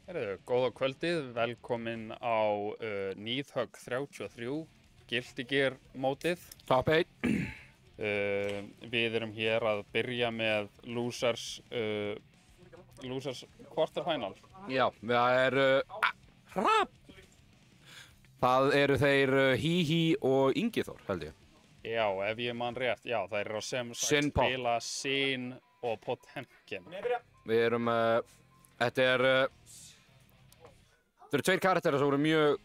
Heyrðu, góða kvöldið, velkomin á Nýðhögg 33, Guilty Gear mótið. Top 8. Við erum hér að byrja með Losers Quarterfinal. Já, það er það eru þeir Hí og Ingiþór, held ég. Já, ef ég man rétt, já, það eru sem sagt Sin Pop. spila Sin og Potemkin. Við erum, þetta eru tveir karakterar sem voru mjög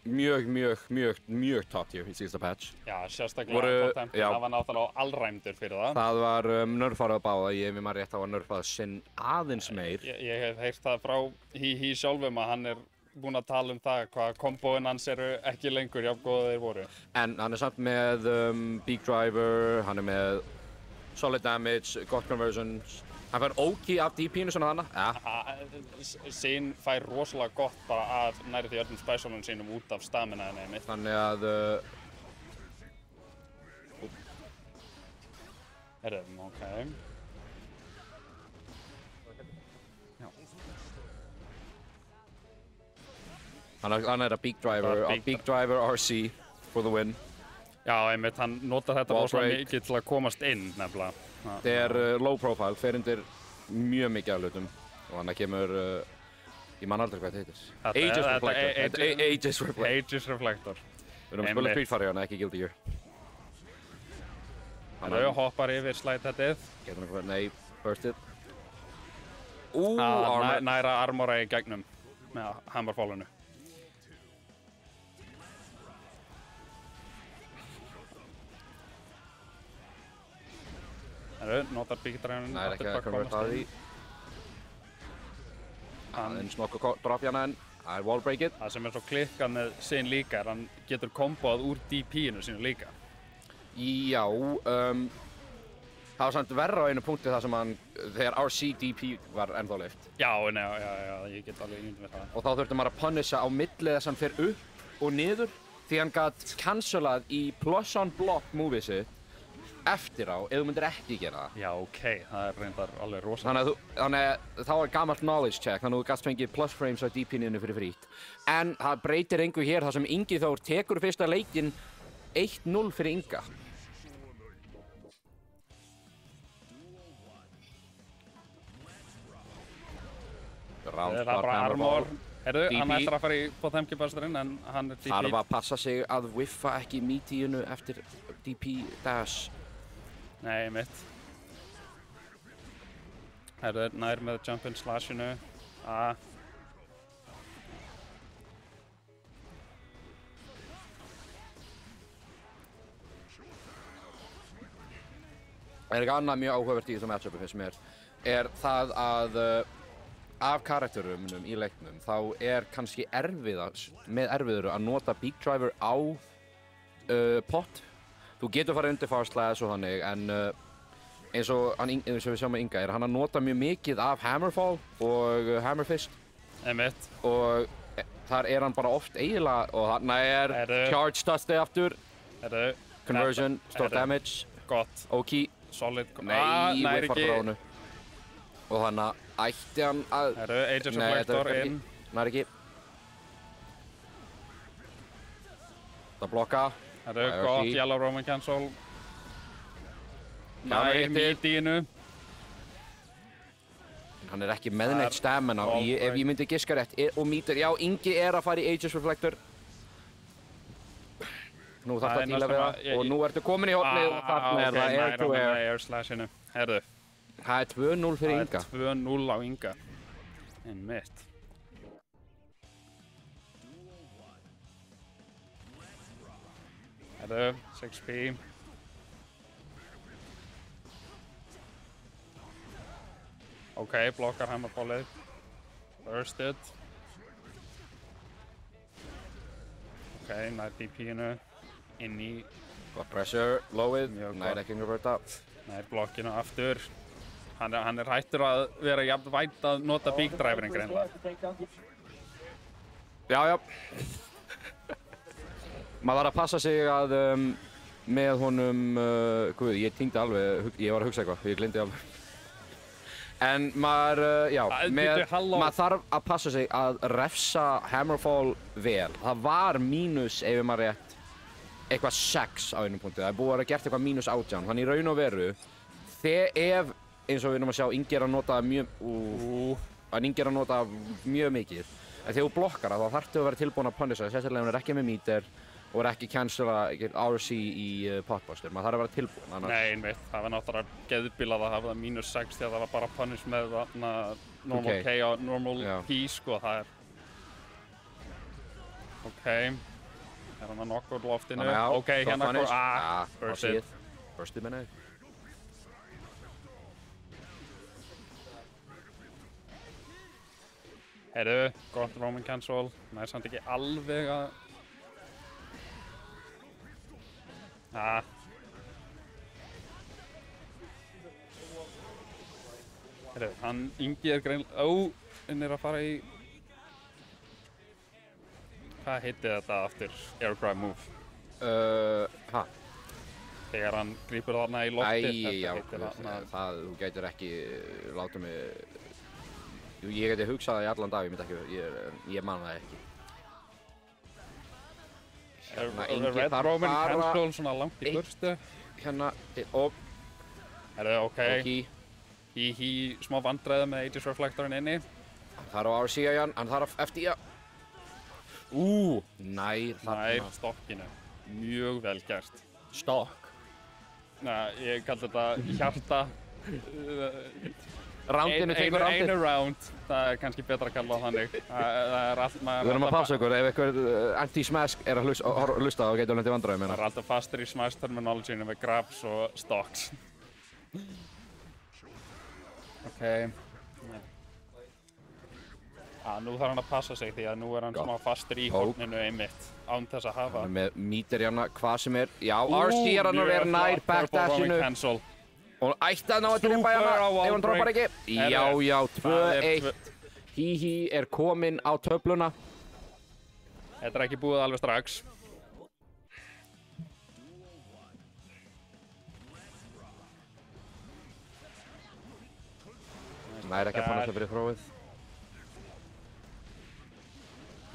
top tier í síðasta patch. Já, sérstaklega Potemkin, það var náttúrulega allræmdur fyrir það. Það var nörfarað báða, ég við maður rétt á að nörfað Sin aðeins meir. Ég hef heyrt það frá Hí sjálfum að hann er búinn að tala um það hvað kombóin hans eru ekki lengur jafn góða þeir voru. En hann er samt með Beak Driver, hann er með Solid Damage, gott Conversions. Hann fær OK af DP-inu svona þannig. Ja. Sin fær rosalega gott bara að næri því öllum specialum sínum út af staminaðinu einmitt. Þannig að ok. hann er að Beak Driver RC for the win. Já, einmitt, hann notar þetta rosalega mikið til að komast inn nefnilega. Þetta er low profile, fer undir mjög mikið af hlutum og hann kemur, ég man aldrei hvað þetta heitir. Aegis Reflector. Aegis Reflector. Við erum að spila Street Fighter hérna, ekki Guilty Gear. Hann hoppar yfir slætættið. Nei, bursted. Næra armora í gegnum með hammerfallinu. Notar bíkdræðunum. Nei, ekki að konverta að því. Hann snokka drop hérna en það er wallbreakið. Það sem er svo klikkað með Sin líka er hann getur komboað úr DP-inu sínu líka. Já, það var samt verra á einu punkti þar sem hann, þegar RC DP var ennþá lift. Já, ég get alveg ímyndað með það. Og þá þurfti maður að punisha á milli þess að hann fer upp og niður því hann gat cancelað í plus on block movie sitt eftir á, ef þú myndir ekki gera það. Já, ok, það er reyndar alveg rosalega. Þannig að þá var gammalt knowledge check, þannig að þú gast fengið plus frames á DP-inu fyrir frýtt. En það breytir engu hér þar sem Ingiþór tekur fyrsta leikinn 1-0 fyrir Inga. Það er bara armor. Hann ætlar að fara í Potemkin-busterinn en hann er DP. Þarf að passa sig að whiffa ekki meaty-inu eftir DP dash. Nei, mitt. Nær með jump-in slashinu. Það er ekki annað mjög áhugavert í þessu matchupi finnst mér, er það að af karakterunum í leiknum þá er kannski erfiður að nota Beak Driver á pot. Þú getur farið undir far slash og þannig en eins og við sjáum með Inga er hann að nota mjög mikið af Hammerfall og Hammerfist. Einmitt. Og þar er hann bara oft eiginlega og þarna er charge dustið aftur. Conversion, store damage. Gott. OK. Solid. Nei, við farum frá hannu. Og þannig ætti hann að... Aegis Reflector inn. Nær ekki. Það blokka. Gott, Yellow Roman Cancel. Nær meaty-inu. Hann er ekki með neitt stamina ef ég myndi giska rétt. Og meter, já, Ingi er að fara í Aegis Reflector. Nú þarf það að díla við það og nú ertu komin í hornið og þarna er það air to air. Air slashinu. Herðu. Það er 2-0 fyrir Inga. Það er 2-0 á Inga. Einmitt. Herðu, 6P. Ok, blokkar hammerfallið. Bursted. Ok, nær DP-inu. Inn í... Got pressure, lowið, nær ekki converta. Nær blokkinu aftur. Hann er hættur að vera jafn vænt að nota Beak Driverinn greinlega. Já. Maður þarf að passa sig að með honum, ég týndi alveg, ég var að hugsa eitthvað, ég gleymdi alveg. En maður, já, Bíddu, halló. maður þarf að passa sig að refsa Hammerfall vel. Það var mínus, ef maður rétt, eitthvað 6 á einum punkti. Það er búið að vera gert eitthvað mínus 18. Þannig í raun og veru, ef, eins og við erum að sjá, Ingi er að nota Ingi er að nota mjög mikið. En þegar þú blokkar það, þá þarftu að vera tilbúin að punisha, sérstaklega ef hún er ekki með meter og er ekki cancela RC í potbuster. Maður þarf að vera tilbúin. Annars... Nei, einmitt. Það var náttúrulega geðbílað að hafa það mínus 6 þegar það var bara punish með normal K og normal P, sko. Það er... Ok. Er hann að nokka úr loftinu? Ok, hérna kom... Burstið. Burstið menna ég. Heyrðu, gott Roman cancel. Það er samt ekki alveg að... Heyrðu, hann Ingi er greinlega... hann er að fara í... Hvað heitir þetta aftur? Air grab move. Þegar hann grípur þarna í lofti. Já, þú gætir ekki láta mig... Ég geti hugsað það í allan dag, ég myndi ekki, ég man það ekki. Er Red Roman cancel svona langt í burstu? Hérna, og... Herðu, ok. Hí, smá vandræði með Aegis Reflectorinn inni. Hann þarf á RC-a Jan, hann þarf á FD-a. Nær þarna. Nær stokkinu. Mjög vel gert. Stokk. Ég kalli þetta hjarta. Roundinu tekur roundið. Einu round. Það er kannski betra að kalla það þannig. Það er allt maður... Við erum að passa okkur, ef eitthvað anti-smash er að hlusta þá getur lendið vandræði með það. Það er alltaf fastur í smash terminologyinu með grabs og stocks. Ok. Nú þarf hann að passa sig því að nú er hann smá fastur í horninu einmitt. Án þess að hafa. Hann er með meter hérna, hvað sem er. Já, RC er hann að vera nær backdashinu. Og ætti að ná að drepa hérna, ef hann droppar ekki. Já, 2-1. Hí er kominn á töfluna. Þetta er ekki búið alveg strax. Nær ekki að panna sig fyrir þróið.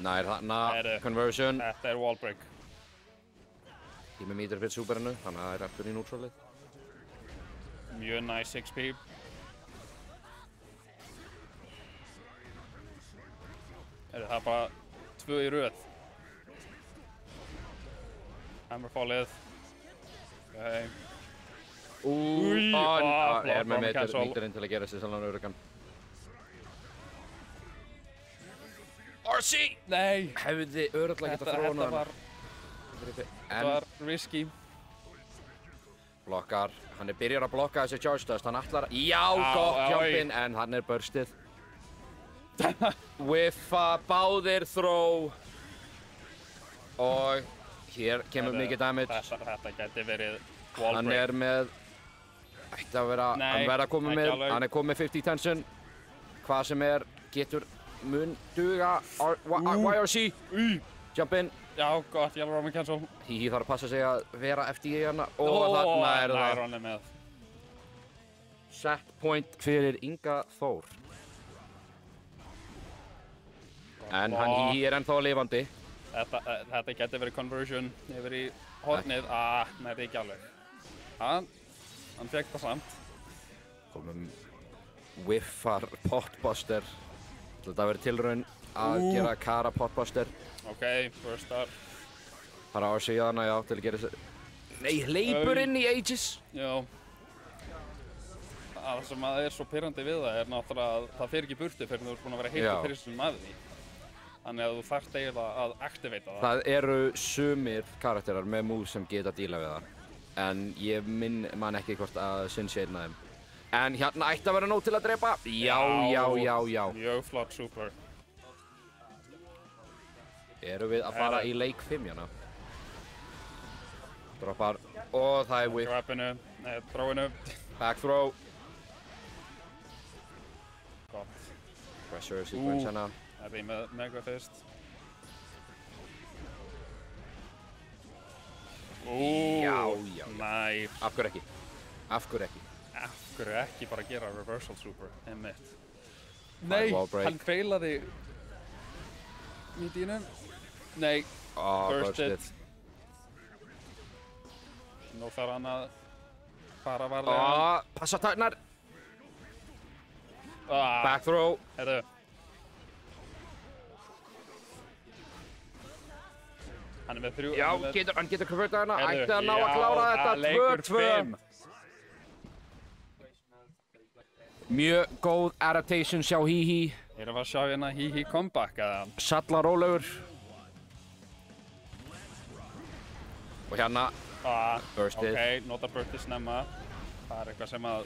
Nær þarna, conversion. Þetta er wallbreak. Ég með meter fyrir superinu, þannig að það er aftur í neutralið. Mjög nice XP. Það er bara 2 í röð. Hammerfallið. Okay. Hann er með meterinn til að gera sér sannlega öruggan. RC! Nei! Hefði öruglega getað þróna hann. Þetta var risky. Blokkar, hann er byrjar að blokka þessi charge dust, hann ætlar að... Já, gott jumpin, en hann er burstið. Whiffa, báðir throw. Og hér kemur mikið damage. Þetta geti verið wallbreak. Hann er með... Ætti að vera... Hann verður að koma með... Hann er komið með 50 tension. Hvað sem er, getur mun duga... YRC! Jump in. Já, gott, ég er Roman cancel. Hí þarf að passa sig að vera eftir í hérna og þarna er það. Nær hann er með. Set point fyrir Inga Þór. En hann Hí er ennþá lifandi. Þetta geti verið conversion yfir í hornið. Nei, ekki alveg. Hann fekk það samt. Komum whiffar potbuster. Þetta verið tilraun að gera Kara potbuster. Ok, burstar. Það er á síðan að já, til að gera þessu... Nei, hleypur inn í Aegis! Já. Það sem er svo pirrandi við það er náttúrulega að það fer ekki burti fyrir þú ert búinn að vera heilt fyrir þessum með því. Þannig að þú þarft eiginlega að aktiveita það. Það eru sumir karakterar með moves sem geta að díla við það. En ég man ekki hvort að Sin sé einn af þeim. En hérna ætti að vera nóg til að drepa. Já. Mjög flott super. Erum við að fara í leik 5 hérna? Droppar. Og það er whiff. Grabinu, throwinu. Back throw. Gott. Pressure sequence hérna. Það er því með mega fyrst. Já. Nice. Af hverju ekki? Af hverju ekki bara gera reversal super, einmitt. Nei, hann feilaði í dýnum. Nei, bursted. Nú þarf hann að fara varlega. Passa tæknar. Back throw. Heyrðu. Hann með 3. Já, hann getur konvertað hana. Ætti að ná að klára þetta. 2-2. Mjög góð adaptation hjá Hihi. Erum við að sjá hérna Hihi comeback eða? Sallar rólegur. Og hérna, bursted. Ok, nota bursted snemma. Það eitthvað sem að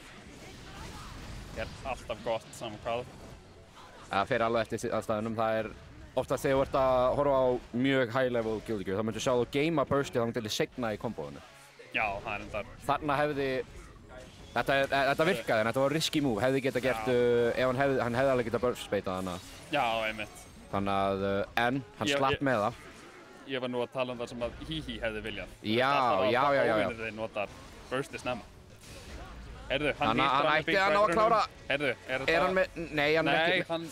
alltaf gott saman hvað. Það fer alveg eftir aðstæðunum. Það oftast þegar þú ert að horfa á mjög high level Guilty Gear, þá myndir sjá þú geima burstið þá myndir segna í kombóinu. Já, það endar. Þarna hefði Þetta virkaði, en þetta var risky move, hefði geta gert, ef hann hefði alveg getað burst-beitað hana. Já, einmitt. Þannig að, hann slapp með það. Ég var nú að tala það sem að Hihi hefði viljað. Já. Óvinnirði notar burstið snemma. Heyrðu, hann ætti að ná að klára. Heyrðu, hann með, nei, hann ekki. Hann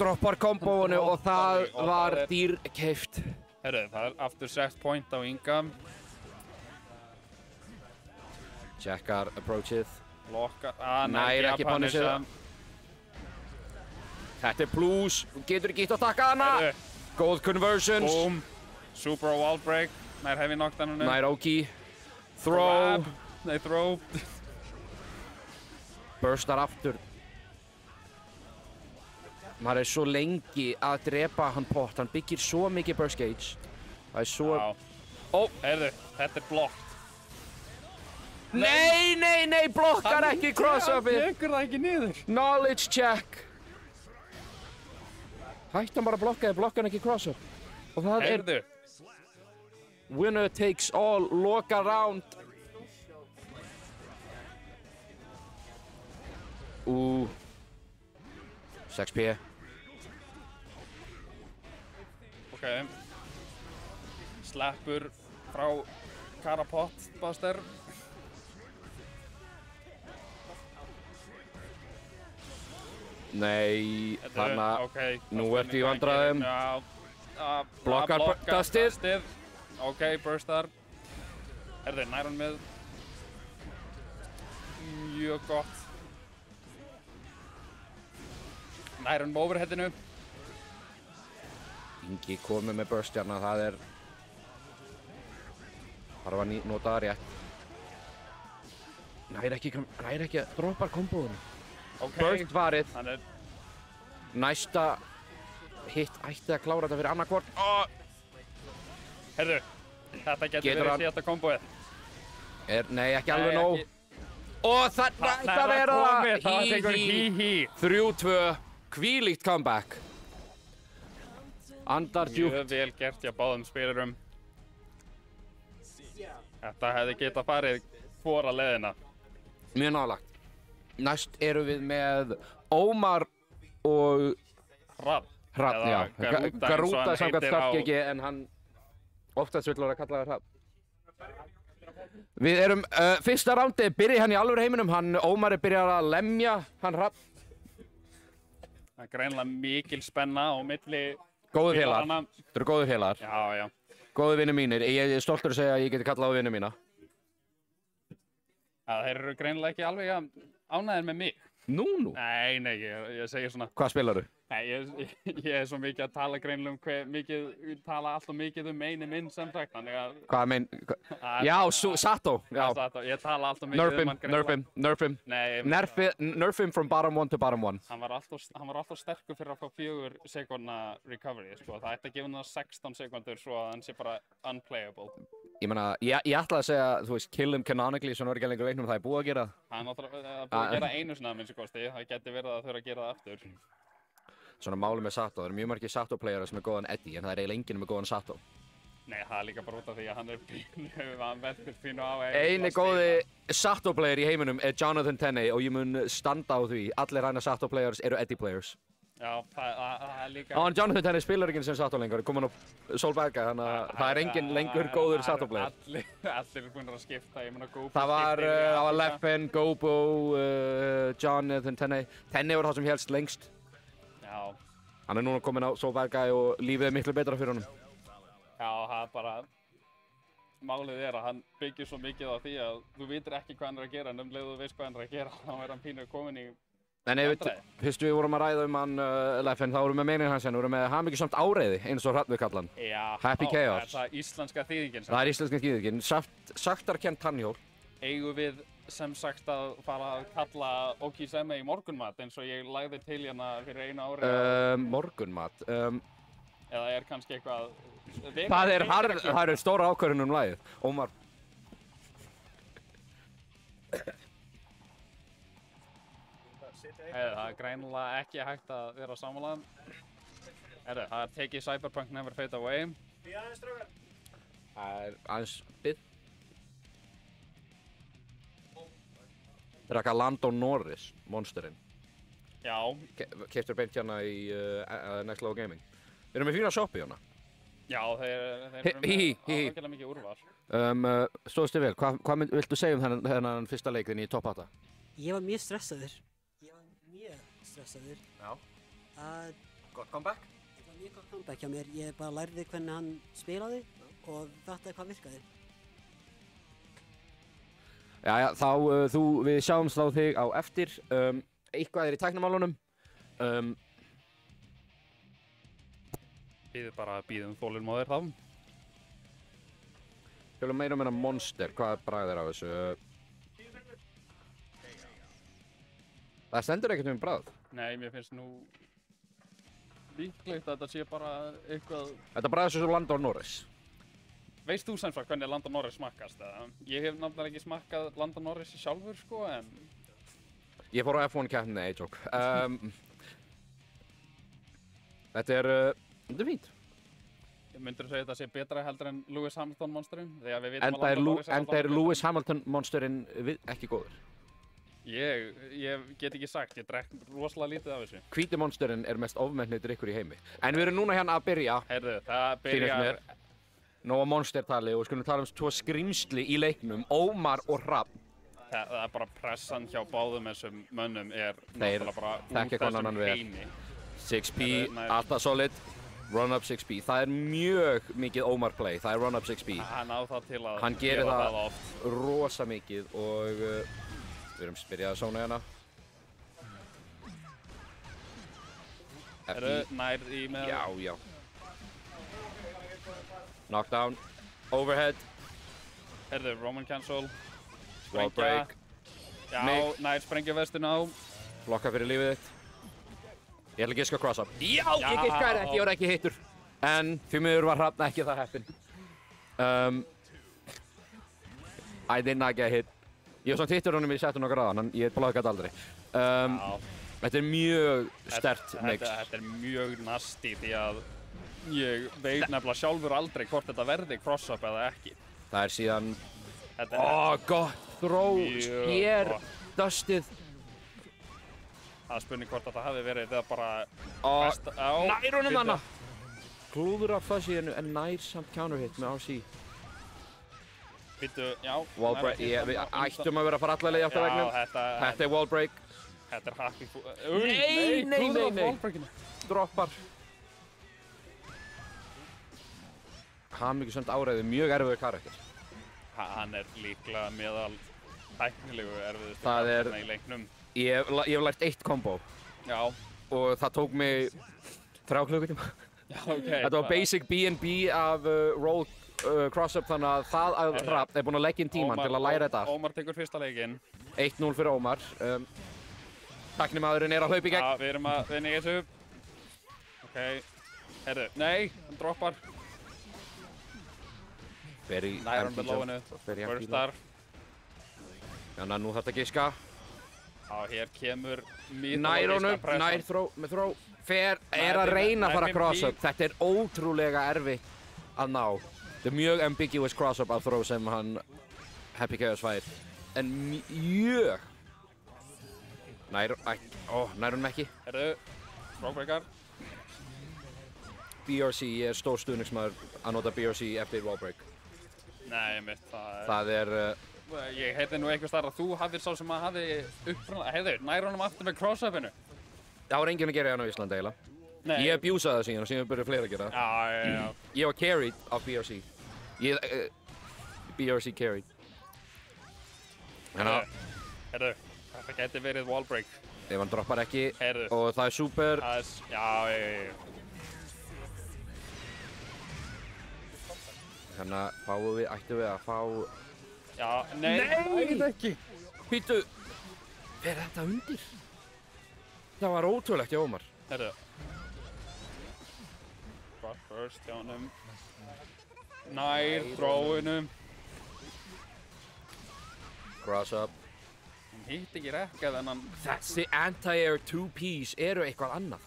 droppar kombóinu og það var dýrkeypt. Heyrðu, það aftur set point á Inga. Checkar approachið. Lokkar, nær ekki punishið. Þetta plus, getur ekki hitt að taka hana. Góð conversions. Boom. Super wall break. Nær heavy knockdowninu. Nær Oki. Throw. Nei, throw. Burstar aftur. Maður svo lengi að drepa hann pott. Hann byggir svo mikið burst gauge. Það svo... Heyrðu, þetta blokkt. Nei, blokkar ekki cross-upið. Hann tekur það ekki niður. Knowledge check. Hætti hann bara að blokka hann ekki cross-up. Og það Heyrðu. Winner takes all, loka round. 6p. Ok. Sleppur frá Karapott Buster. Nei, þannig nú ertu í vandræðum. Blokkar dustið. Ok, burstar. Heyrðu, nær hann með mjög gott. Nær hann með overheadinu. Ingi komið með burst hérna, það þarf að nota það rétt. Nær ekki að droppar kombóðinu. Burst varið. Næsta hit ætti að klára þetta fyrir annarkvort. Heyrðu, þetta getur verið síðasta kombóið. Nei, ekki alveg nóg. Og þarna ætti að vera það. Hihi. 3-2, hvílíkt comeback. Andar djúpt. Mjög vel gert hjá báðum spilurum. Þetta hefði getað farið hvora leiðina. Mjög nálægt. Næst erum við með Ómar og Hrafn, já. Garuda samkvæmt Starkiki, en hann oftast vill vera að kalla það Hrafn. Við erum, fyrsta rándi, byrja hann í alvöru heiminum, Ómar byrjar að lemja hann Hrafn. Það greinilega mikil spenna á milli... Góður félagar, þetta eru góður félagar. Já. Góður vinir mínir, ég stoltur að segja að ég geti kallað á vinir mína. Þeir eru greinilega ekki alveg ánægðir með mig. Nú? Nei, ég segir svona... Hvað spilarðu? Nei, ég svo mikið að tala greinilega tala alltaf mikið eini minn sem sagt, þannig að... Hvað minn? Já, Sato. Já, Sato. Ég tala alltaf mikið hann greinilega. Nerf him from bottom 1 to bottom 1. Hann var alltaf sterkur fyrir að fá 4 sekúndna recovery, sko. Það ætti að gefa hann 16 sekúndur svo að hann sé bara unplayable. Ég meina, ég ætlaði að segja, þú veist, kill him canonically, svo ekki lengur leiknum, það búið að gera. Það búið að gera einu sinna, minnst kosti. Það geti verið að þurfa að gera það aftur. Svona máli með Sato, það eru mjög margir Sato-playera sem góðan Eddie, en það eiginlega enginn með góðan Sato. Nei, það líka bara út af því að hann veldur pínu á... Eini góði Sato-player í heiminum Jonathan Tenney og ég mun standa á því. Allir hægna Sato-players eru Eddie-players. Já, það er líka... Hann Jonathan Tenney spilar ekki sem Sato lengur, kom hann á Soul Bad Guy, þannig að það engin lengur góður Sato player. Allir búin að skipta, ég meina Gobo það var Leffen, Gobo, Jonathan Tenney. Tenney var það sem helst lengst. Já. Hann núna kominn á Soul Bad Guy og lífið miklu betra fyrir honum. Já, það bara... Málið að hann byggir svo mikið á því að þú vitir ekki hvað hann að gera, en leið þú veist hvað hann að gera, þá hann pínu komin í... En fyrst við vorum að ræða hann Leffen, þá vorum við með meinin hans við vorum með hamingjusamt áreiði, eins og Hrafnur kallan. Já, Happy Chaos. Er það íslenska þýðingin? Það íslenska þýðingin, saktarkennt tannhjól. Eigum við sem sagt að fara að kalla Okiseme í morgunmat, eins og ég lagði til hérna fyrir einu ári? Morgunmat? Eða er kannski eitthvað... Það er stóra ákvörðun lagið. Ómar. Það er greinilega ekki hægt að vera sammála. Það er tekið Cyberpunk Never Fade Away. Það er aðeins bið. Það er eitthvað Lando Norris, monsterinn. Já. Keyptur beint hérna í Next Level Gaming. Við erum með fína shoppi hérna. Já, þeir eru með ákveðlega mikið úrval. Stóðstu vel, hvað viltu segja þennan fyrsta leikinn í Top 8? Ég var mjög stressaður. Já. Gott comeback? Það var mjög gott comeback hjá mér. Ég bara lærði hvernig hann spilaði og fattaði hvað virkaði. Jæja, við sjáumst á þig á eftir. Eitthvað er í tæknimálunum. Bíðum þolinmóðir þá. Tölum meira um Monster, hvað bragð er á þessu? Það stendur ekkert bragð. Nei, mér finnst nú líklegt að þetta sé bara eitthvað... Þetta bragðar svo Lando Norris. Veist þú sem sagt hvernig Lando Norris smakkast? Ég hef náttúrulega ekki smakkað Lando Norris sjálfur, sko, en... Ég fór á F1-keppni, nei, joke. Þetta er fínt. Myndirðu segja þetta sé betra heldur en Lewis Hamilton monsterinn? Enda er Lewis Hamilton monsterinn ekki góður. Ég get ekki sagt, ég drekk rosalega lítið af þessu. Hvíti monsterinn er mest ofmennið drykkur í heimi. En við erum núna hérna að byrja. Heyrðu, það byrjar... Nóa monstertali og skulum tala tvo skrimsli í leiknum, Ómar og Hrafn. Það er bara pressan hjá báðum þessum mönnum er náttúrulega bara út þessum heimi. 6P, alltaf solid. Run-up 6P. Það er mjög mikið Ómar play, það er run-up 6P. Hann á það til að hann gerir það rosa mikið og við erum byrjað að sóna hérna. Nær í með... Já. Knockdown. Overhead. Roman cancel. Wall break. Já, nær sprengja vestinu á. Blokka fyrir lífið þitt. Ég ætla að giska cross-up. Já, ég giskaði ekki, ég var ekki hittur. En því miður var Hrafn ekki það heppinn. I did not get hit. Ég var samt hittur honum í setun okkar aðan, en ég blokkaði aldrei. Þetta er mjög sterkt mix. Þetta er mjög nasty því að ég veit nefnilega sjálfur aldrei hvort þetta verði cross-up eða ekki. Það er síðan... gott throw, hér, dustið. Það er spurning hvort þetta hafi verið þegar bara... Nær honum þannig! Klúður af fuzzy en nær samt counterhit með RC. Býttu, já. Wall break, við ættum að vera að fara alla leið aftur vegnum. Þetta er wall break. Þetta er happy... Nei! Droppar. Hamingjusamt áreiði, mjög erfiður karakter. Hann er líklega meðal tæknilegu erfiðustu karakterna í leiknum. Ég hef lært eitt kombo. Já. Og það tók mig 3 klukkutíma. Já, ok. Þetta var basic B&B af roll cross-up, þannig að það að Hrafn er búinn að leggja inn tíman til að læra þetta. Ómar tekur fyrsta leikinn. 1-0 fyrir Ómar. Tæknimaðurinn er að hlaupa í gegn. Já, við erum að vinna í þessu. Ok. Nei, hann droppar. Nær hann með lóinu. Burstar. Þannig að nú þarf þetta að giska. Já, hér kemur nær honum, nær með þró. Er að reyna að fara cross-up. Þetta er ótrúlega erfitt að ná. Þetta er mjög ambiguous cross-up að þró sem hann Happy Chaos fær. En mjög... Nær honum ekki. Roguebreaker. BRC er stór stuðningsmaður að nota BRC eftir wallbreak. Nei, mitt, það er... Ég heyrði nú einhvers þar að þú hafðir sá sem að hafi uppfrænlega... Heyrðu, nær honum aftur með cross-upinu. Það var enginn að gera hérna á Íslandi eiginlega. Nei. Ég abjúsaði það síðan og síðan byrjuði fleiri að gera það. Já. Ég var carried af BRC. BRC carried. Heyrðu, þetta geti verið wallbreak. Ef hann droppar ekki. Heyrðu. Og það er super. Já. Þannig að ættum við að fá... Já, nei, ekki. Pítu, er þetta undir? Það var ótrúlegt hjá Ómar. Heyrðu. First hjá honum. Nær, þróunum. Cross up. Hann hitt ekki rekkað en hann... Þessi anti-air 2Ps eru eitthvað annað.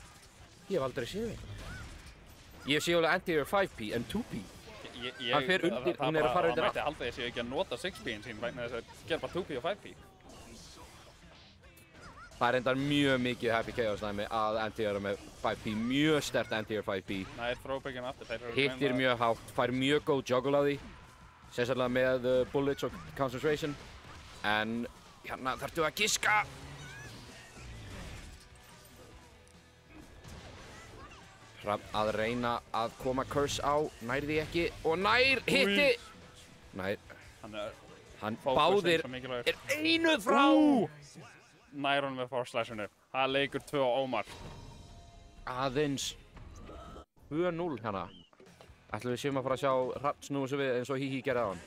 Ég hef aldrei séð eitthvað. Ég hef séð alveg anti-air 5P en 2P. Hann fer undir, hún er að fara undir allt. Það mætti halda þessi ekki að nota 6P-in sín vegna þess að gera bara 2P og 5P. Það er endar mjög mikið Happy Chaos dæmi að anti-aira með 5P, mjög sterkt anti-air 5P. Nær throwbackinn aftur. Hittir mjög hátt, fær mjög góð juggle á því. Sérstaklega með bullets og concentration. En hérna þarftu að giska. Að reyna að koma curse á, nær því ekki og nær hitti! Nær. Hann báðir er einu frá! Nær honum með force slashinu. Það leikur 2 á Ómar. Aðeins 2-0 hérna. Ætlum við séum að fara að sjá Hrafn snúa sig við eins og Hihi gerði á hann.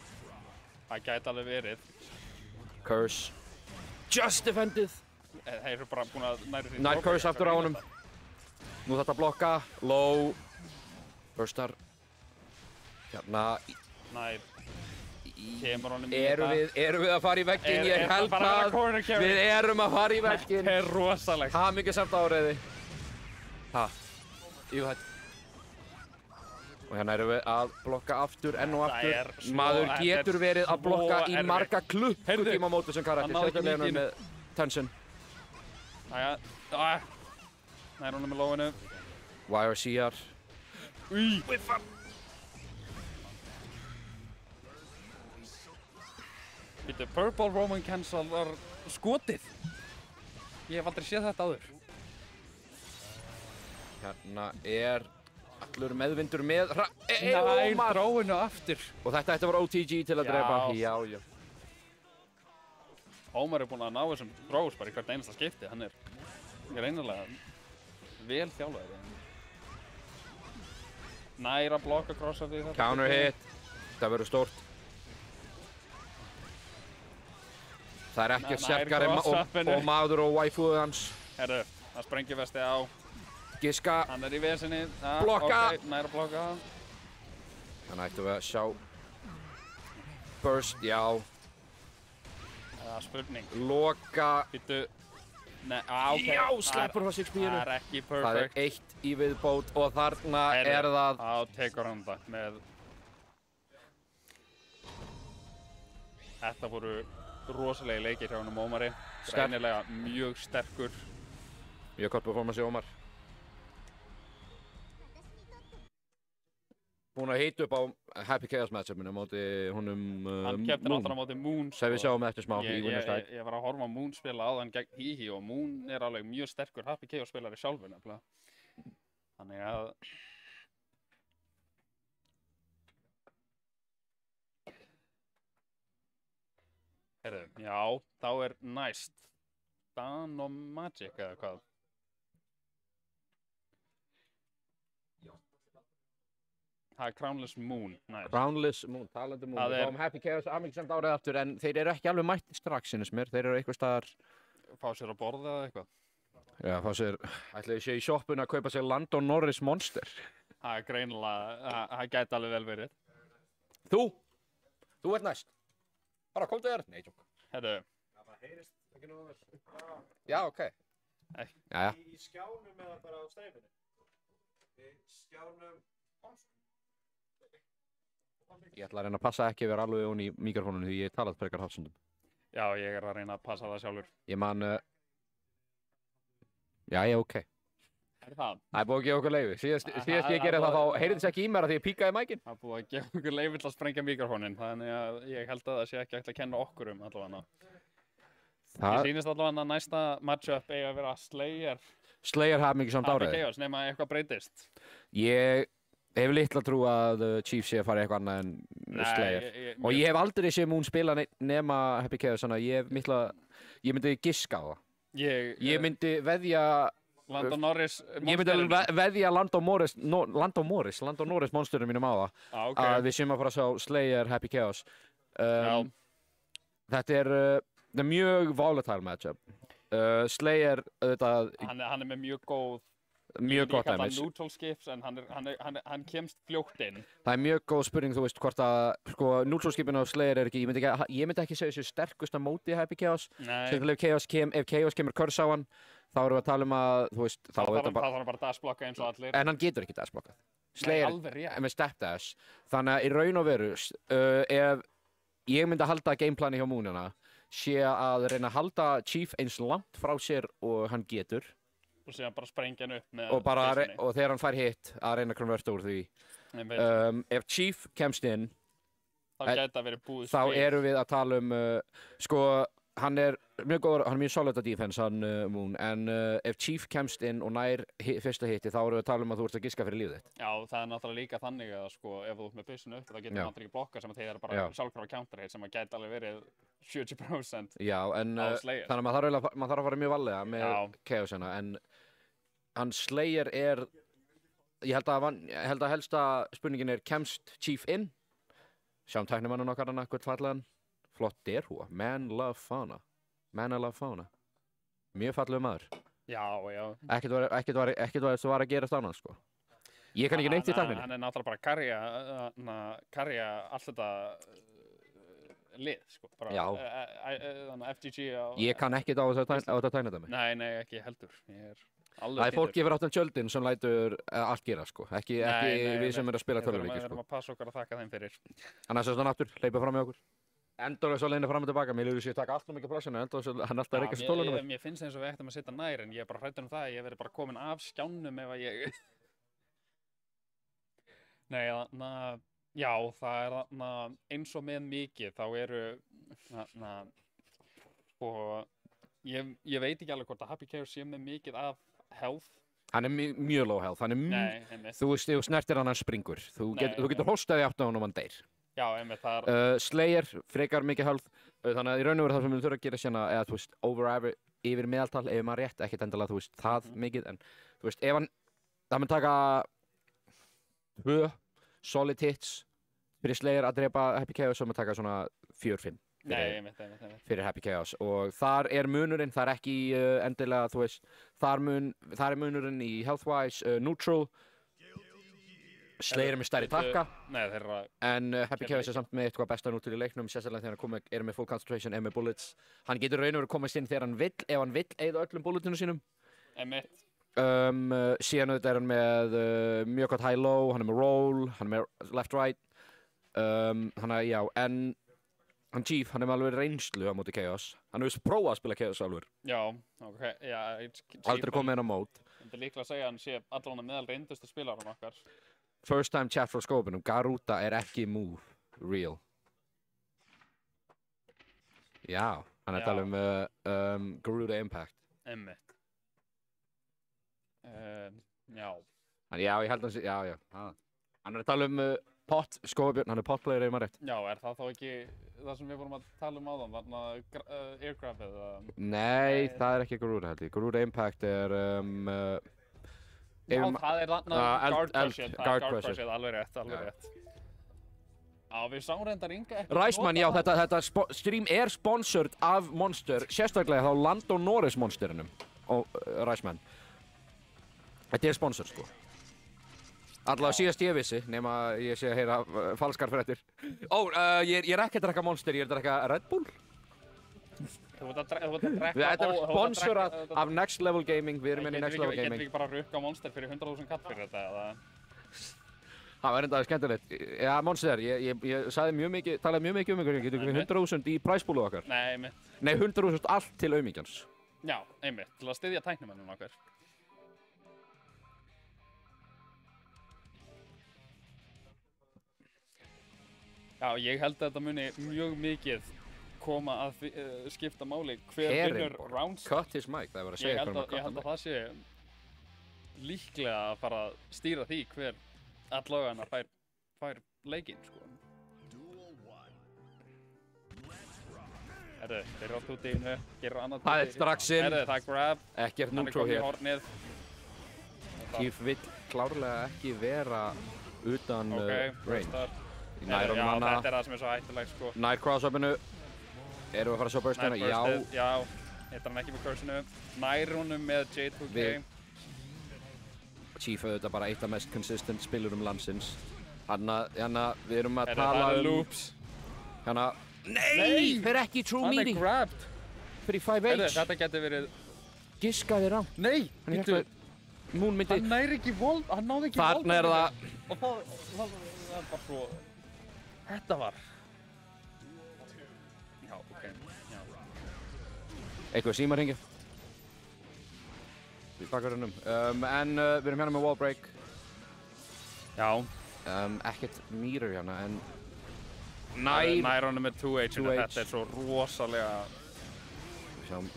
Það gæti alveg verið. Curse. Just defended! Þeir eru bara búin að næri því. Nær curse aftur á honum. Nú þarf þetta að blokka, low, burstar, hérna, nær, kemur honum í Erum við að fara í vegginn? Ég held að við erum að fara í vegginn. Þetta er rosalegt. Hamingjusamt áreiði. Yfirhætt. Og hérna erum við að blokka aftur, enn og aftur. Maður getur verið að blokka í marga klukkutíma móti sem karakter, sérstaklega með tension. Nær honum með lóinu. YRCR. Whiffar! Býttu, Purple Roman Cancel var skotið. Ég hef aldrei séð þetta áður. Hérna er allur meðvindur með Nær þróinu aftur. Og þetta ætti að vera OTG til að drepa. Já. Ómar er búinn að ná þessum throws bara í hvert einasta skipti. Hann er greinilega vel þjálfaður. Nær að blokka crossa við þetta. Counter hit. Það verður stórt. Það er ekkert sterkari og maður og waifuðu hans. Herru, það sprengir vesti á. Giska. Hann er í vesinni. Blokka. Ok, nær að blokka. Þannig ættum við að sjá. Burst, já. Það er spurning. Loka. Býttu. Okay. Já, sleppur frá 6P-inu. Það er ekki perfect. Það er 1 í viðbót og þarna er það... Þá tekur hann það með... Þetta voru rosalegi leikir hjá honum Ómari. Greinilega mjög sterkur. Mjög gott performance í Ómar. Búinn að hita upp á Happy Chaos matchupinu á móti honum Moon. Hann keppti náttúrulega á móti Moon. Sem við sjáum eftir smá í Winnerstide. Ég var að horfa á Moon spila áðan gegn Hihi og Moon er alveg mjög sterkur Happy Chaos spilari sjálfur nefnilega. Þannig að... Heyrðu, já, þá er næst. Dan og Magic eða hvað? Það er Crownless Moon, næst. Crownless Moon, talandi Moon. Við fáum Happy Chaos hamingjusamt árið aftur en þeir eru ekki alveg mætti strax innast mér. Þeir eru eitthvað staðar... Fá sér að borða eða eitthvað? Já, fá sér... Ætli ég sé í shoppun að kaupa sér Landon Norris Monster. Það er greinilega... Það gæti alveg vel verið. Þú ert næst. Bara komdu þér. Nei, tjók. Herru. Það heyrist ekki nú vel. Já, ok. Jæja. Í skjánum eða bara á streifinu? Í skjánum... Ég ætla að reyna að passa ekki að vera alveg ón í mikrofónunum því ég talað frekar hafsundum. Já, ég er að reyna að passa það sjálfur. Ég man... Jæja, ok. Það er búið að gefa okkur leyfi. Síðast ég gerði það þá heyrði þess ekki í mér að því ég píkaði mækinn. Það er búið að gefa okkur leyfi til að sprengja mikrofóninn, þannig að ég held að það sé ekki ætla að kenna okkur allavega. Ég sýnist allavega að næsta matchup eigi að vera Slayer hafa mikið samt áræði. Chaos, nema eitthvað breytist. Ég hef litla trú að Chiefs sé að fara eitthvað annað en Slayer. Og ég hef aldrei séð Moon spila nema Happy Chaos, þannig að ég myndi giska á það. Ég myndi veðja Landon Norris Ég myndi veðja Landon Norris monsterinn mínum á það að við séum að fara að sjá Slayer Happy Chaos. Þetta er mjög volatile matchup. Slayer auðvitað hann með mjög góð gott damage. Neutral skips en hann kemst fljótt inn. Það er mjög góð spurning, þú veist, hvort að neutral skipin á Slayer er ekki, ég myndi ekki segja þessu sterkusta móti Happy Chaos. Ef Chaos kemur curse á hann, þá erum við að tala að, þú veist, þá þarf hann bara að dashblokka eins og allir. En hann getur ekki dashblokkað. Slayer er með step dash. Þannig að í raun og veru, ef ég myndi að halda gameplani hjá Moonina, sé að reyna að halda Chief eins langt frá sér og hann getur. Og síðan bara sprengja hann upp með og þegar hann fær hit að reyna að konverta úr því. Ef Chief kemst inn þá erum við að tala hann er mjög góður, hann er mjög solid að defense hann Moon, en ef Chief kemst inn og nær fyrsta hitti þá erum við að tala að þú ert að giska fyrir lífið þitt. Já, það er náttúrulega líka þannig að ef þú ert með byssuna upp þá getur náttúrulega ekki blokka sem að þeir eru bara sjálfkrafa counter hit sem að gæti alveg verið 70% Já, en þannig að maður þarf að fara mjög varlega með Chaosina, en hann Slayer er ég held að helsta spurningin er kemst Chief inn, sjáum tæknimanninn okkar hana, hvort fallegan flott derhúa, Man Love Fauna mjög fallegur maður. Já ekkert var að gerast annað sko. Ég kann ekki neitt í tækninni. Hann er náttúrulega bara að karja allt þetta lið sko, bara FGG Ég kann ekkert á þetta tæknidæmi. Nei, ekki heldur. Það er fólk yfir áttan tjöldin sem lætur allt gera sko, ekki við sem erum að spila tölvuleiki sko. Við erum að passa okkar að þakka þeim fyrir. Annars er þetta aftur, hleypa fram með okkur. Endurlega svo leiðinu fram og tilbaka, mér líður að taka alltaf mikið plássinu, hann alltaf reykja sér tólunum. Mér finnst eins og við ættum að sitja nær, en ég er bara hræddur það að ég verði bara komin af skjánum ef að ég... Nei, já, það er eins og með mikið, þá eru, ég veit ekki alveg hvort að Happy Chaos sé með mikið af health. Hann er mjög low health, þú veist, þú snertir hann springur, þú getur hóstaði átt á hann og hann deyr. Já, einmitt, það er... Slayer, frekar mikið health, þannig að í raun og veru það sem við þurfum að gera sérna, eða þú veist, yfir meðaltal, ef maður rétt, ekkert endilega, þú veist, það mikið, en þú veist, ef það mun taka 2 solid hits fyrir Slayer að drepa Happy Chaos, svo mun taka svona 4-5 fyrir Happy Chaos, og þar er munurinn, það er ekki endilega, þú veist, þar er munurinn í health-wise, neutral, Slayer er með stærri takka, en Happy Chaos er samt með eitthvað besta nútil í leiknum, sérstaklega þegar hann er með full concentration, er með bullets. Hann getur raun og verið komast inn þegar hann vill, ef hann vill eyða öllum bulletinu sínum. Síðan auðvitað er hann með mjög gott high-low, hann er með roll, hann er með left-right. Já, en hann Chief, hann er með alveg reynslu á móti Chaos. Hann hefur prófað að spila Chaos alveg. Já, ok, já. Aldrei komið inn á mót. Þetta er líklega að segja að hann sé allavega meðal reyndustu spilarann okkar. First time chat frá skópinum, Garuda er ekki move, real. Já, hann er að tala Garuda Impact. Einmitt. Já. Já, ég held að hann sé, já. Hann er að tala pot, skópabjörn, hann er potplayer ef maður rétt. Já, er það þá ekki það sem við vorum að tala áðan, þarna aircraft eða? Nei, það er ekki Garuda held ég. Garuda Impact er... Já, það er þarna guard crushið, alveg rétt. Já, við sáum reyndar Inga ekki... Ræsmann, já, þetta stream er sponsored af Monster, sérstaklega þá Landon Norris monsterinum, Ræsmann. Þetta er sponsor, sko. Allavega síðast ég vissi, nema ég sé að heyra falskar fréttir. Ég er ekki að drekka Monster, ég er að drekka Red Bull. Þú ert að drekka... Þetta er sponsorað af Next Level Gaming, við erum inn í Next Level Gaming. Getur við ekki bara að rukka Monster fyrir 100.000 kall fyrir þetta, eða? Það var enda skemmtilegt. Já, Monster, ég talaði mjög mikið ykkur, getur við 100.000 í præsbúlu okkar? Nei, einmitt. Nei, 100.000 allt til aumingjans. Já, einmitt, til að styðja tæknimennum okkar. Já, ég held að þetta muni mjög mikið koma að skipta máli hver vinnur rounds. Cut his mic, það er að segja hvernig Ég held að það sé líklega að fara að stýra því hver allavega fær leikinn, sko. Herðu, þeir eru átt út í einu, gerir annað út í. Það er strax inn. Herðu, það er grab. Ekkert neutral hér. Hann er komin í hornið. Chief vill klárlega ekki vera utan range. Já, þetta er það sem er svo hættulegt, sko. Nær cross-upinu. Erum við að fara að sjá burstinu? Já. Hittar hann ekki með cursinu. Nær honum með J2K. Chief auðvitað bara eitt af mest consistent spilurum landsins. Hanna, við erum að tala loops. Hanna, nei! Fer ekki true meaty. Hann er grabbed. Fyrir 5H. Þetta getur verið... Giskaði rám. Nei! Múnmyndi. Hann næri ekki vold, hann náði ekki vold. Þarna er það. Og það er bara svo... Þetta var... Já, ok. Já. Eitthvað símarhingi. Í bakgrunum. En við erum hérna með wall break. Já. Ekkert mýrur hérna, en... Nær honum með 2H. Þetta er svo rosalega...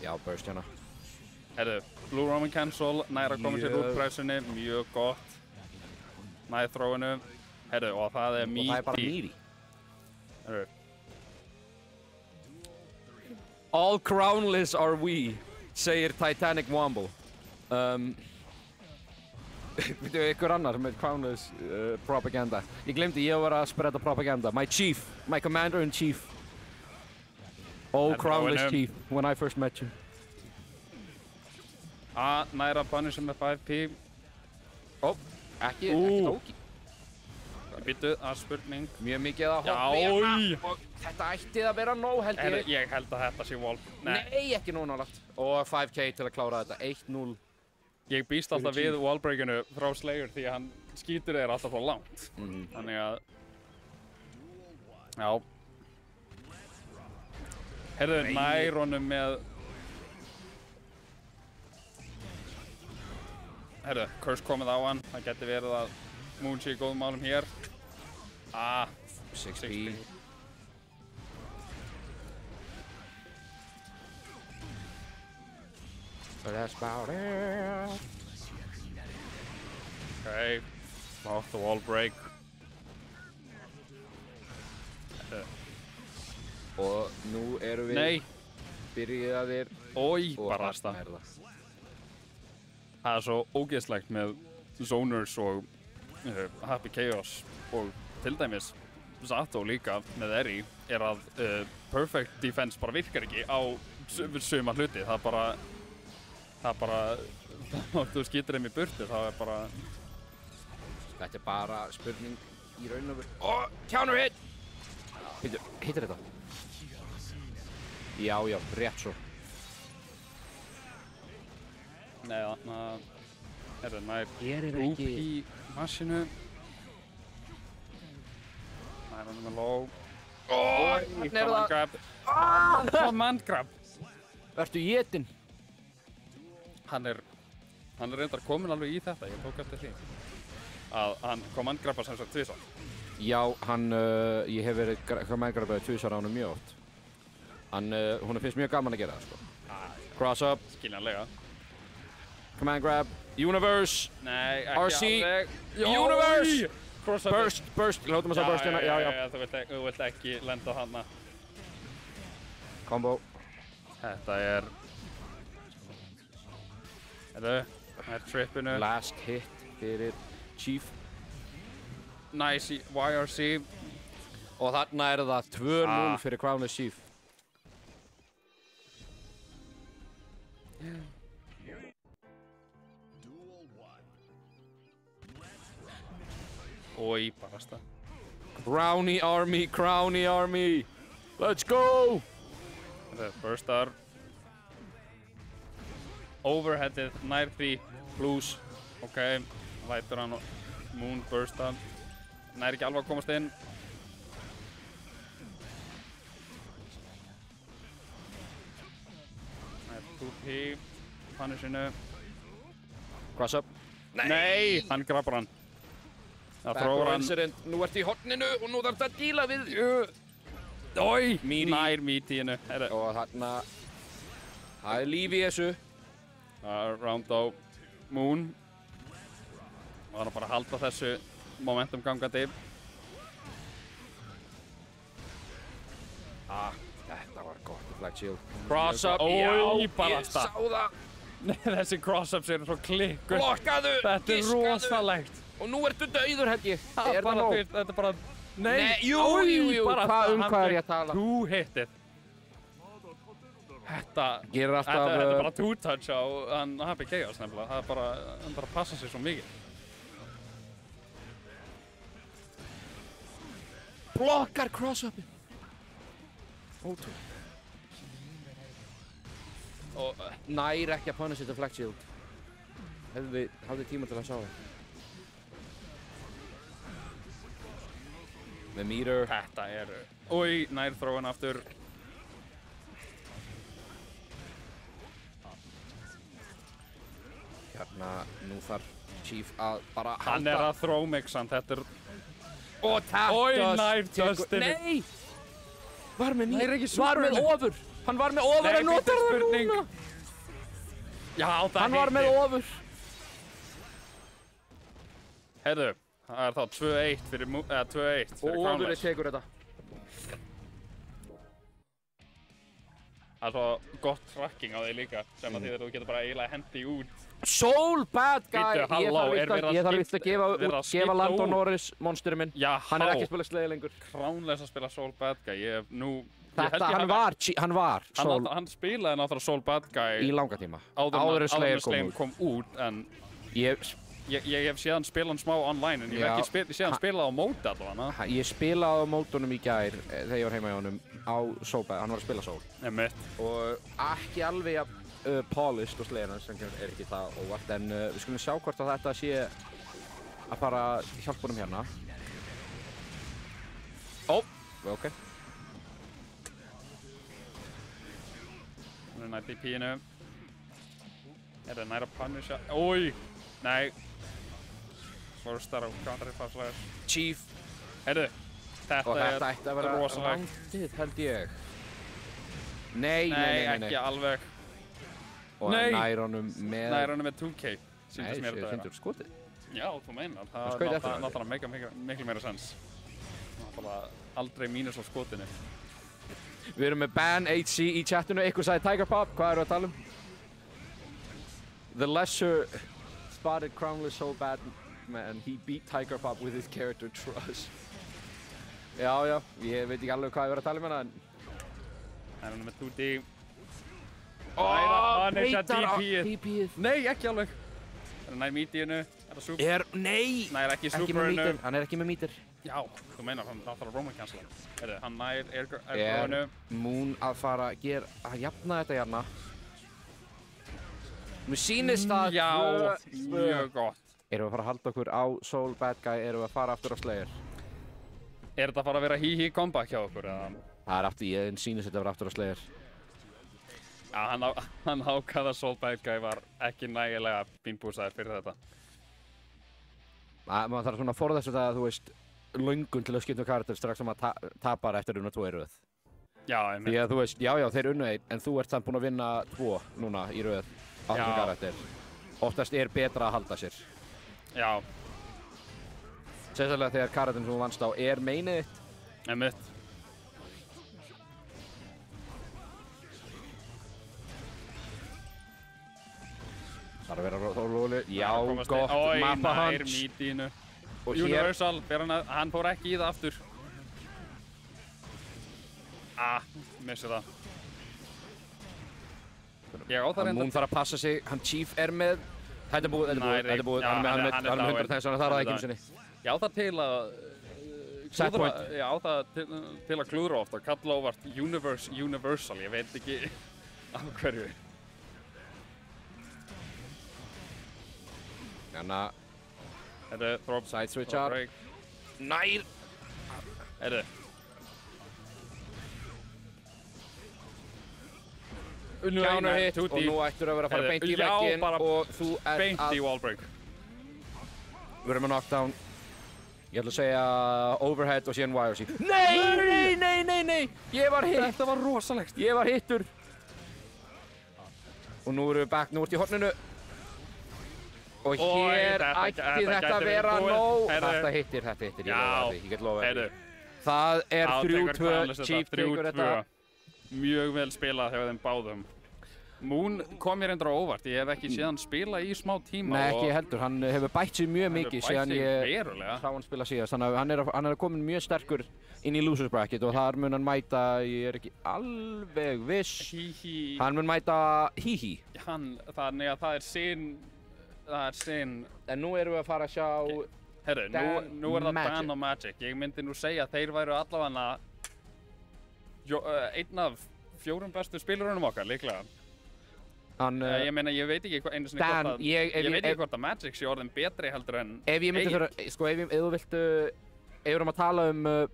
Já, burst hérna. Herðu, Blue Roman cancel, nær að koma sér út pressunni, mjög gott. Nær þróinu. Herðu, og það er meaty. Og það er bara meaty. Herðu. All crownless are we, segir Titanic Womble. Veitu, ykkur annar með crownless propaganda. Ég glemdi, ég var að spreada propaganda. My chief, my commander-in-chief. All crownless chief, when I first met you. Nær að punisha með 5P. Ekki Loki. Býtu, spurning. Mjög mikið að hoppa. Og þetta ætti að vera nóg, held ég. Ég held að þetta sé wall. Nei, ekki nóg nálægt. Og 5K til að klára þetta, 1-0. Ég býst alltaf við wallbreakinu frá Slayer því að hann skýtur þeir alltaf frá langt. Þannig að... Já. Herðu, nær honum með... Herðu, curse komið á hann. Það geti verið að Moon sé í góðum málum hér. 6P. That's about it. Okay, off the wall break. Og nú erum við byrjaðir og barasta. Það er svo ógeðslegt með zoners og Happy Chaos og til dæmis Zato líka með Eri er að perfect defense bara virkar ekki á suma hluti. Það bara, þú skýtur þeim í burtu, það er bara... Þetta er bara spurning í raun og veru. Counter hit! Hittir þetta? Já, rétt svo. Nei, nær rúp í massinu. Nær hann með low. Command grab. Command grab! Vertu étinn? Hann er reyndar komin alveg í þetta, ég tók eftir því. Að hann command grabba sem sagt tvisvar. Já, ég hef verið command grabbaði tvisvar á hann mjög oft. Hún finnst mjög gaman að gera það, sko. Cross up. Skiljanlega. Command grab. Universe. Nei, ekki alveg. Universe! Cross up. Burst. Látum að sá burst hérna. Já, þú vilt ekki lenda hana. Combo. Þetta er... Það er trippinu. Last hit fyrir Chief. Nice YRC. Og þarna er það 2-0 fyrir Crownless Chief. Oj, barasta. Crowny Army. Let's go! First star. Overheadið, nær því, blues. Ok, lætur hann Moon bursta. Nær ekki alveg að komast inn. Nær 2P, punishinu. Cross up. Nei, hann grabbar hann. Það Back þróur row hann. incident. Nú ertu í horninu og nú þarf það að díla við. Oi, Meaty. nær Meaty-inu. Og þarna, það er líf í þessu. Round á Moon. Og hann bara að halda þessu momentum gangandi. Þetta var gott í Flag Shield. Cross up, Oj, já, bara ég það. sá það. Þessi cross-ups eru svo klikkur. Blokkaðu, Þetta er giskaðu. rosalegt. Og nú ertu dauður, held ég. Það Er það bara nóg? fyrst, þetta er bara... Nei, jú, bara hvað hann er ég fékk að tala? Two hitið. Þetta Gerir alltaf... þetta er bara two touch á hann Happy Chaos nefnilega. Það er bara, hann bara passa sig svo mikið. Blokkar cross-upin. Ótrúlega. Og Nær ekki að punish þetta Flag Shield. Hafði tíma til að sjá það. Með meter. þetta eru... Oi, nær þróin aftur. Hérna, nú þarf Chief að bara Hann er að throw mixan, þetta er... Og tap Oj, dust nær tekur- dustinu. Nei! Var með Nær ekki Var með superinu. ofur. Hann var með ofur að nota það núna. Já, það Hann var með ofur. Heyrðu, það er þá 2-1 fyrir, 2-1 fyrir Og ofurinn Crownless. tekur þetta. Það er svo gott tracking á því líka, sem að því að þú getur bara eiginlega hendi út. Soul bad guy. Bíddu, halló, er verið að Ég þarf víst að verið að gefa skipta Landon út? Norris monsterinn minn. Já, Hann er ekki að spila sleiði lengur. Crownless að spila Soul Bad Guy. Ég hef nú... Þetta, hann var Soul Hann spilaði náttúrulega Soul Bad Guy í langa tíma. áður en Slayer Slayer kom út, en ég hef séð hann spila hann smá online, en ég hef ekki séð hann spila á móti allavega. Ég spilaði á mótunum í gær þegar ég var heima hjá honum á Soul Bad, hann var að spila Soul. Einmitt. Og ekki alveg jafn polished og Slayer sem er ekki það óvart, en við skulum sjá hvort að þetta sé að fara hjálpa honum hérna. Ok. Hann er nætt í pínu. Er það nær að punisha? Ói! Nei. Forstar á counter-hit-fast. Chief. Heyrðu, Og þetta þetta ætti að vera rosalegt. randið, held ég. Nei. Ekki alveg. Og Nei. nær honum með... Nær hann með 2K. Sýndist mér þetta Sýndur skotið. Já, þú meinar. Hann Það skaut eftir er hann. náttúrulega miklu meira sens. Náttúrulega aldrei mínus á skotinu. Við erum með Ban HC í chatinu, ykkur sagði Tiger Pop, hvað eru að tala um? The lesser spotted Crownless Soul Bad man, he beat Tiger Pop with his character Trust. Já, ég veit ekki alveg hvað ég verið að tala um hérna, en... Það er hann með 2D. Hann Punisha DP-ið. DP-ið. Nei, ekki alveg. Það er nær Meaty-inu. Er það super? Nei! Nær ekki Ekki með superinu. meter, hann er ekki með meter. Já, þú meinar hann þarf að Roman cancela. Heyrðu, hann nær airgrowinu. Moon að fara að jafna þetta hérna? Mér sýnist að... Já, mjög gott. Erum við að fara að halda okkur á Soul Bad Guy, erum við að fara aftur á Slayer? Er þetta að fara að vera hí-hí comeback hjá okkur, eða? Það er aftur, ég sýnist þetta að vera aftur á Slayer. Já, hann ákvað að Soul Bad Guy var ekki nægilega bínbúsaður fyrir þetta. Maður þarf svona að forðast þetta, þú veist, löngun til að skipta karakter strax sem maður tapar eftir unna 2 í röð. Já, ég Því að þú veist, já, þeir unna 1, en þú ert samt búinn að vinna 2 núna í röð á þessum karakter. Oftast er betra að halda sér. Já. Sérstaklega þegar karakterin sem þú vannst á er meinið þitt. Einmitt. Það er að vera róli. Já, gott, Oj, mappa nær hans. Meaty-inu. Og hér, Universal, hann fór ekki í það aftur. Missi það. Ég á það Moon reynda. þarf að passa sig, hann Chief er með. Þetta er búið, Já, hann er með hann er 100 dáinn. þess að það er það ekki einu sinni. Ég á það til að Set point. Ég á það til að klúðra oft og kalla óvart Universal, ég veit ekki af hverju. Þannig Heyrðu, drop, Side switch drop up. break. Nær! Heyrðu. Counter hit og nú ættur að vera að fara Heyrðu, beint í já, vegginn bara og þú ert Beint í að... wallbreak. Við erum að knockdown. Ég ætla að segja overhead og síðan YRC. Nei! Ég var hitt. Þetta var rosalegt. Ég var hittur. Og nú erum við back, nú ert í horninu. Og hér ætti þetta að vera nóg. Þetta hittir, ég get lofa því. Það er 3-2, Chief tekur þetta. Mjög vel spilað hjá þeim báðum. Moon kom mér endur á óvart, ég hef ekki séð hann spila í smá tíma. Nei, ekki heldur, hann hefur bætt sig mjög mikið síðan ég sá hann spila síðast. Þannig að hann er komin mjög sterkur inn í losers bracket og þar mun hann mæta, ég er ekki alveg viss, hann mun mæta Hihi. Þannig að það er sinn. En nú erum við að fara að sjá Herru, nú er það Dan og Magic. Ég myndi nú segja að þeir væru allavega einn af 4 bestu spilurunum okkar, líklega. Ég meina, ég veit ekki einu sinni hvort að ég veit ekki hvort að Magic sé orðin betri heldur en ef ég myndi fyrir, sko, ef þú viltu ef við erum að tala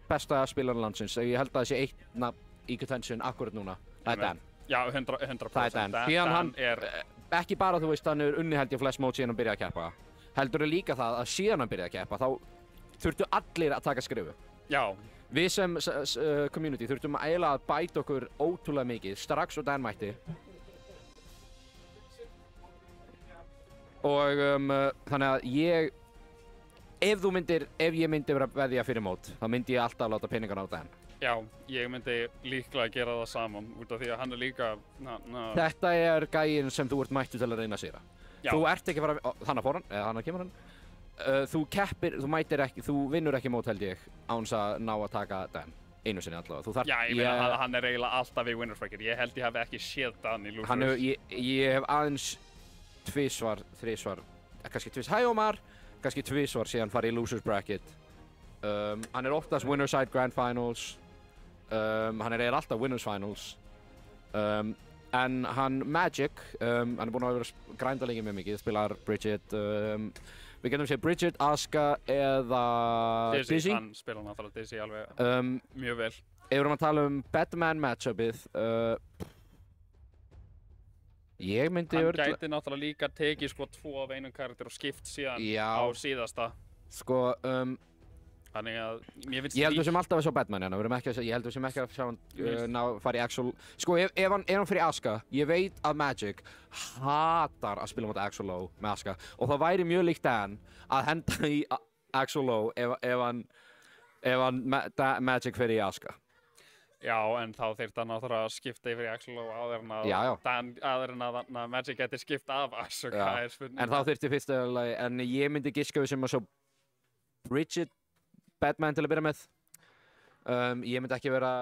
besta spilaran landsins, ég held að það sé eitt í contention akkurat núna, það er Dan. Já, 100%. Það er Dan. Síðan hann ekki bara, þú veist, hann er unni held ég flest mót síðan hann byrjaði að keppa. Heldur er líka það að síðan hann byrjaði að keppa, þá þurftu allir að taka skrifu. Já. Við sem community þurftum eiginlega að bæta okkur ótrúlega mikið, strax og Dan mætti. Og þannig að ef ég myndi vera að veðja fyrir mót, þá myndi ég alltaf láta peningan á Dan. Já, ég myndi líklega gera það saman, út af því að hann er líka... Þetta er gæinn sem þú ert mættur til að reyna að sigra. Þú ert ekki að fara... Þannig fór hann, eða þannig kemur hann. Þú vinnur ekki mót held ég, án þess að ná að taka Dan. Einu sinni allavega. Já, ég meina hann er eiginlega alltaf í winners bracket. Ég held ég hafi ekki séð Dan í losers. Ég hef aðeins tvisvar, þrisvar, kannski Hi Omar, kannski tvisvar síðan farið í losers bracket. Hann er oftast winner side grand finals, hann er eiginlega alltaf winners finals. En hann Magic, hann er búinn að vera að grænda lengi mjög mikið, spilar Bridget, við getum séð Bridget, Asuka eða Dizzy. Hann spilar náttúrulega Dizzy alveg mjög vel. Ef við erum að tala Batman matchupið, ég myndi hann gæti náttúrulega líka tekið sko 2 af einum karakter og skipt síðan á síðasta. Sko, þannig að mér finnst ég held við sem alltaf að sjá Batman hérna, ég held við sem ekki að sjá hann fara í actual... Sko, ef hann fyrir Asuka, ég veit að Magic hatar að spila mot Axl Low með Asuka og það væri mjög líkt Dan að henda í Axl Low ef hann Magic fyrir í Asuka. Já, en þá þyrfti hann náttúrulega að skipta yfir í Axl Low áður en að Magic geti skipt af Asuka. En þá þyrfti fyrst en ég myndi giska við sem að sjá Bridget Batman til að byrja með. Ég myndi ekki vera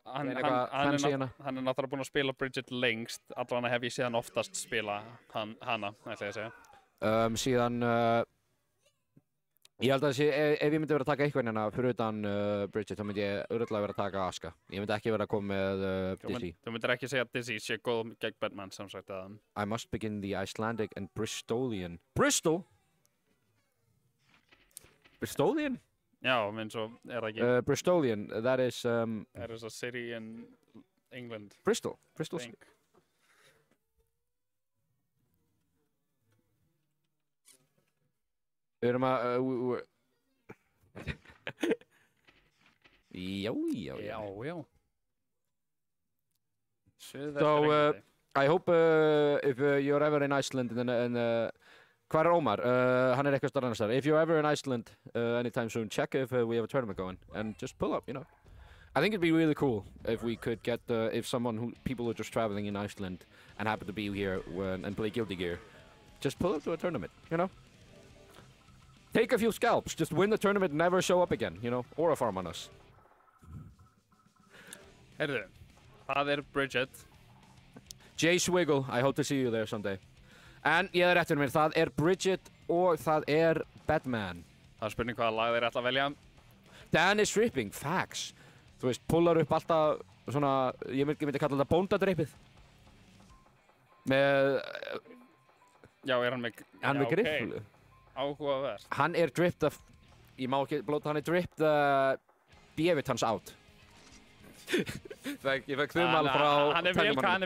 hann er náttúrulega búinn að spila Bridget lengst, allavega hef ég séð hann oftast spila hana, ætla ég að segja. Síðan ég held að ef ég myndi vera að taka eitthvað hérna fyrir utan Bridget, þá myndi ég örugglega vera að taka Asuka. Ég myndi ekki vera að koma með Dizzy. Þú myndir ekki segja að Dizzy sé góð gegn Batman, sem sagt að... I must begin the Icelandic and Bristolian. Bristol? Bristolian? Já, minn svo er það ekki... Bristolian, that is... That is a city in England. Bristol. Við erum að... Já. So, I hope if you're ever in Iceland hvar er Omar? Hann er eitthvað starf annars þar. If you're ever in Iceland anytime soon, check if we have a tournament going and just pull up, you know. I think it'd be really cool if we could get, people who are just traveling in Iceland and happen to be here and play Guilty Gear, just pull up to a tournament, you know. Take a few scalps, just win the tournament and never show up again, you know, or a farm on us. Heyrðu, það er Bridget. Jay Swiggle, I hope to see you there someday. En ég er eftir mér, það er Bridget og það er Batman. Það er spurning hvaða lag þeir ætla að velja. Dan is stripping, facts. Þú veist, pullar upp alltaf svona, ég myndi kalla þetta bóndadreipið. Með... Já, er hann með... Hann með grifflu. Áhugavert. Hann er dripped af... Ég má ekki blóta, hann er dripped bjöfitt hans out. Ég fekk þumal frá... Hann er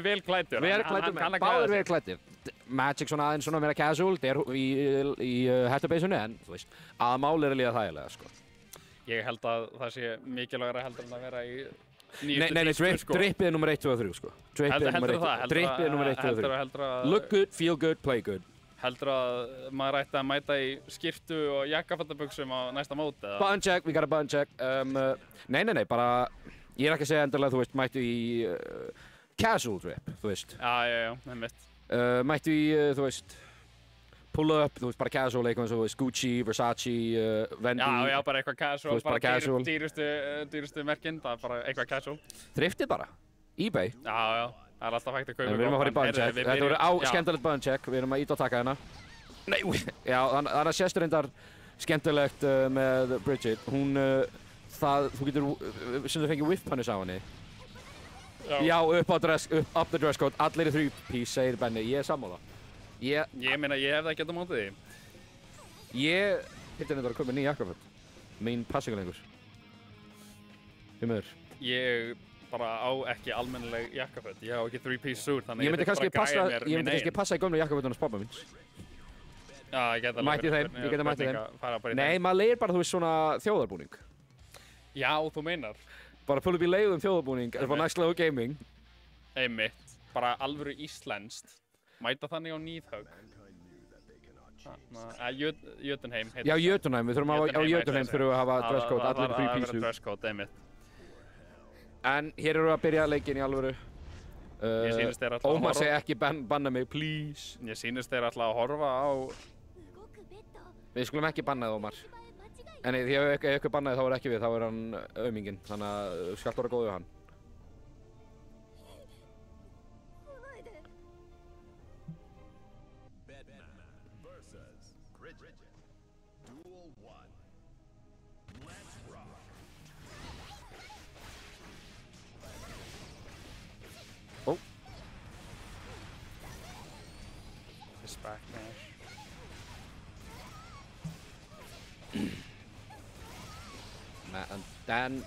vel klæddur. Báður vel klæddir. Magic svona aðeins svona meira casual, þetta er í hættubeysunni, en þú veist, að máli er að líða þægilega, sko. Ég held að það sé mikilvægara heldur en að vera í Nei, drippið er nummer 1, 2 og 3 sko. Drippið er nummer 1, 2 og 3. Look good, feel good, play good. Heldur að maður ætti að mæta í skyrtu og jakkafattabuxum á næsta móti eða? Button check, we got a button check. Nei, bara, ég er ekki að segja endilega, þú veist, mættu í casual drip, þú veist. Já, einmitt. Mættu í, þú veist, pull up, þú veist, bara casual, eitthvað eins og, þú veist, Gucci, Versace, Vendi. Já, bara eitthvað casual, Þú veist, bara casual. Dýrustu merkinn, það er bara eitthvað casual. Þriftið bara, eBay. Já, það er alltaf hægt að kaupa. En við erum að fara í button check, þetta voru skemmtilegt button check, við erum að íta og taka hérna. Nei, já, þannig að sést reyndar skemmtilegt með Bridget, hún, þú getur, sem þú fengið whip punish á henni. Já, up the dress code, allir í 3-piece, segir Benni, ég er sammála. Ég meina, ég hef það ekki á móti því. Ég hittir reyndar að koma með nýja jakkaföt, mín passingalengur. Því miður. Ég bara á ekki almennileg jakkaföt, ég á ekki 3-piece suit, þannig ég myndi kannski passa í gömlu jakkafötunum spáma minns. Já, ég get alveg ég geti mætti þeim. Nei, maður leir bara, þú veist, svona þjóðarbúning. Já, þú meinar. Bara pull upp í leiðum þjóðarbúning, eða bara Next Level Gaming. Einmitt, bara alvöru íslenskt. Mæta þannig á Nýðhaug. Jötunheim heitir það. Já, Jötunheim, við þurfum á Jötunheim þurfum við að hafa dresscode, allir í 3-piece suit. Það verður dresscode, einmitt. En hér eru við að byrja leikinn í alvöru. Ég sýnist þér alltaf að horfa. Ómar segi ekki banna mig, please. Ég sýnist þér alltaf að horfa á... Við skulum ekki banna þið, Ómar. En ef ykkur bannaði þá er ekki við, þá er hann auminginn. Þannig að þú skalt vera góð við hann. Backmash. Dan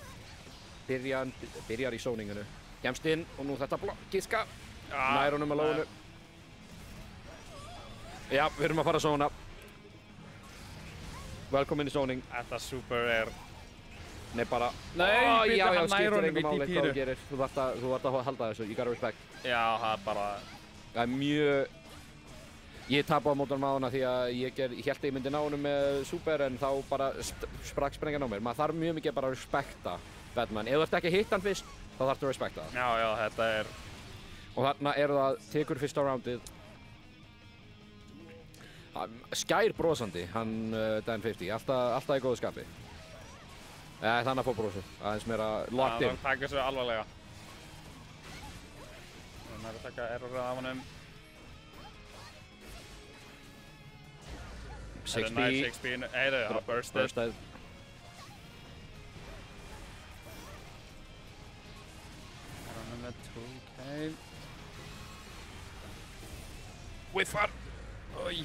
byrjar í sóninginu. Gemst inn og nú þetta giska. Nær honum að lóðinu. Já, við erum að fara að sóna. Velkomin í sóning. Þetta super er... Nei, bara... Nei, já, hann nær honum í hvað þú DP-ru. gerir. Þú þarft að halda þessu, you gotta respect. Já, það er bara... Það er mjög... Ég tapaði á mótunum á hana því að ég hélt að ég myndi ná honum með super en þá bara sprakk sprengjan á mér. Maður þarf mjög mikið bara að respekta Batman. Ef þú ert ekki að hitta hann fyrst, þá þarftu að respekta það. Já, þetta er... Og þarna það tekur fyrsta roundið. Skær brosandi, hann Dan 50, alltaf í góðu skapi. Þannig að fór brosið, aðeins meira locked in. Það taka þessu alvarlega. Það er að taka errorið af honum. 6B. Heiðu, það burstið. Hann er með 2K. Whiffar! Oi!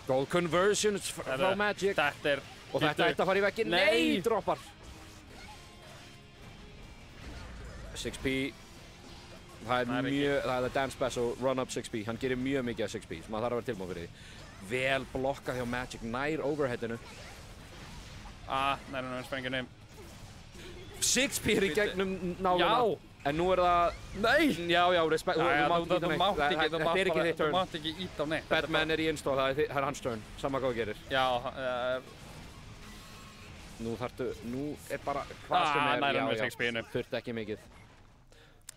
Gold conversions frá Magic. Þetta er... Og þetta ætti að fara í vegginn. Nei! Droppar. 6B. Það er Dan special, run up 6B. Hann gerir mjög mikið af 6B, sem maður þarf að vera tilbúin fyrir því. Vel blokkað hjá Magic, nær overheadinu. Nær hann sprenginu. 6B í gegnum náluna. Já! En nú það... Nei! Já, respekt. Þú mátt ekki ít á neitt. Batman í install, það er hans turn. Sama hvað þú gerir. Já, Nú er bara hvað sem er. Nær hann með 6B-inu. Þurfti ekki mikið.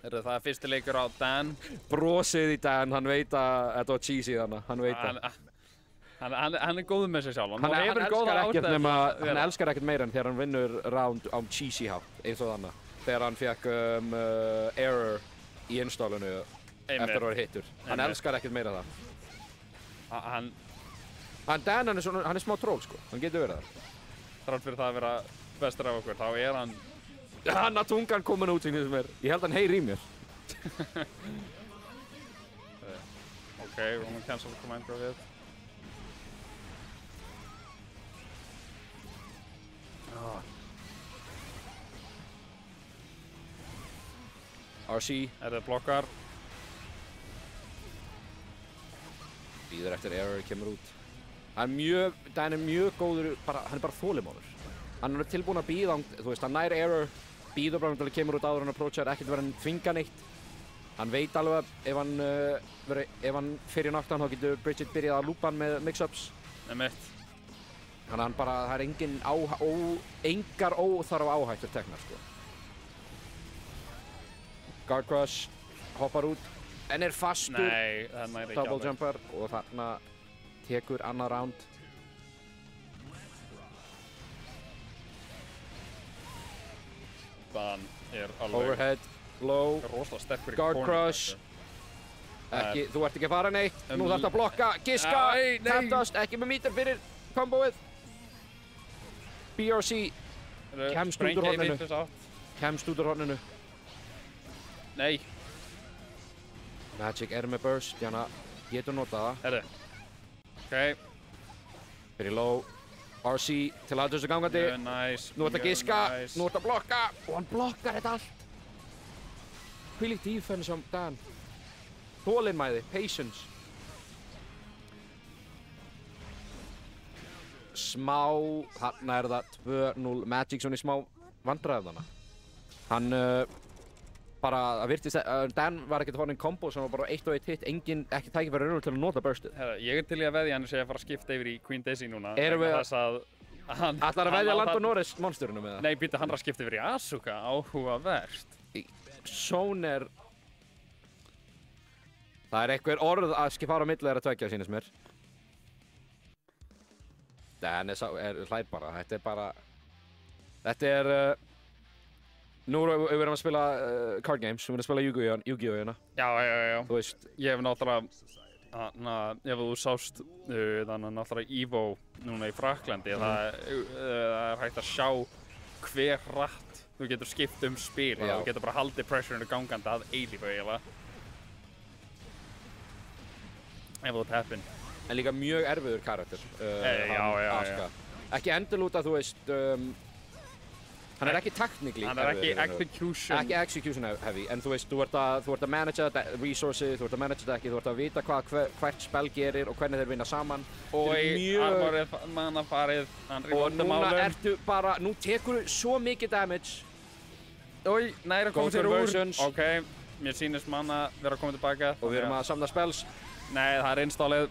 Það er fyrsti leikur á Dan. Brosið í Dan, hann veit að þetta var cheesy þarna. Hann veit það. Hann er góður með sig sjálf. Hann elskar ekkert meira en þegar hann vinnur round á cheesy hátt, eins og þannig. Þegar hann fekk error í installinu eftir að vera hittur. Hann elskar ekkert meira það. Dan hann er smá troll sko, hann getur verið það. Þrátt fyrir það að vera bestur af okkur, þá er hann... Hann að tungan komin út sem ég held hann heyri í mér. Ok, við erum að cancel command við. RC. Það blokkar. Bíður eftir error kemur út. Dan er mjög góður, hann er bara þolinmóður. Hann er tilbúinn að bíða, þú veist, hann nær error, bíður bara til að kemur út áður hann approachar, ekkert verið að þvinga neitt. Hann veit alveg að ef hann fyrir knockdown þá getur Bridget byrjað að loopa hann með mix-ups. Einmitt. Þannig að hann bara, það er engar óþarfa áhættur teknar, sko. Guard crush, hoppar út, en er fastur. Nei, það næri ekki Double jumper og þarna tekur annað round. Dan er alveg Overhead, low, rosalega sterkur í guard corner. crush. Þú ert ekki að fara neitt, nú þarf þetta að blokka, giska, Nei. taptast, ekki með meter fyrir komboið. BRC kemst út úr horninu. Kemst út úr horninu. Nei, Magic er með burst, þannig að getur notað það. herri. Ok, Fyrir low, RC til aðeins þessu gangandi. mjög næs. Nú ert að mjög giska, næs. nú ert að blokka og hann blokkar þetta allt. Hvílíkt defense á Dan. Þolinmæði, patience. Smá, þarna er það 2-0, Magic svona í smá vandræðana. Hann bara, það virtist að Dan var ekkert horfinn kombo sem var bara 1 og 1 hit, ekki tækifæri raunverulega til að nota burstið. Herra, ég er til í að veðja hann sé að fara að skipta yfir í Queen Daisy núna. Erum við vegna þess að hann... Ætlar að veðja Landon Norris monsterinu með það? Nei, býta hann að skipta yfir í Asuka, áhugavert. Zone er... Það er einhver orð að fara á milli þeirra tveggja, sýnist mér. Dan er hlær bara, þetta er bara... Þetta er... Nú erum við að spila card games, við erum að spila Yu-Gi-Oh! Hérna. Já. Þú veist... Ég hef náttúrulega, ef þú sást þannig náttúrulega EVO núna í Fraklandi, það er hægt að sjá hver hratt þú getur skipt spil og þú getur bara haldið pressurinu gangandi að eilífu eiginlega. Ef þú ert heppinn. En líka mjög erfiður karakter. Já. Ekki endalúta, þú veist... Hann er ekki technically Hann er ekki execution. Ekki execution heavy, en þú veist, þú ert að managea resources, þú ert að managea dekki, þú ert að vita hvert spell gerir og hvernig þeir vinna saman. Og armorið, manafarið, hann og núna ertu bara, nú tekur þú svo mikið damage. Ói, næra komið sér úr. Conversions. Ok, mér sýnist manna vera að koma tilbaka. Og við erum að samla spells. Nei, það er installið.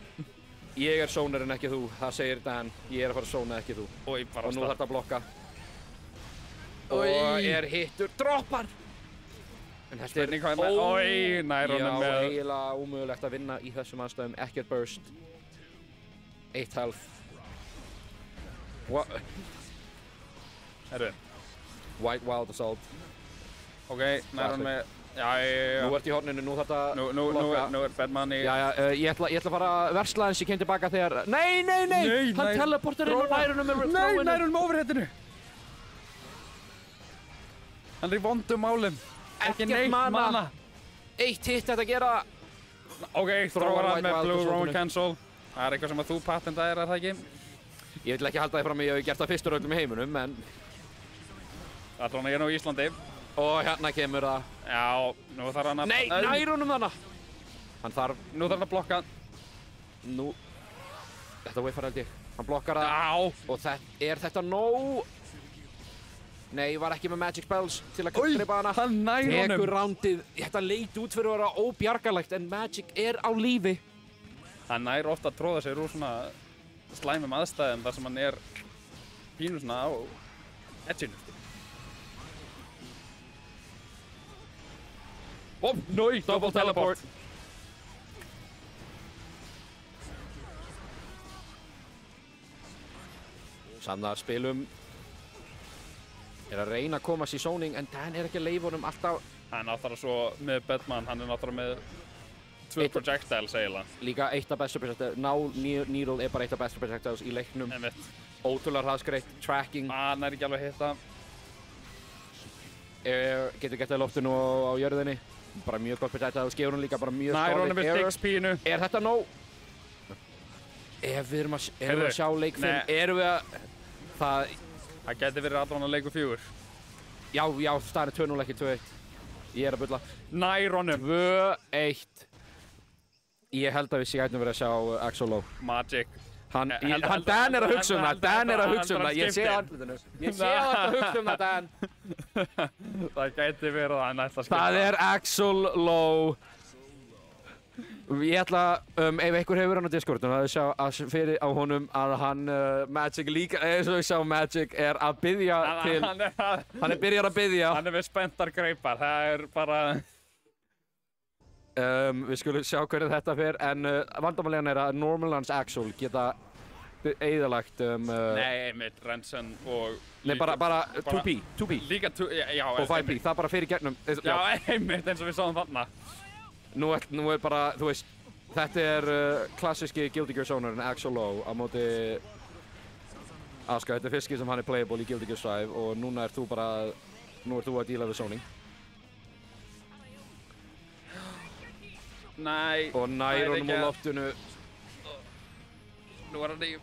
Ég er zonerinn, ekki þú, það segir Dan. Ég er að fara að zona, ekki þú. Og nú þarf þetta að blokka. Og er hittur, droppar! En þetta spurning hvað er með, nær honum með... Já, eiginlega ómögulegt að vinna í þessum aðstæðum, ekkert burst. 1 health. Herru. White Wild Assault. Ok, nær honum með... Já. Nú ert í horninu, nú þarf þetta að blokka. Nú er bad money. Ég ætla að fara að versla eins ég kem tilbaka þegar... Nei! Hann teleportar inn og nær honum með Nei, nær honum overheadinu! Hann er í vondum málum. Ekki neitt mana. 1 hit þetta að gera. Ok, þróar hann með Blue Roman Cancel. Það er eitthvað sem að þú patentaðir, er það ekki? Ég vil ekki halda því fram að ég hef gert það fyrstur öllum í heiminum, en... Allan ég er nú í Íslandi. Og hérna kemur það. Já, nú þarf hann að... Nei, nær honum þannig. Hann þarf... Nú þarf hann að blokka. Nú... Þetta whiffar held ég. Hann blokkar það. Já. Og er þetta nóg? Nei, ég var ekki með magic spells til að gripa hana. Hann nær honum. Tekur roundið. Þetta leit út fyrir að vera óbjargarlegt, en Magic er á lífi. Hann nær ofta að tróða sér úr svona slæmum aðstæðum þar sem hann er pínu svona á edginu. Nói, double teleport. Sanna spilum er að reyna að komast í zoning, en Dan er ekki að leyfa honum alltaf. Hann er náttúrulega svo með Batman, hann er náttúrulega með 2 projectiles eiginlega. Líka eitt af bestu projectiles, Needle er bara eitt af bestu projectiles í leiknum. Einmitt. Ótrúlega hraðskreitt, tracking. Hann er ekki alveg að hitta. Getur gett það í loftinu og á jörðinni. Bara mjög gott projectile, og skefur hún líka bara mjög nær honum með Six-pínu. Er þetta nóg? Ef við erum að sjá leik 5, erum við að... Það geti verið allan að leiku 4. Já, það er 2-0 ekki 2-1. Ég er að bulla. Nær honum. 2-1. Ég held að við gætum verið að sjá Axel Low. Magic. Dan er að hugsa það, Dan er að hugsa það, ég sé á andlitinu. Ég sé á þetta að hugsa það, Dan. Það gæti verið að hann ætla að skipta. Það Axl Low. Ég ætla, ef einhver hefur hann á Discordum, að sjá fyrir á honum að hann, Magic líka, eins og við sjá Magic að biðja til, hann byrjar að biðja. Hann við spenntar greipar, það bara... Við skulum sjá hvernig þetta fer, en vandamálegan að Normalans Axl geta eyðilagt Nei, einmitt, Rensen og... Nei, bara 2P. Líka 2, já. Og 5P, það bara fyrir gegnum. Já, einmitt, eins og við sáum þarna. Nú bara, þú veist, þetta klassíski Guilty Gear Zonerinn Axl Low á móti Asuka. Þetta fyrst sem hann playable í Guilty Gear Strive og núna ert þú að díla við zoning. Nei, og nær honum á loftinu. Nú hann í...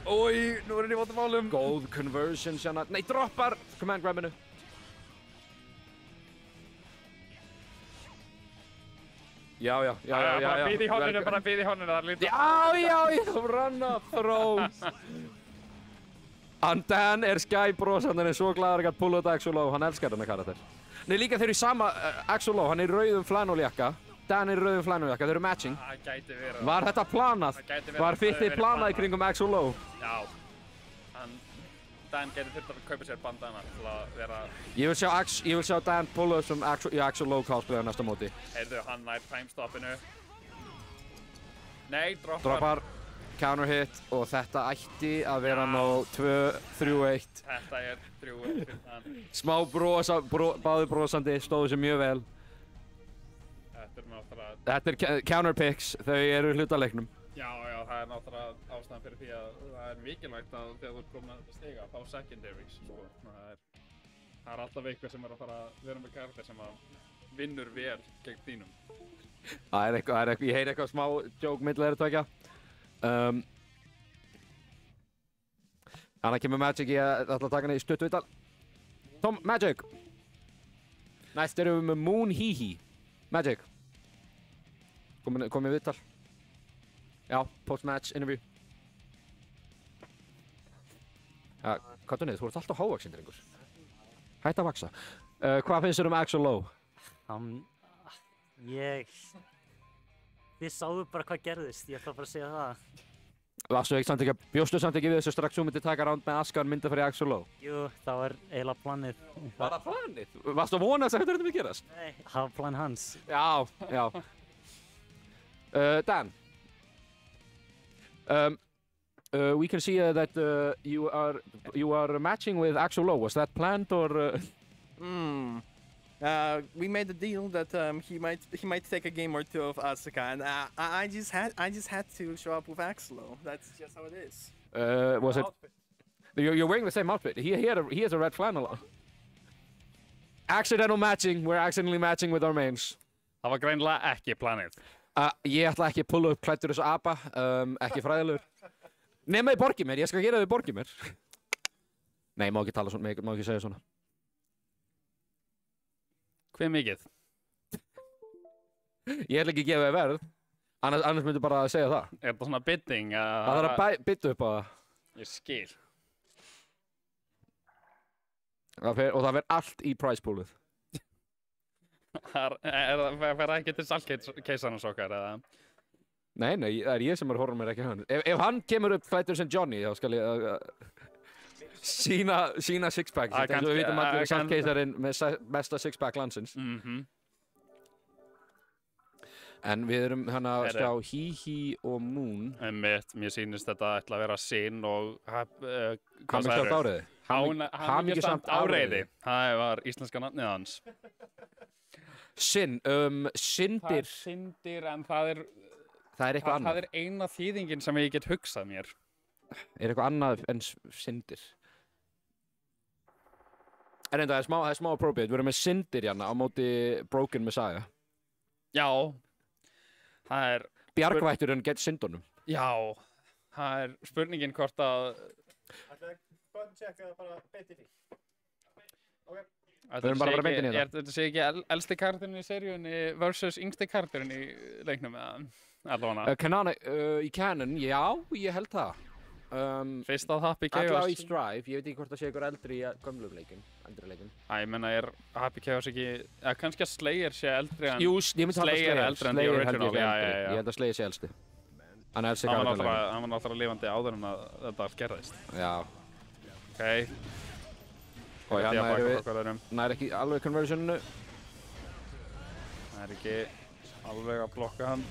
Ói, nú hann í vóttamálum. Góð conversion sérna. Nei, droppar command grabinu. Já. Bara býð í honinu, það er lítið. Já, run up throw. Dan skæbrosandi, hann svo glaður að gæta pulla út Axl Low, hann elskar þennan karakter. Nei, líka þeir eru í sama Axl Low, hann í rauðum flannóljakka. Dan í rauðum flannóljakka, þeir eru matching. Það gæti verið. Var þetta planað? Var fittið planað í kringum Axl Low? Já. Dan gæti þurft að kaupa sér bandana til að vera... Ég vil sjá Dan pulla upp sem Axl Low cosplay á næsta móti. Heyrðu, hann nær timestoppinu. Nei, droppar. Counter hit og þetta ætti að vera ná 2-3-1. Þetta 3-1 fyrir Dan. Smá báðir brosandi, stóðu sér mjög vel. Þetta counter picks, þau eru hluta leiknum. Já, það náttúrulega ástæðan fyrir því að það mikilvægt að þegar þú ert komin að þetta stiga að fá secondaries, sko. Það alltaf eitthvað sem að fara að vera með karakter sem að vinnur vel gegn þínum. Ég heyri eitthvað smá joke milli þeirra tveggja. Þannig kemur Magic í að ætla að taka henni í stuttuvital. Tom, Magic! Næst erum við með Moon Hihi. Magic. Komið viðtal. Já, post-match interview. Ja, hvað þú niður? Þú ert alltaf hávaxinn, drengur. Hætt að vaxa. Hvað finnst þér Axl Low? Þið sáu bara hvað gerðist, ég ætla bara að segja það. Bjóstu samt ekki við þessu strax þú myndir taka ránd með Asuka og mynda fyrir Axl Low? Jú, það var eiginlega planið. Var það planið? Varstu að vona þess að þetta myndi gerast? Nei, það var plan hans. Já. Dan. We can see that you are matching with Axl Low. Was that planned or? We made a deal that he might take a game or two of Asuka, and I just had to show up with Axl Low. That's just how it is. Was it? You're wearing the same outfit. He has a red flannel on. Accidental matching. We're accidentally matching with our mains. Það var greinilega ekki planið. Ég ætla ekki að pulla upp klæddur þessu apa, ekki fræðilegur. Nema í Borgimir, ég skal gera það í Borgimir. Nei, má ekki tala svona, má ekki segja svona. Hve mikið? Ég ætla ekki að gefa þér verð, annars myndu bara að segja það. Er þetta svona bidding? Það þarf að bidda upp á það. Ég skil. Og það fer allt í price poolið. Það fer ekki til saltkeisarnas okkar, eða? Nei, það er ég sem horfður mér ekki á hann. Ef hann kemur upp klæddur sem Johnny, þá skal ég sína sixpack. Eins og við vitum allir saltkeisarinn með besta sixpack landsins. En við erum hérna að sjá Hihi og Moon. Mér sýnist þetta ætla að vera Sin og... Hamingjasamt áreiði. Hamingjasamt áreiði. Það var íslenska nafnið hans. Sin, syndir. Það er syndir, en það er eitthvað annað. Það er eina þýðingin sem ég get hugsað mér. Er eitthvað annað en syndir? En enda, það er smá appropriate. Við erum með syndir hérna á móti Broken Messiah. Já. Það er... Bjargvætturinn gett syndunum. Já. Það er spurningin hvort að... Ætlaði að checka bara beint í því. Ok. Við erum bara beintin í þetta. Þetta sé ekki elsti karakterinn í seríunni versus yngsti karakterinn í leiknum, eða allavega? Í canon, já, ég held það. Fyrst að Happy Alla á Chaos. East Drive, ég veit ekki hvort það sé ykkur eldri í gömlum leikjum, eldri leikjum. Ég menna, er Happy Chaos ekki, eða kannski að Slayer sé eldri en... Jú, ég myndi halda Slayer er eldri en the Slayer held original, ég sé já. eldri. Ég held að Slayer sé eldsti. Hann elsti Hann ekki var náttúrulega lifandi áður en að þetta allt gerðist. Já. Ok. Og Ég hérna baka erum frá hvað öðrum. nær ekki alveg conversioninu. Það er ekki alveg að blokka hann.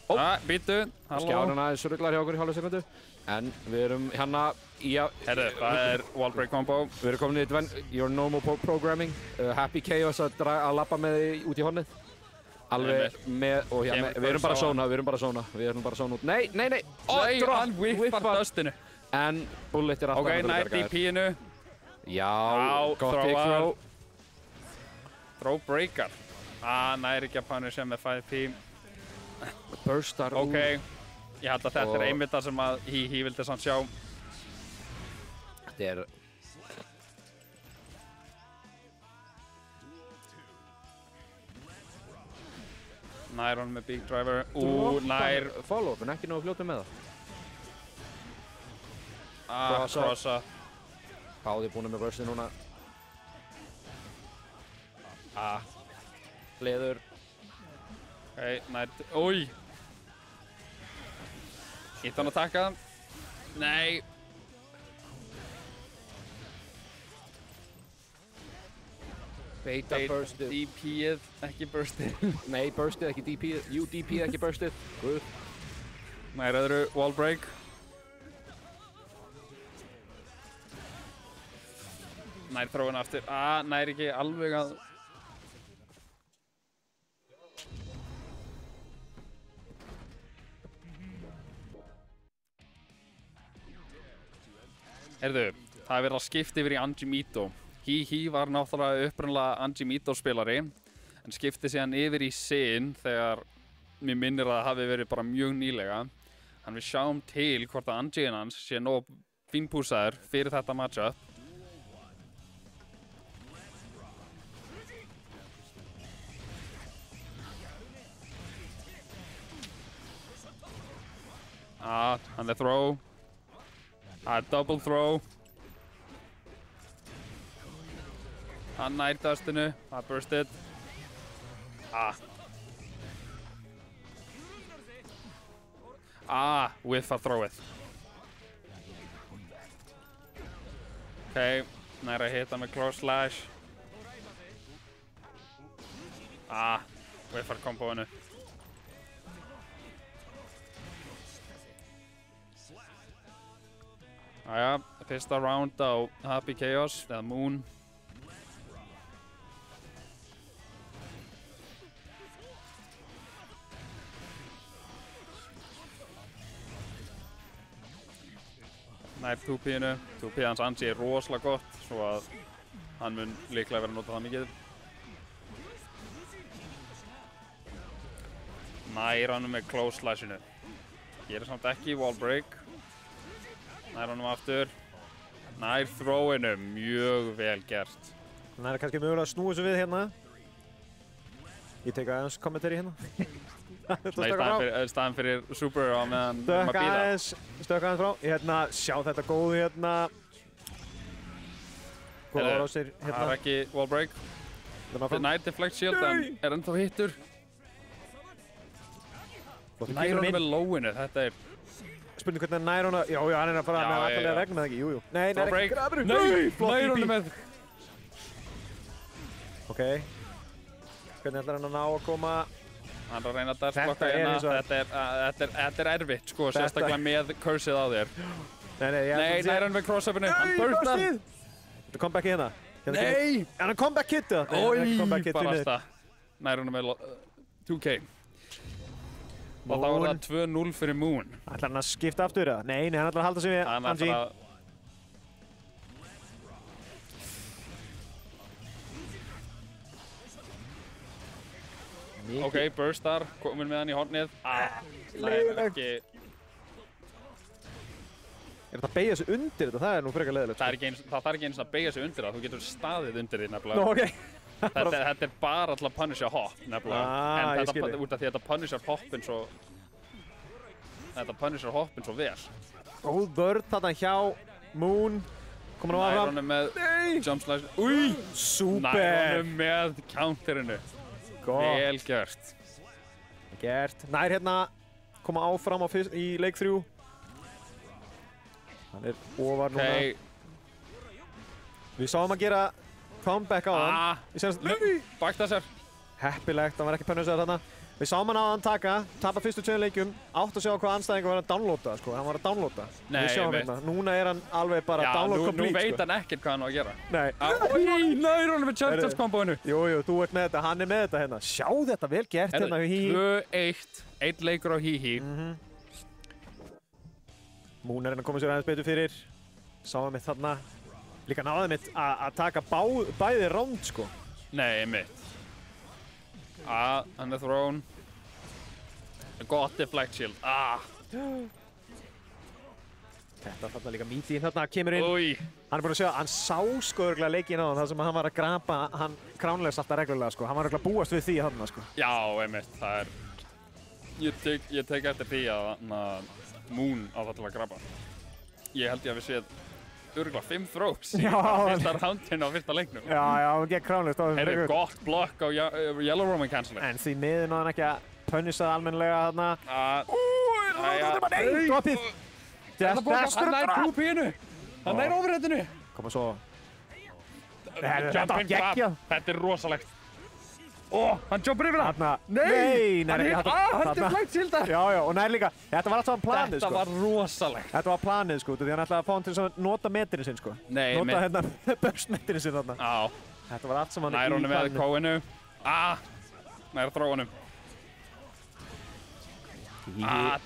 Ó. Býtu, halló. Skjárinn aðeins ruglar hjá okkur í hálfa sekundu. En við erum hérna í að... Herðu, það er wall break combo. Við erum komin í your normal programming. Happy Chaos að labba með þig út í hornið. Alveg með, og hérna, við erum bara að zóna út. Nei! Ó, drop! Hann whiffar dustinu. En bullet er alltaf Ok, nær DP-inu. Já, gott throw pick throw. Throw breaker. Nær ekki að punisha með 5P. Burstar Ok, ég held að þetta er einmitt það sem að Hí vildi samt sjá. Þetta er... Nær hann með big driver. Nær. Follow-up, en ekki nógu fljótu með það. Crossa. Báði búin með burstið núna. Leður. Ok, nær. Új! Hitt hann að taka. Nei. Beta burstið. DP-ið, ekki burstið. Nei, burstið, ekki DP-ið. Jú, DP-ið, ekki burstið. Guð. Nær öðru wall break. Nær þróin aftur. Nær ekki alveg að... Heyrðu, það er verið að skipta yfir í Anji Mito. Hí var náttúrulega upprunalega Anji Mito spilari, en skipti síðan yfir í Sin þegar mér minnir að það hafi verið bara mjög nýlega. Þannig við sjáum til hvort að Anjiinn hans sé nóg fínpúsaður fyrir þetta matchup. Hann er throw. Double throw. Hann nær dustinu. Bursted. Whiffar throwið. Ok, nær að hitta með close slash. Whiffar komboinu. Jæja, fyrsta round á Happy Chaos, eða Moon. Nær 2P-inu. 2P hans Anji er rosalega gott, svo að hann mun líklega vera að nota það mikið. Nær hann með close slashinu. Gerir samt ekki wall break. Nær honum aftur. Nær throwinu, mjög vel gert. Hann er kannski mögulega að snúa þessu við hérna. Ég tek aðeins kommentari hérna. Nei, staðan fyrir Super á meðan maður býða. Stökka aðeins frá. Hérna, sjá þetta góðu hérna. Góða árásir hérna. Það er ekki wall break. Nær deflect shield, en er ennþá hittur. Nær honum með lowinu, þetta er... Spurning hvernig hann nær hana. Já, hann er að fara með allalega vegna það ekki. Jú. Nei, nær ekki grabur. Nei, nær honum með... Ok. Hvernig ætlar hann að ná að koma? Hann er að reyna að dashblokka hérna. Þetta er erfitt, sko, sérstaklega með curseið á þér. Nei, nær hann með cross-upinu. Hann burstar. Þetta comeback hérna. Nei! Hann comeback hitta. Barasta. Nær hann með 2K. Og þá er það 2-0 fyrir Moon. Ætlar hann að skipta aftur eða? Nei, hann ætlar að halda sig við Anji. Ok, burstar, komin með hann í hornið. Það er ekki... Er þetta að beigja sig undir þetta? Það er nú frekar leiðilegt. Það þarf ekki eins að beigja sig undir það. Þú getur staðið undir því nefnilega. Nú, ok. Þetta er bara til að punisha hopp, nefnilega. En þetta út af því að þetta punishar hoppin svo... Þetta punishar hoppin svo vel. Góð vörð þarna hjá Moon. Komur nú áfram. Nær honum með jump slash. Új! Súper. Nær honum með counterinu. Vel gert. Gert. Nær hérna koma áfram í leik 3. Hann ofar núna. Við sáum að gera comeback á hann. Bakta sér. Heppilegt, hann var ekki pönnusegur þarna. Við sáum hann á hann tapa fyrstu 2 leikjum, átt að sjá hvað anstæðingur var að downloada, sko. Hann var að downloada. Við sjáum hérna. Núna er hann alveg bara download complete, sko. Nú veit hann ekkert hvað hann á að gera. Nei. Nær honum með Churchill's komboinu. Jú, þú ert með þetta, hann er með þetta hérna. Sjá þetta, vel gert hérna hjá Hihi. 2-1, 1 leikur á Hihi. Moon er hérna að koma sér aðeins betur fyrir. Sáum við þarna. Líka náðum við að taka bæði round, sko. Nei, mitt. Hann er thrown. Gott deflect shield. Þetta þarna líka Meaty þarna kemur inn. Új. Hann er búinn að sjá, hann sá sko örugglega leikinn á hann þar sem hann var að grapa hann Crownless alltaf reglulega, sko. Hann var örugglega búast við því þarna, sko. Já, einmitt. Það er... Ég tek eftir því að Moon á það til að grapa. Ég held ég að við séð örugglega 5 throws í fyrsta roundinu á fyrsta leiknum. Já, hann gekk Crownless. Heyrðu, gott blokk á Yellow Roman cancel. En því miður náði hann ekki að punisa almennilega þarna. Droppið! Hann nær krúpíinu! Hann nær overheadinu! Koma svo. Þetta er rosalegt. Hann jumpar yfir það! Nei! Hann deflect shielda! Já, og nær líka. Þetta var alltaf planið, sko. Þetta var rosalegt. Þetta var planið, sko, því hann ætlaði að fá hann til að nota metrinu sinn, sko. Nei, nota hérna burstmetrinu sinn þarna. Já. Þetta var allt sem hann nær honum með kóinu. Nær að þróa honum.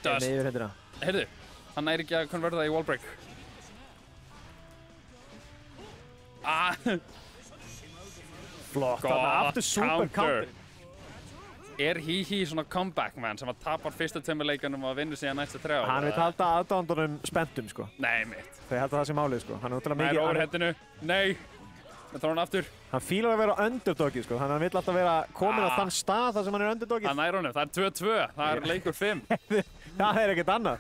Dust. Neyður hendina. Heyrðu, hann nær ekki að konverta það í wallbreak. Flott, þarna aftur super counter. Er Hihi svona comeback man sem að tapar fyrstu 2 leikunum og vinnur síðan næstu 3? Hann veit halda aðdáendunum spenntum, sko. Nei, mitt. Þau halda það sem málið, sko. Hann er útrúlega mikið... Nær overheadinu. Nei. Það þróa hann aftur. Hann fílar að vera underdogið, sko. Þannig að hann vill alltaf vera komin á þann stað þar sem hann er underdogið. Það nær honum. Það er 2-2. Það er leikur 5. Það er ekkert annað.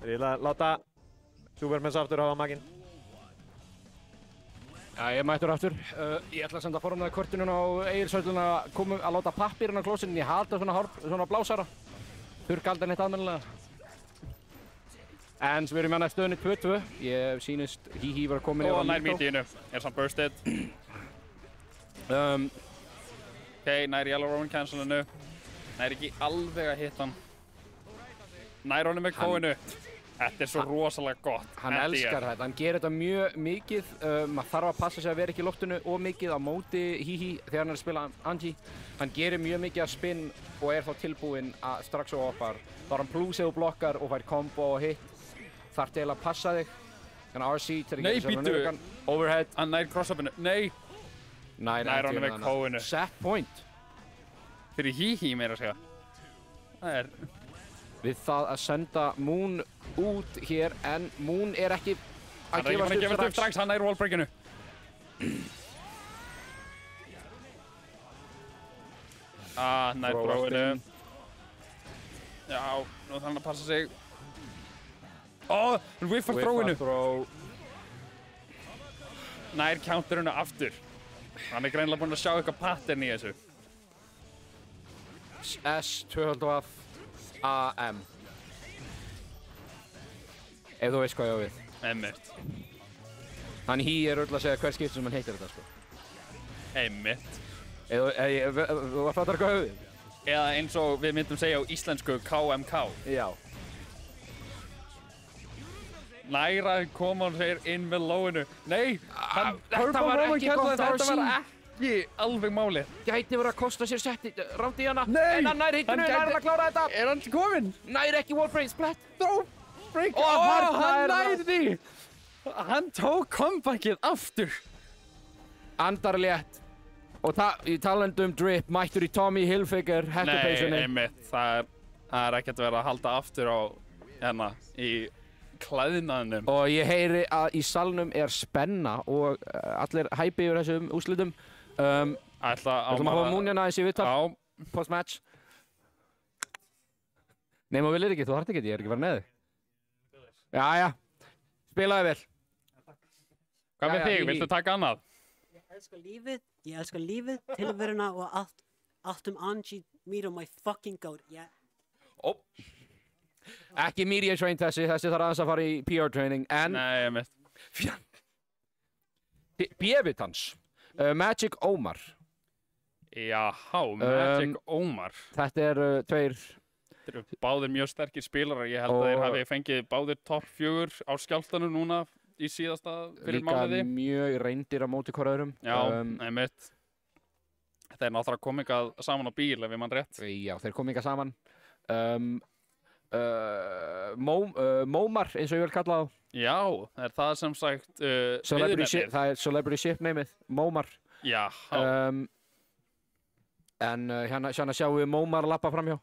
Ég ætla að láta Supermans aftur hafa maginn. Já, ég mættur aftur. Ég ætla að senda formnaði kvörtunum á Egilshöllina að láta pappírinn á klósinn. Ég hata svona blásara. Þurrka aldrei neitt almennilega. En við erum hérna í stöðunni 2-2. Ég sýnist Hihi var að koma inn og nær Meatyinu. Er samt bursted. Ok, nær Yellow Roman cancelinu. Nær ekki alveg að hitta hann. Nær honum með kóinu. Þetta er svo rosalega gott. Hann elskar þetta. Hann gerir þetta mjög mikið. Maður þarf að passa sig að vera ekki í loftinu of mikið á móti Hihi þegar hann er að spila Anji. Hann gerir mjög mikið að spinn og er þá tilbúinn að strax og oppar. Þá er hann plúsið og blokkar og fær combo og hit. Þarf til að passa þig. Þannig að RC til að gera sér nörgan. Overhead. Hann nær cross-upinu. Nei! Nær honum með kóinu. Set point. Fyrir Hihi meira að segja. Það er... Við það að senda Moon út hér, en Moon er ekki að gefast upp strax. Hann nær wallbreakinu. Nær bróinu. Já, nú þarf hann að passa sig. Hann whiffar throw-inu. Nær counterinu aftur. Hann er greinilega búinn að sjá eitthvað pattern í þessu. S2 AM. Ef þú veist hvað ég á við. Einmitt. Þannig Hihi er öll að segja hver skipt sem hann heitir þetta, sko. Einmitt. Þú var fattar hvað ég á við? Eða eins og við myndum segja á íslensku KMK. Já. Nær að koma hann segir inn með lóinu. Nei! Þetta var ekki gott RC. Þetta var ekki alveg málið. Gæti verið að kosta sér setti rátt í hana. Nei! En hann nær hittinu, nær að klára þetta. Er hann kominn? Nær ekki wallbreak, splat. Break. Hann nær því! Hann tók comebackið aftur. Andar létt. Og í talandi drip, mættur í Tommy Hilfiger hettupeysunni. Nei, einmitt. Það er ekkert verið að halda aftur á hérna í klæðnaðinum. Og ég heyri að í salnum er spenna og allir hæpi yfir þessum úrslitum. Ætlum að hafa Moon hérna aðeins í viðtal. Post-match. Nei, maður vilir ekki, þú þarft ekki, ég er ekki verið með þig. Jæja, spilaði vel. Hvað með Jæja, þig? Ími. Viltu taka annað? Ég elska lífið, tilveruna og allt Angie, mér og my fucking goat. Ó. Ekki media train þessi þarf aðeins að fara í PR training, en Nei, mitt. Bjevitans, Magic Omar. Jáhá, Magic Omar. Þetta eru tveir Þeir eru báðir mjög sterkir spilarar. Ég held að þeir hafi fengið báðir topp 4 á skjáltanum núna í síðasta fyrir líka mánuði. mjög reyndir á móti hver öðrum. Já, einmitt. Þeir náttúrulega kom eitthvað saman á bíl ef ég mann rétt. Já, þeir kom ykkar saman. Mómar, eins og ég vil kalla þá. Já, er það sem sagt Celebrity, það er celebrity ship nameið, Mómar. Já. En hérna sjáum við Mómar lappa framhjá.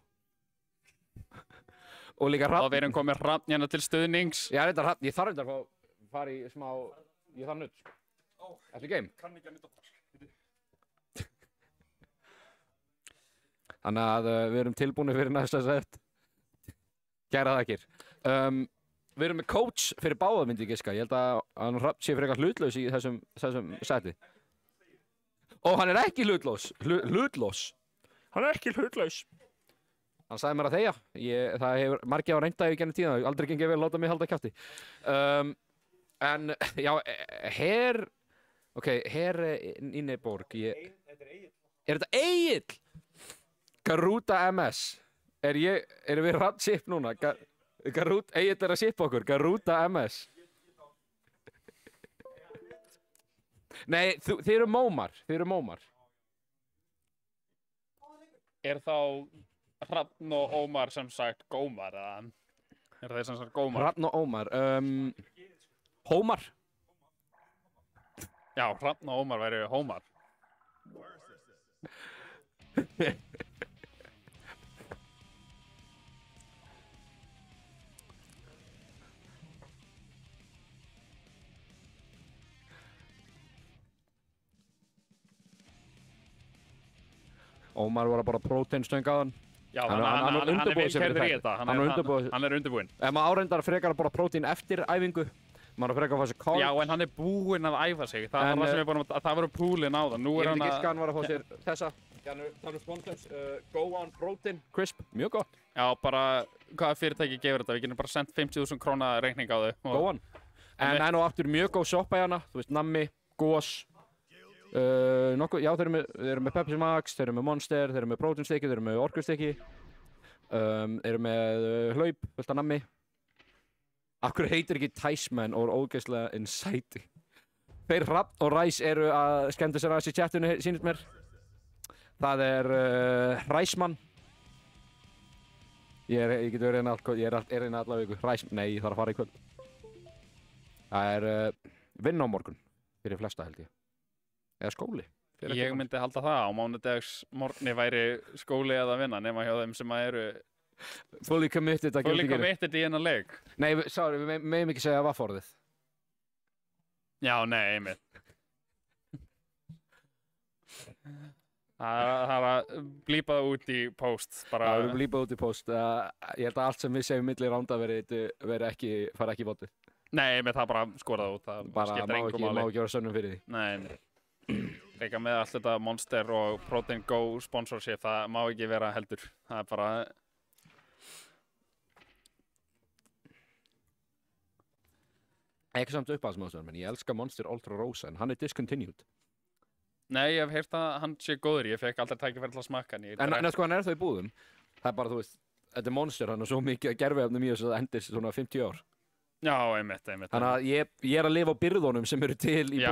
Og líka Hrafn. Og við erum komið Hrafn hérna til stuðnings. Já, reyndar Hrafn, ég þarf reyndar að fara í smá, ég þarf nutt. Ertu game? Kann ekki að nutta. Þannig að við erum tilbúinir fyrir næsta set. Kæra þakkir. Við erum með coach fyrir báða myndi ég giska. Ég held að hann Hrafn sé fyrir eitthvað hlutlaus í þessum seti. Og hann er ekki hlutlaus. Hann er ekki hlutlaus. Hann sagði mér að þegja. Það hefur margir á reynda í gennum tíðan. Aldrei gengið vel að láta mig halda kjafti. En já, Her Inneborg. Er þetta Egill? Garuda MS. Erum við Hrafn ship núna? Egill er að shipa okkur. Garuda MS. Nei, þið eru Mómar. Er þá Hrafn og Ómar sem sagt Gómar, eða? Er þeir sem sagt Gómar? Hrafn og Ómar. Hómar. Já, Hrafn og Ómar væri Hómar. Ómar var að bara próteinstöng á hann. Já, Hann hann er undirbúinn sig fyrir velkærður í þetta. þetta. Hann er undirbúinn. Hann er undirbúinn. Ef maður áreindar frekar að bara prótein eftir æfingu, maður frekar að fá sér kál. Já, en hann er búinn að æfa sig. Það En, var það sem við vorum að, það var púlinn á það. Nú Ég er myndi hann giska hann var að fá sér þessa. Það er sponsors, Go On Protein Crisp. Mjög gott. Já, bara, hvaða fyrirtæki gefur þetta? Við getum bara sendt 50.000 króna reikning á þau. Go On. En enn og aftur mjög góð soppa í hana. Þú veist, nammi, gos. Já, þeir eru með Pepsi Max, þeir eru með Monster, þeir eru með próteinstykki, þeir eru með orkustykki. Þeir eru með hlaup, fullt af nammi. Akkur heitir ekki Tæsmenn og ógeðslega insighting. Þeir Hrafn og Ræs eru að skemmta sér aðeins í chatinu, sýnist mér. Það er Ræsmann. Ég get verið hérna alla viku. Nei, ég þarf að fara í kvöld. Það er vinna á morgun, fyrir flesta held ég. Eða skóli. Ég myndi halda það. Á mánudags morgni væri skóli eða vinna, nema hjá þeim sem eru fully committed að fully committed í hennar leik. Nei, sorry, við meðum ekki segja vafforðið. Já, nei, einmitt. Það er að blípa það út í post. Það er að blípa út í post. Ég held að allt sem við segjum milli ránda fara ekki í bótið. Nei, með það bara skorað út. Það bara skiptir engu máli. má ekki vera sönnum fyrir því. Nei. Líka með allt þetta Monster og Protein Go sponsorship, það má ekki vera heldur. Það er bara... Ekki samt uppáhaldsmaður, menn ég elska Monster Ultra Rosa, en hann er discontinued. Nei, ég hef heyrt að hann sé góður. Ég fekk aldrei tækifæri til að smakka hann. En sko, hann er það í búðum. Það er bara, þú veist, þetta er Monster, hann er svo mikið gerfiefnum í þessu að það endir svona 50 ár. Já, einmitt. Þannig að ég er að lifa á byrðunum sem eru til í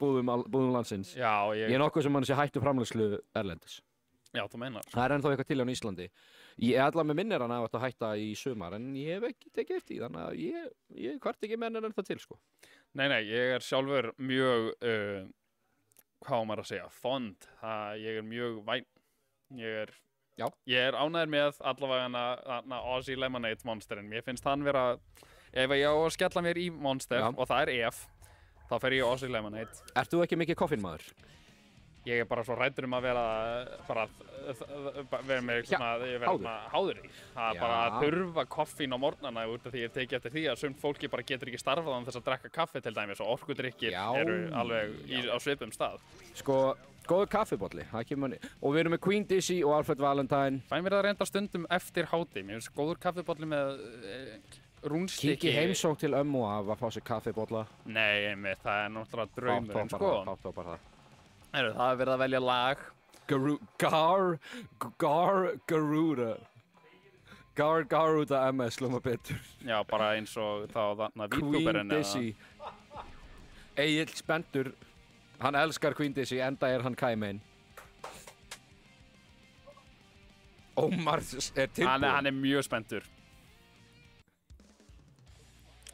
búðum landsins. Já, ég er nokkuð sem hann sé hættu framleiðslu erlendis. Já, þú meinar. Það er ennþá eitthvað til á Íslandi. Ég allavega með minnir hann að þetta hætta í sumar, en ég hef ekki tekið eftir því, þannig að ég kvart ekki menn en ennþá til, sko. Nei, ég er sjálfur mjög, hvað á maður að segja, fond. Ég er mjög væn. Ég er ánægður með allavega hana Aussie Lemonade Monsterinn. Mér finnst hann vera, ef ég á að skella mér í Monster, og það er ef, þá fer ég í Aussie Lemonade. Ert þú ekki mikið koffínmaður? Ég er bara svo hræddur að vera með svona, ég vera svona háður í. Það er bara að þurfa koffín á morgnana út af því ég teki eftir því að sumt fólki bara getur ekki starfað án þess að drekka kaffi til dæmis og orkudrykkir eru alveg á svipum stað. Sko, góður kaffibolli, það kemur manni. Og við erum með Queen Dizzy og Alfred Valentine. Fæ mér það reynda stundum eftir hádegi. Mér finnst góður kaffibolli með rúnstykki. Kíkja heimsókn til ömmu af að fá sér kaffibolla. Nei, einmitt, það er náttúrulega draumurinn, sko. Fátt á bara það. Það er verið að velja lag. Garuda MS hljóma betur. Já, bara eins og þá þarna Queen VTuberinn Dizzy. Egill spenntur. Hann elskar Queen Dizzy, enda er hann kæmein. Ómar er tilbúinn. Hann er mjög spenntur.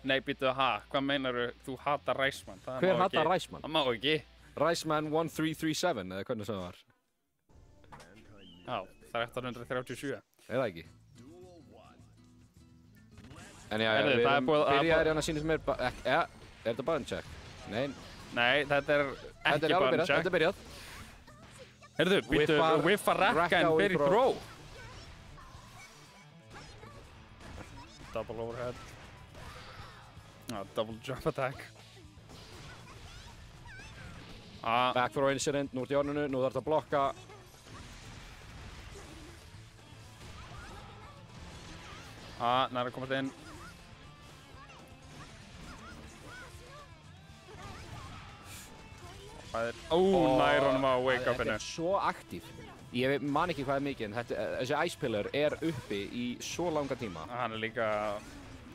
Nei, býttu, hvað meinaru? Þú hatar Ræsmann. Hver hatar Ræsmann? Það má ekki. Ræsmann 1337, eða hvernig það var? Já, 1337. Er það ekki? En já, Heyrðu, við það er erum búið að- byrjaðir hérna að sýna sem er þetta bara check? Nei, Nei, þetta er þetta ekki er alveg bara byrjað, þetta er byrjað. Heyrðu, býttu, whiffa rakka en fyrir frá- throw. Double overhead. Double jump attack. Back throw incident, nú ert í orninu, nú þarf þetta að blokka. Næra að komast inn. Nær honum á wake-upinu. Þetta er svo aktív. Ég man ekki hvað er mikið, en þessi Ice Pillar er uppi í svo langa tíma. Hann er líka,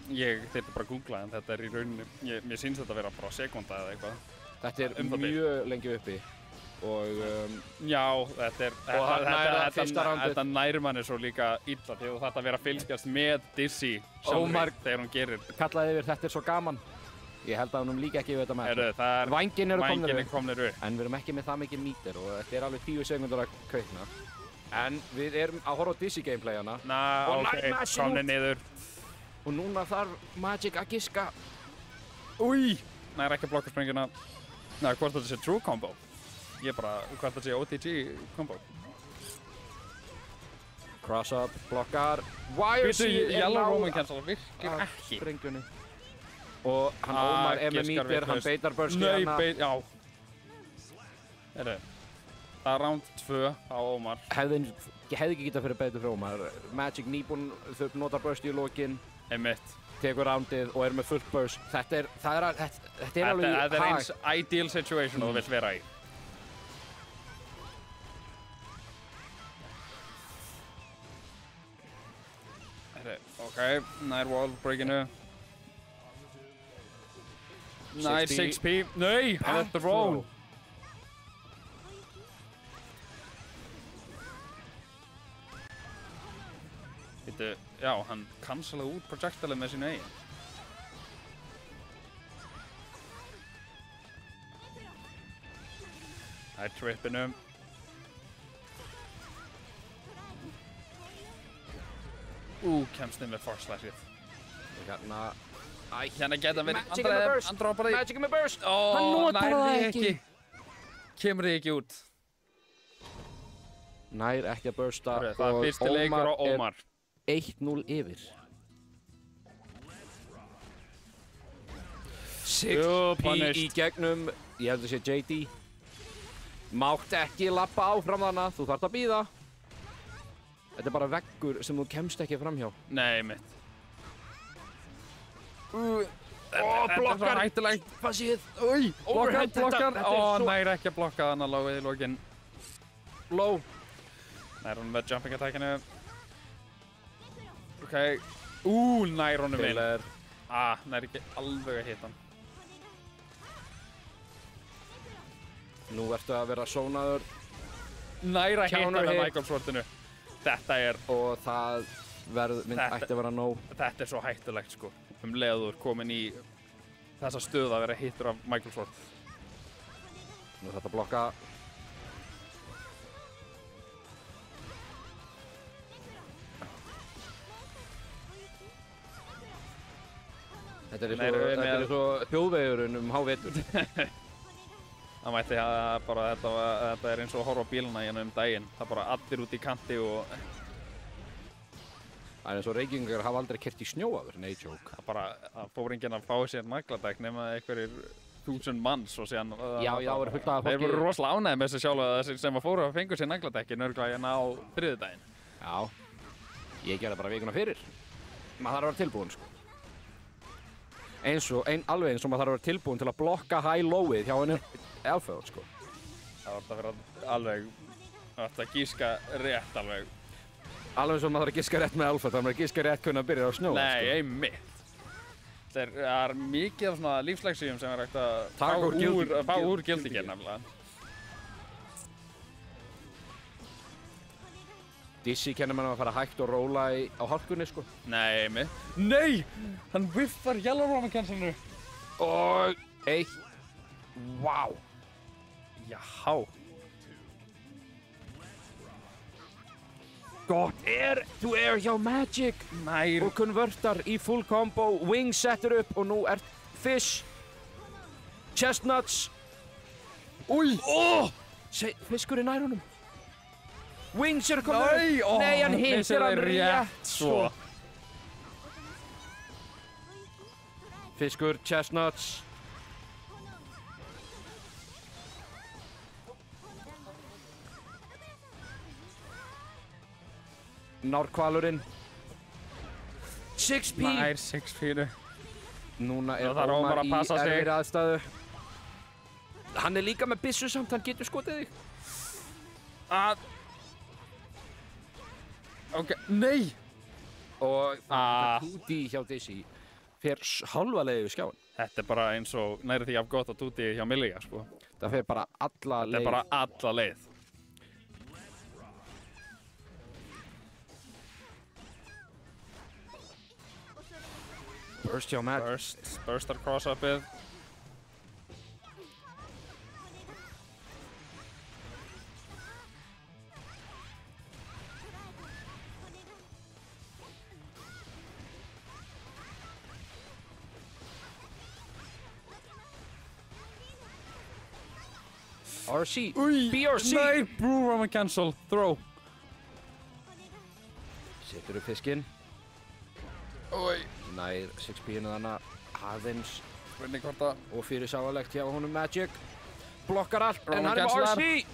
ég þyrfti bara að googla en þetta er í rauninni, mér sýnst þetta að vera bara sekúnda eða eitthvað. Þetta er það bil. mjög lengi uppi og Já, þetta nær manni svo líka illa því þú þarft að vera að fylgjast með Dizzy Ómar þegar hún gerir. kallaði yfir þetta er svo gaman. Ég held að hún líka ekki við þetta með þetta. Vængin eru komnir upp. En við erum ekki með það mikið mítir og þetta er alveg 10 sekúndur að kveikna. En við erum að horfa á Dizzy gameplayana. Og Ok, komnir niður. Og núna þarf Magic að giska. Új! Nær ekki að blokka sprengjuna. Hvort þetta sé true combo. Ég bara, hvort þetta sé OTG combo. Cross up, blokkar. YRC Yellow Roman Cancel virkir ekki. Sprengjunni. Og hann Ómar er með mítir, hann beitar burst í hana. Já. Heyrðu, það er round 2 á Ómar. Hefði ekki getað fyrir beitur frá Ómar. Magic nýbúinn, þau notar burst í lokin. Einmitt. Tekur roundið og er með fullt burst. Þetta er alveg Þetta er eins ideal situation þú vilt vera í. Ok, nær wall breakinu. Nær 6p. Nei, hann er thrown. Býttu, já, hann cancelaði út projectilið með sínu eigin. Það er trippinu. Kemst inn með force slashið. Hérna Hérna geta verið Magic in the burst. hann droppar því. Magic in the burst. Hann notar það ekki. Kemur þið ekki út. Nær ekki að bursta. Það er fyrsti leikur á Ómar. 1-0 yfir. 6p í gegnum, ég held að sé JD. Mátt ekki lappa áfram þarna, þú þarft að bíða. Þetta er bara veggur sem þú kemst ekki framhjá. Nei, mitt. Blokkar! Þetta er svo hættulegt. Hvað séð? Blokkar. Nær ekki að blokka þannig að lágið í lokin. Low. Nær honum með jumping attackinu. Ok. Nær honum inn. Nær ekki alveg að hita hann. Nú ertu að vera sónaður. Nær að hita með Michael Swordinu. Þetta er... Og það ætti að vera nóg. Þetta er svo hættulegt, sko. Leiður komin í þessa stöð að vera hittur af Michael Sword. Nú þetta blokka. Þetta er svo þjóðvegurinn hávetur. Það mætti bara, þetta eins og að horfa á bíluna hérna daginn. Það bara allir út í kanti og... Það eins og reykingar hafa aldrei kert í snjó áður, nei joke. Það fór enginn að fá sér nagladekk nema einhverjir 1000 manns og síðan... Já, það voru fullt af fólki... Þeir voru rosalega ánægðir með þessu sjálfa sem að fóru að fengu sér nagladekkin örgulega hérna á þriðjudaginn. Já, ég gerði bara vikuna fyrir. Maður þarf að vera tilbúinn, sko. Alveg eins og maður þarf að vera tilbúinn til að blokka high-lowið hjá henni Alfheim, sko. Það var að vera alveg... Það var að gíska rétt alveg. Alveg eins og maður þarf að gíska rétt með Alfheim, það maður gíska rétt hvernig að byrja að snjóa, Nei, einmitt. Það er mikið af svona lífslegsíum sem er hægt að fá úr Guilty Gear nefnilega. Dizzy kennir mann að fara hægt og róla á hálkunni, sko. Nei, einmitt. Nei! Hann whiffar Yellow Roman Cancel-inu. Og... Vá! Jáhá. Gott þú hjá Magic Nær. og konvertar í full combo, Wing settur upp og nú Fish, Chestnuts. Új! Fiskur nær honum. Wings komið upp. Nei, hann hittir hann rétt svo. Fiskur, Chestnuts. Nárkvalurinn. 6P. Nær 6P-nu. Núna Það þarf Ómar bara að í passa sig. erfiðri aðstæðu. Hann er líka með byssu samt, hann getur skotið þig. Ok, nei! Og það 2D hjá Dizzy fer hálfa leið við skjáin. Þetta er bara eins og næri því af gott að túti hjá Millia, sko. Það fer bara alla leið. Þetta er bara alla leið. Burst hjá Magic. Burstar cross-upið. RC. BRC. Nei, Blue Roman Cancel. Throw. Setur upp fiskinn. Oi. Nær 6P-inu þannig aðeins. Spurning hvort að... Og fyrir sáalegt hjá honum Magic. Blokkar allt, en Roman hann er cancelar. með RC.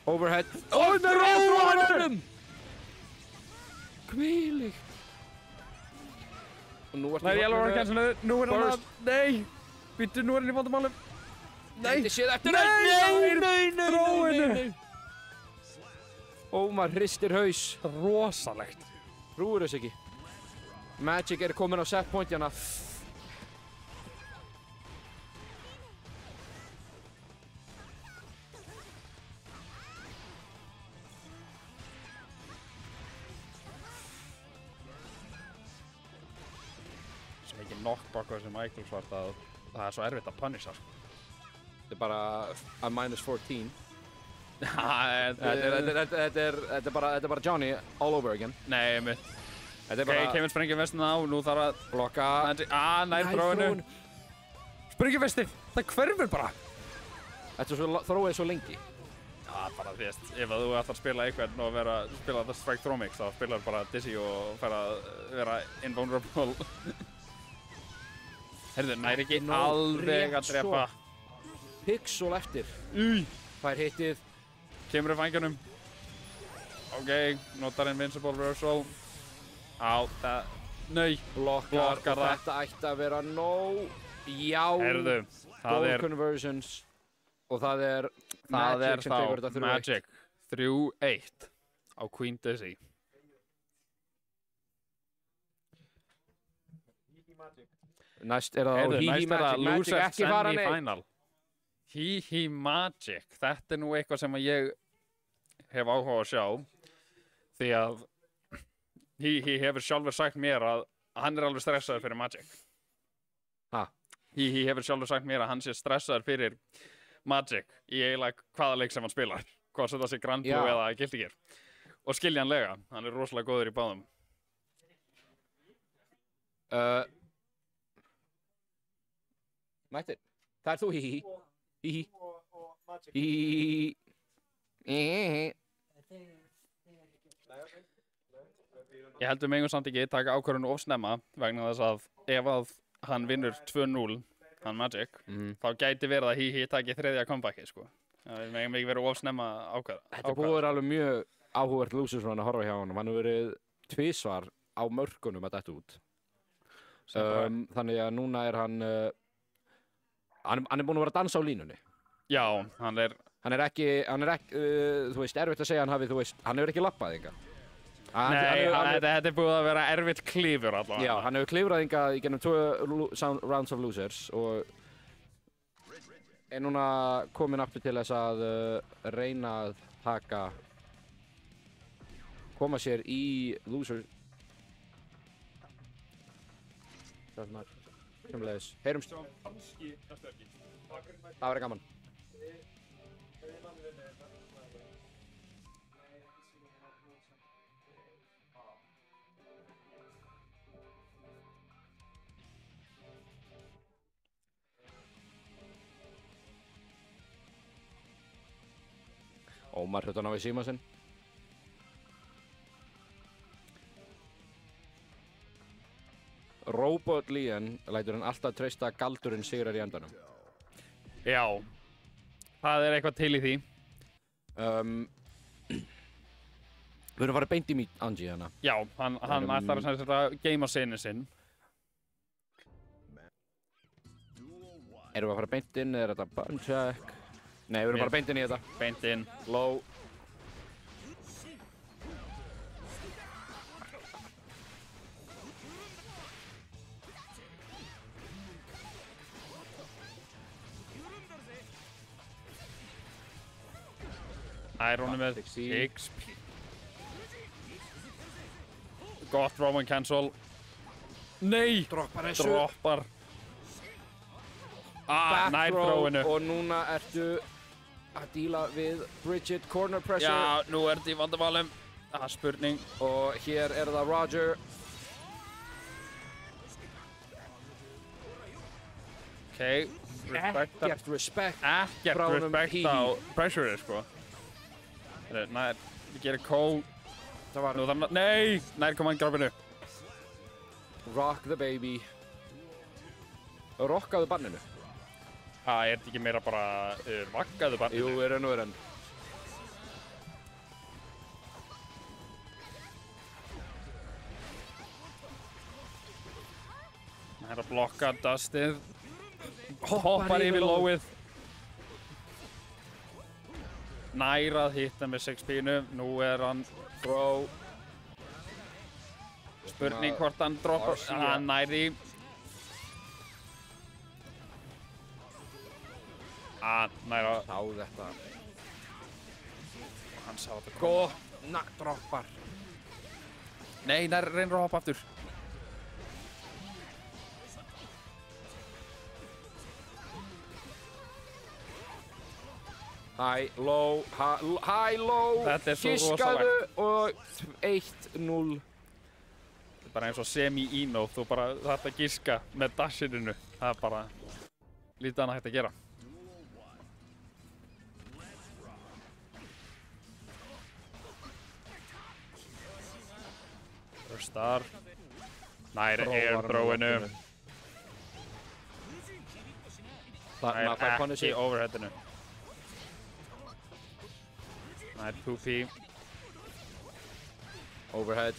Overhead. Þróunum! Hvílíkt. Og nú Nei, Yellow Roman Cancel. Nú er hann að... Burst. Nei! Býttu, nú er hann í vandamálum. Nei! Þetta séð eftir Þróunu! Ómar hristir haus. Rosalegt. Trúir þess ekki. Magic er komin á set point hérna. Svo mikið knockback á þessi Michael Svart að það er svo erfitt að punisha. Þetta er bara a -14. Þetta Þetta er bara Johnny all over again. Nei, mitt. Þetta er Ok, bara kemur sprengjumvestina á, nú þarf að... blokka. Nær þróunu. Sprengjumvestið, það hverfur bara. Þetta er svo þróið svo lengi. Já, bara þú veist, ef þú ætlar að spila einhvern og spila þetta Strike Throw Mix, þá spilar bara Dizzy og fær að vera invulnerable. Heyrðu, nær ekki alveg að drepa. Pixel eftir. Fær hittið. Kemur upp vængjunum. Ok, notar Invincible Reversal. Á, það... Nei. Blokkar Blokkar og það. þetta ætti að vera nóg. Já. Heyrðu, það Goal er... conversions. Og það er Það er Magic sem tekur þá þetta 3-1. Magic 3-1 á Queen Dizzy. Næst er það á Heyrðu, Hihi næst er það Magic. Magic Loser ekki fara neitt. Semi-Final. Hihi Magic. Þetta er nú eitthvað sem ég hef áhuga að sjá. Því að Hihi hefur sjálfur sagt mér að hann er alveg stressaður fyrir Magic. Ha? Hihi hefur sjálfur sagt mér að hann sé stressaður fyrir Magic í eiginlega hvaða leik sem hann spilar. Hvað sem það sé Grand Blue Já. eða Guilty Gear. Og skiljanlega, hann er rosalega góður í báðum. Mættir. Það er þú hí. Hí. og Magic. Hí. Ég held við megum samt ekki taka ákvörðun of snemma vegna þess að ef að hann vinnur 2-0, hann Magic, þá gæti verið að Hí taki þriðja comebacki, sko. Við megum ekki verið of snemma ákvörð. Þetta er búið að vera alveg mjög áhugavert losers run að horfa hjá honum. Hann hefur verið tvisvar á mörkunum að detta út. Þannig að núna er hann er búinn að vera að dansa á línunni. Já, hann er ekki, þú veist, erfitt að segja hann hafi, þú veist, hann hefur ekki lappað enga. Nei, þetta er búið að vera erfitt klífur allavega. Já, hann hefur klífrað enga í gennum 2 rounds of losers og er núna kominn aftur til þess að reyna að koma sér í loser. Sjöfumleiðis, heyrumst. Það verður gaman. Ómar hlutan á í síma sinn. Robot Leon lætur hann alltaf treysta að galdurinn sigrar í endanum. Já, það er eitthvað til í því. Við erum að fara beint í mít Angie hana. Já, hann ætlar að geima sinni sinn. Erum við að fara beint inn eða er þetta button check? Nei, við erum bara beint inn í þetta. Beint inn. Low. Nær honum með XP. Gott Roman cancel. Nei! Droppar þessu. Droppar. Nær þróinu. Og núna ertu að díla við Bridget corner pressure. Já, nú ertu í vandamálum. Það er spurning. Og hér er það Roger. Ok, respect. Ekkert respect. Ekkert frá honum respect Hí. á pressure, sko. Nær, við gerum Cole. Það var Nú þarf nei! Nær kom hann droppinu. Rock the baby. Rockaðu banninu. Er þetta ekki meira bara vaggaðu banninu? Jú, er enn og er enn. Það er að blokka dustið. Hoppar yfir lowið. Nær að hitta með 6-pínu. Nú er hann Throw. Spurning hvort hann droppar. Hann nær í. Nær að. Sá þetta. Hann sá þetta koma. Droppar. Nei, nær reynir að hoppa aftur. High, low, high, low. Þetta er svo Giskaðu og 1-0. Bara eins og semi-eno, þú bara þarft að giska með dashinu. Það er bara lítið annað hægt að gera. Star. Nær air throwinu. Nær ekki overheadinu. Nær poopy. Overhead.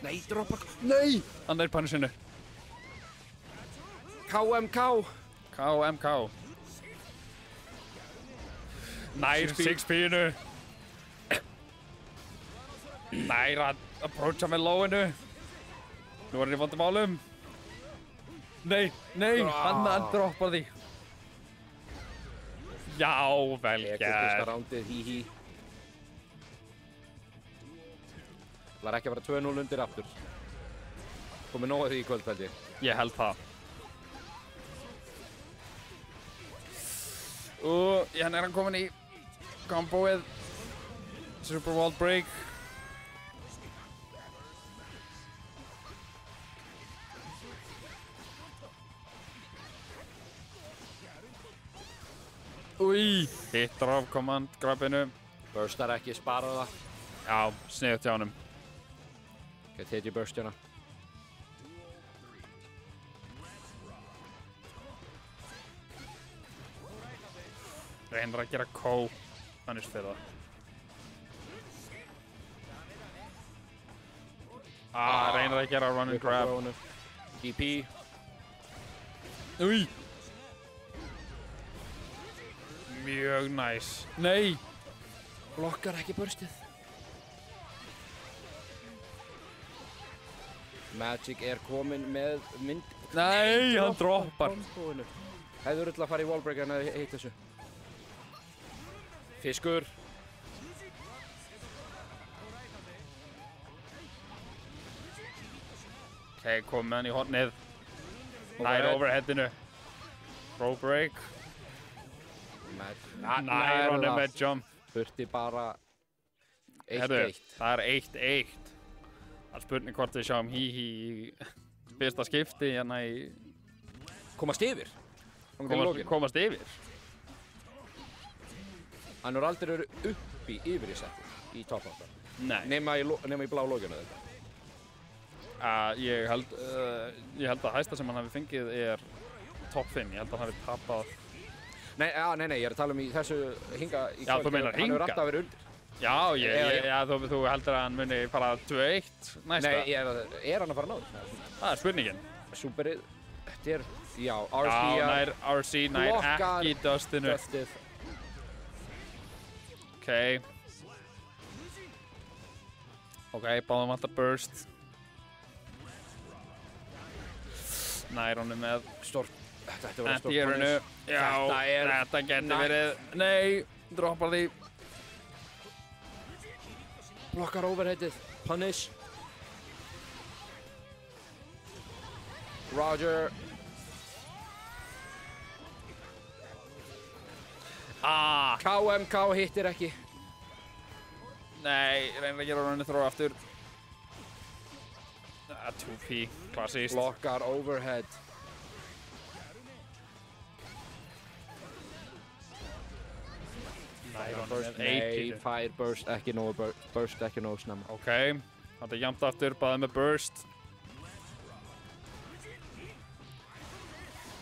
Nei, droppar. Nei! Hann er punishinu. KMK. KMK. Nær 6-pínu. Nær að approacha með lowinu. Nú er hann í vandamálum. Nei, hann droppar því. Já, vel Ég gert. fyrsta rándið, hí. Það er ekki að vera 2-0 undir aftur. Komið nóg að því í kvöld, held ég. Ég held það. Og hérna er hann komin í komboið. Super Wall Break. Új, hittar af command grabinu. Burstar ekki, spara það. Já, sniðut hjá honum. Get hit í burstjana. Reynir að gera punish fyrir það. Reynir að gera run and grab. DP. Új. Mjög næs. Nei. Blokkar ekki burstið. Magic kominn með mynd. Nei, hann droppar. Hefur öll að fara í wallbreak en að hitta þessu. Fiskur. Ok, komið með hann í hornið. Nær overheadinu. Throw break. Nær honum með jump. Þurfti bara 1-1. Herru, það er 1-1. Það er spurning hvort við sjáum hí í fyrsta skipti hérna í... Komast yfir. Komast yfir. Hann er aldrei verið uppi yfir í setti í top 8. Nei. Nema í blá loginu þetta. Ég held að hæsta sem hann hafi fengið er top 5. Ég held að hann hafi tapað... Nei, ég er að tala um í þessu hinga í kvöld. Já, þú meinar hinga? Hann hefur alltaf verið undir. Já, þú heldur að hann muni fara 2-1 næsta? Nei, er hann að fara að ná þessu? Það er spurningin. Superið, þetta er, já, RC nær ekki dustinu. Ok, báðum vantar burst. Nær honum með anti-airinu. Já, þetta getur verið... Nei, droppar því. Blokkar overheadið. Punish. Roger. KMK hittir ekki. Nei, reynir að gera runni throw aftur. 2P, klassíst. Blokkar overhead. Nei, fire burst, ekki nógu burst, ekki nógu snemma. Ok, þetta er jæmt aftur, bæðið með burst.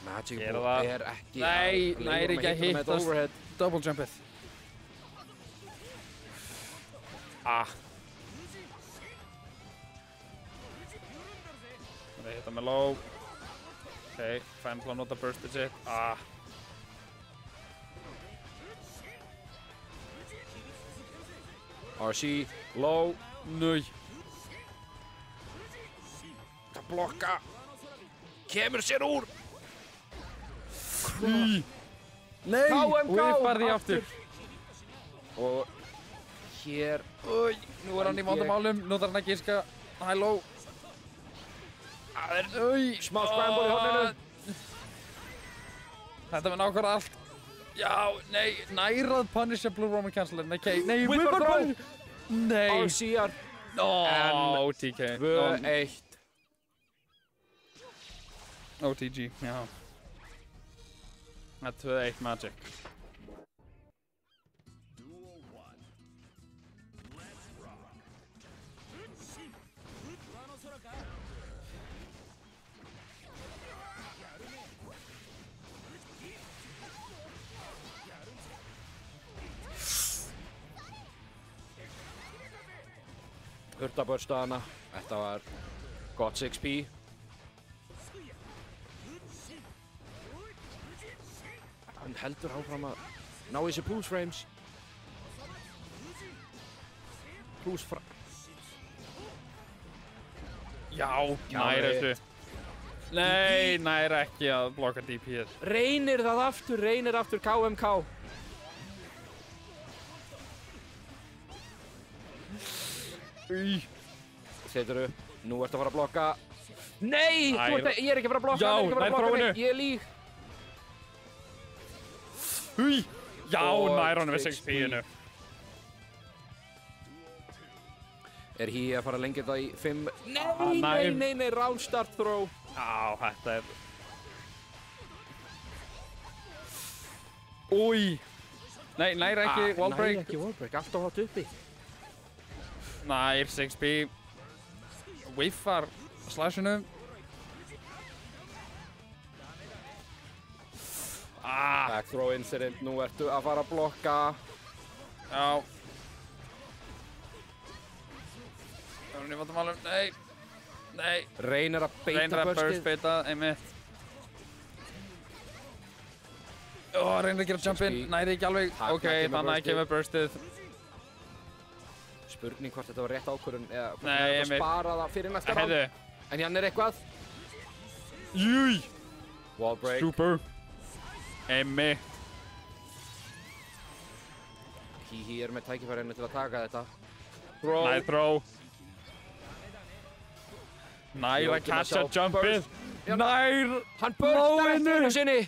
Magic Ball er ekki... Nei, næri ekki að hittast double jumpið. Það er hitta með low. Ok, fenn til að nota burstið sitt. RC, low. Nei. Það blokka. Kemur sér úr. Nei. KMK og farði aftur. Og hér. Nú er hann í vandamálum. Nú þarf hann að giska. High low. Það er smá scramble í horninu. Þetta með nákvæmlega allt. Já, nei, nærað punisher Blue Roman Canceller. Nei, Whipper throw. Nei. RC-ar. OTK. 2-1. OTG, já. Það er 2-1 Magic. Hurtabörsta hana. Þetta var gott 6P. Hann heldur áfram að ná í þessi pulse frames. Já, nær þessu. Nei, nær ekki að blokka DP-ið. Reynir aftur KMK. Setur upp. Nú ertu að fara að blokka. Nei! Ég er ekki að fara að blokka. Já, nær þróinu. Ég líg. Já, nær honum við 6P-inu. Er Hí að fara að lengja það í 5? Nei, round start throw. Já, þetta er... Új, Nei, nær ekki wallbreak. Nær ekki wallbreak, alltaf hátt uppi. Nær 6B. Whiffar slashinu. Back throw incident, nú ertu að fara að blokka. Já. Það er nýfaldum alveg, nei. Reynir að beita Reynir að burst burstið. beita, einmitt. Reynir að gera jump in, næri ekki alveg. Þarna Ok, kemur þannig að burstið. kemur burstið. Spurning hvort þetta var rétt ákvörðun eða hvort Nei, hann er að einmitt. spara það fyrir næsta round. Heiðu. En hérna er eitthvað. Júj. Wallbreak. Super. Einmitt. Hihi er með tækifærinu til að taka þetta. Nær throw. Nær að catcha jumpið. Nær. Hann burstar eftir einu sinni.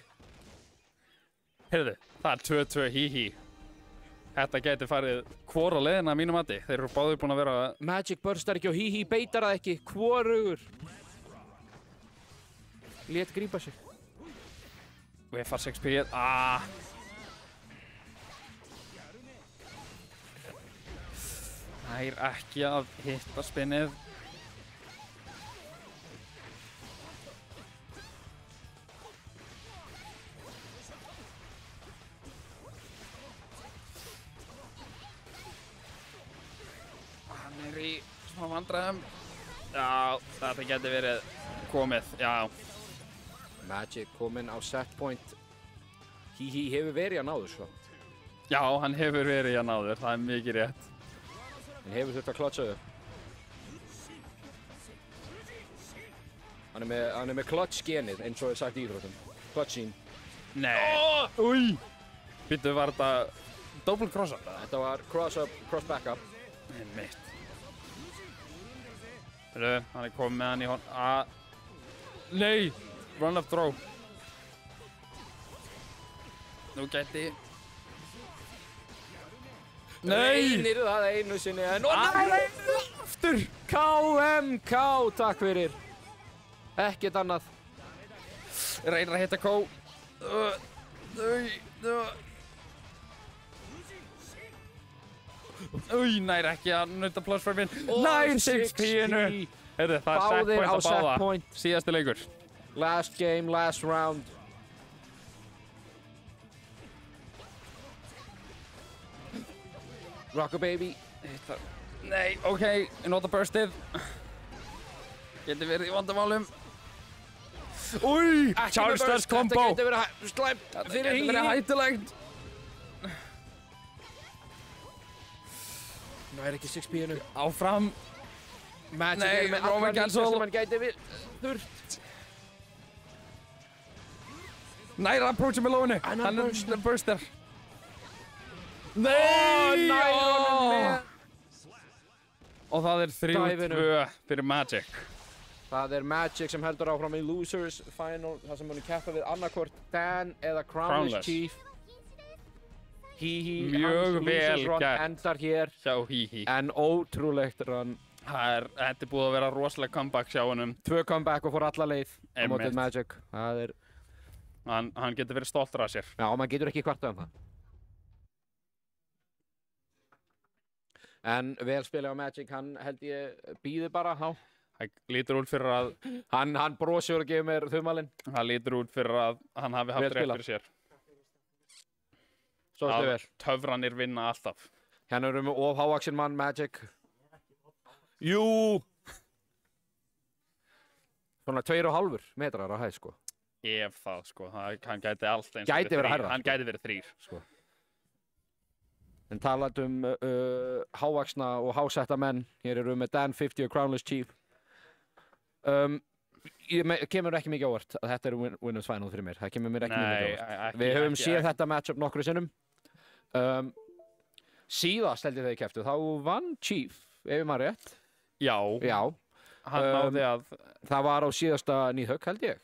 Heyrðu, það er 2-2 hihi. Þetta geti farið hvora leiðina að mínu mati. Þeir eru báðir búin að vera... Magic burstar ekki og Hihi beitar það ekki. Hvorugur. Lét grípa sig. Whiffar 6P. Nær ekki að hitta spinnið. Hann er í smá vandræðum. Já, þetta geti verið komið, já. Magic kominn á set point. Hihi hefur verið að náðu svo. Já, hann hefur verið að náður, það er mikið rétt. Hann hefur þurft að klotsa upp. Hann er með clutch genið eins og er sagt í íþróttum. Clutch gene. Nei. Új. Býttu, var þetta double cross-up? Þetta var cross up, cross back up. Einmitt. Hörru, hann er komið með hann í hon... Nei! Run up throw. Nú gæti... Nei! Reynir það einu sinni en... Nei! Aftur! KMK, takk fyrir. Ekkert annað. Reynir að hitta Kó. Új, nær ekki að nutta plus for win. Nær 6P-inu. Heyrðu, það er set Báðir point á að set báða. point. Síðasti leikur. Last game, last round. Rocka baby. Nei, ok, nota burstið. Geti verið í vandamálum. Új, Chargesters combo. Þetta getur verið slæmt Þetta fyrir geti verið Hihi. hættulegt. Nú er ekki 6P-inu. Áfram. Magic Nei, er með Roman allar líka cancel. sem hann gæti þurft. Nær approacha með lóinu. Hann er Hann er burster. burster. Nei! Nær honum með. Og það er 3-2 Dæfinu. fyrir Magic. Það er Magic sem heldur áfram í Losers Final, þar sem hann er keppa við annarkvort Dan eða Crownless Crownless. Chief. Hihi, Mjög hans vel Losers run gert. endar hér, Hjá Hihi. en ótrúlegt run. Þetta er búið að vera rosalega comeback hjá honum. 2 comeback og fór alla leið á Einmitt. mótið Magic. Það er, Hann getur verið stoltur af sér. já, maður getur ekki kvartað það. En vel spilið á Magic, hann held ég býður bara, þá. Það lítur út fyrir að Hann brosir og gefur mér þumalinn. Það lítur út fyrir að hann hafi haft Vel rétt spilað. fyrir sér. Svo stu vel. Töfranir vinna alltaf. Hérna erum við of hávaxinn mann, Magic. Jú! Svona 2,5 metrar á hæð, sko. Ef það, sko. Hann gæti allt eins. Gæti verið hærra, Hann sko. gæti verið 3, sko. En talað hávaxna og hásetta menn. Hér erum við með Dan 50 og Crownless Chief. Kemur ekki mikið ávart að þetta er Winners Final fyrir mér. Það kemur mér ekki mikið ávart. ekki. Við höfum séð þetta matchup nokkru sinnum. Síðast held ég þegar ég keftu, þá vann Chief, ef ég maður rétt. Já, Já, hann náði að... það var á síðasta nýðhögg, held ég.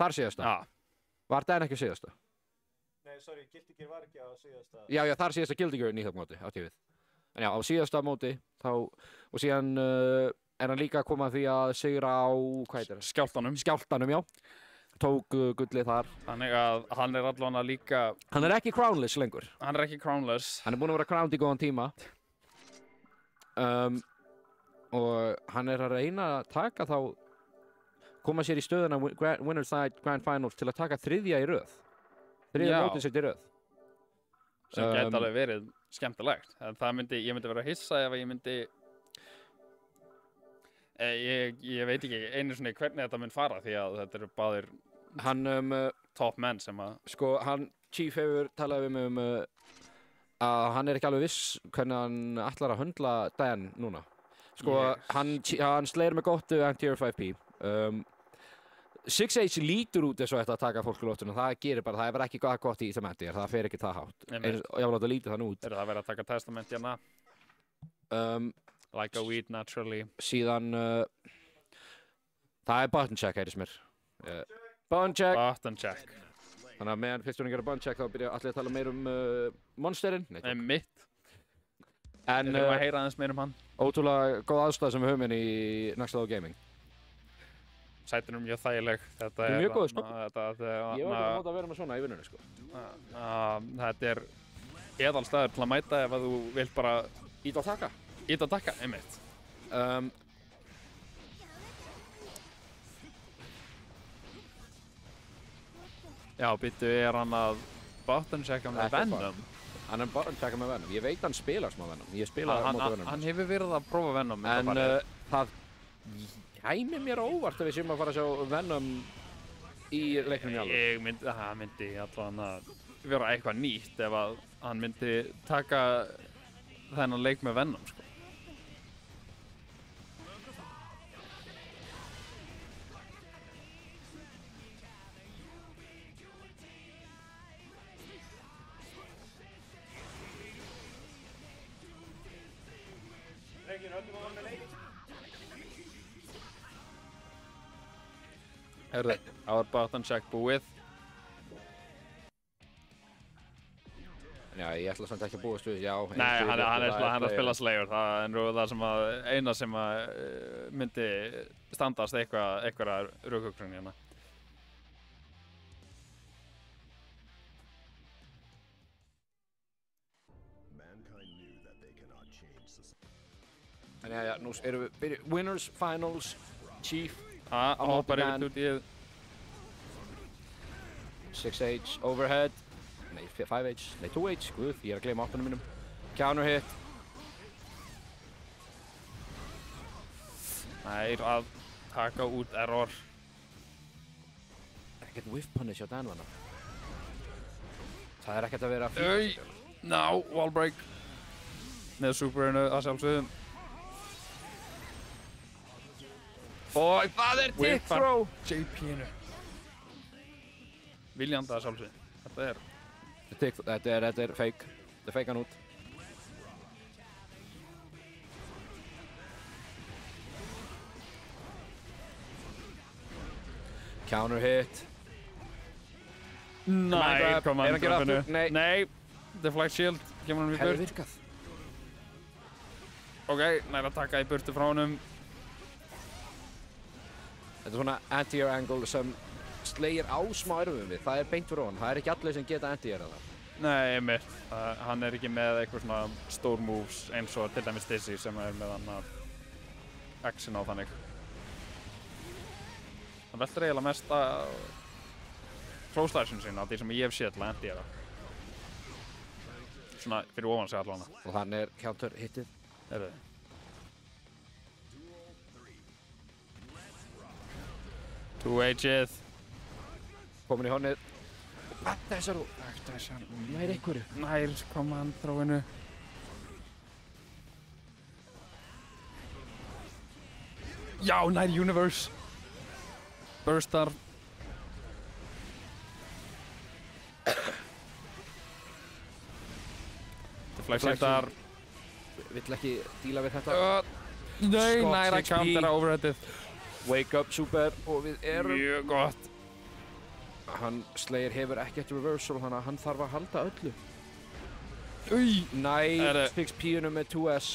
Þar síðasta. Já, Var Dan ekki á síðasta? Nei, sorry, Guilty Gear var ekki á síðasta. Já, þar síðasta Guilty Gear nýðhögg móti, átti ég við. En já, á síðasta móti, þá, og síðan er hann líka að koma að því að sigra á, hvað heitir það? skjáltanum. Skjáltanum, já. tók gullið þar. Þannig að hann er allavega líka... Hann er ekki crownless lengur. Hann er ekki crownless. Hann er búinn að vera crowned í góðan tíma. Og hann er að reyna að taka þá... koma sér í stöðuna Winner's Side Grand Finals til að taka þriðja í röð. Þriðja mótið sitt í röð. Sem gæti alveg verið skemmtilegt. En ég myndi vera hissa ef ég myndi... Ég veit ekki einu svona hvernig þetta mun fara því að þetta eru báðir top menn sem að... Sko, Chief hefur talað við mig að hann er ekki alveg viss hvernig hann ætlar að höndla Dan núna. Sko, hann slegir með gott anti-air 5P. 6H lítur út eins og þetta að taka fólk í loftinu. Það gerir bara, það er bara ekki gott í Íþamenti. Það fer ekki það hátt. Ég vil láta lítið þann út. Er það verið að taka Testament hérna? Like a weed naturally. Síðan, það er button check, heyrðis mér. Button check. Button check. Þannig að meðan fyrst hún að gera button check þá byrja allir að tala meir monsterinn. Nei, mitt. En við þurfum að heyra aðeins meir hann. Ótrúlega góð aðstæð sem við höfum inn í Next Level Gaming. Sætin er mjög þægileg. Þetta er mjög góð skop. Ég var ekki að móta að vera með svona í vinnunni, sko. Þetta er eðalstaður til að mæta ef að þú vilt bara... Ít að taka. Ít að taka, einmitt. Já, býttu, er hann að button checka með Venom? Hann er button checka með Venom. Ég veit hann spilar smá Venom. Ég spila á móti Venom. Hann hefur verið að prófa Venom. En það kæmi mér óvart að við séum að fara að sjá Venom í leiknum í alveg. Það myndi allavega vera eitthvað nýtt ef að hann myndi taka þennan leik með Venom, sko. Herðu, our button check búið. Já, ég ætla samt ekki að búast við, já. Nei, hann er að spila Slayer. Það er það sem að eina sem að myndi standast einhverja rökhugsjón hérna. En já, nú erum við Winners Finals, Chief. Hoppar yfir út í 6H overhead. Nei, 5H, nei 2H, guð, ég er að gleyma 8-unum mínum. Counter hit. Nei, að taka út error. Ekkert whiff punish á Danvana. Það er ekkert að vera Ná, wall break. Með superinu að sjálfsögðum. Og það er dick throw! JP-inu. Viljandi að sjálfsögðum. Þetta er fake. Þetta er fake hann út. Counter hit. Nei, kom hann droppinu. Nei. Deflect shield. Kemur hann í burt. Hefði virkað. Ok, næra að taka í burtu frá honum. Þetta er svona anti-air angle sem slegir á smá erfum við. Það er beint fyrir honum. Það er ekki allir sem geta anti-airað það. Nei, einmitt. Hann er ekki með eitthvað svona stór moves eins og til dæmis Dizzy sem er með hann að action á þannig. Hann veldur eiginlega mest að close slashinu sína, því sem ég hef séð til að anti-aira. Svona fyrir ofan sig allavega. Og hann er counter hittið. Er þið? Two H-ið. Komin í hornið. Backdashar og... Nær einhverju. Nær command throw-inu. Já, nær universe. Burstar. Deflectar. Vill ekki díla við þetta. Nei, nær að countera overheadið. Wake up super og við erum... Mjög gott. Hann Slayer hefur ekkert reversal þannig að hann þarf að halda öllu. Nær XP-unu með 2S.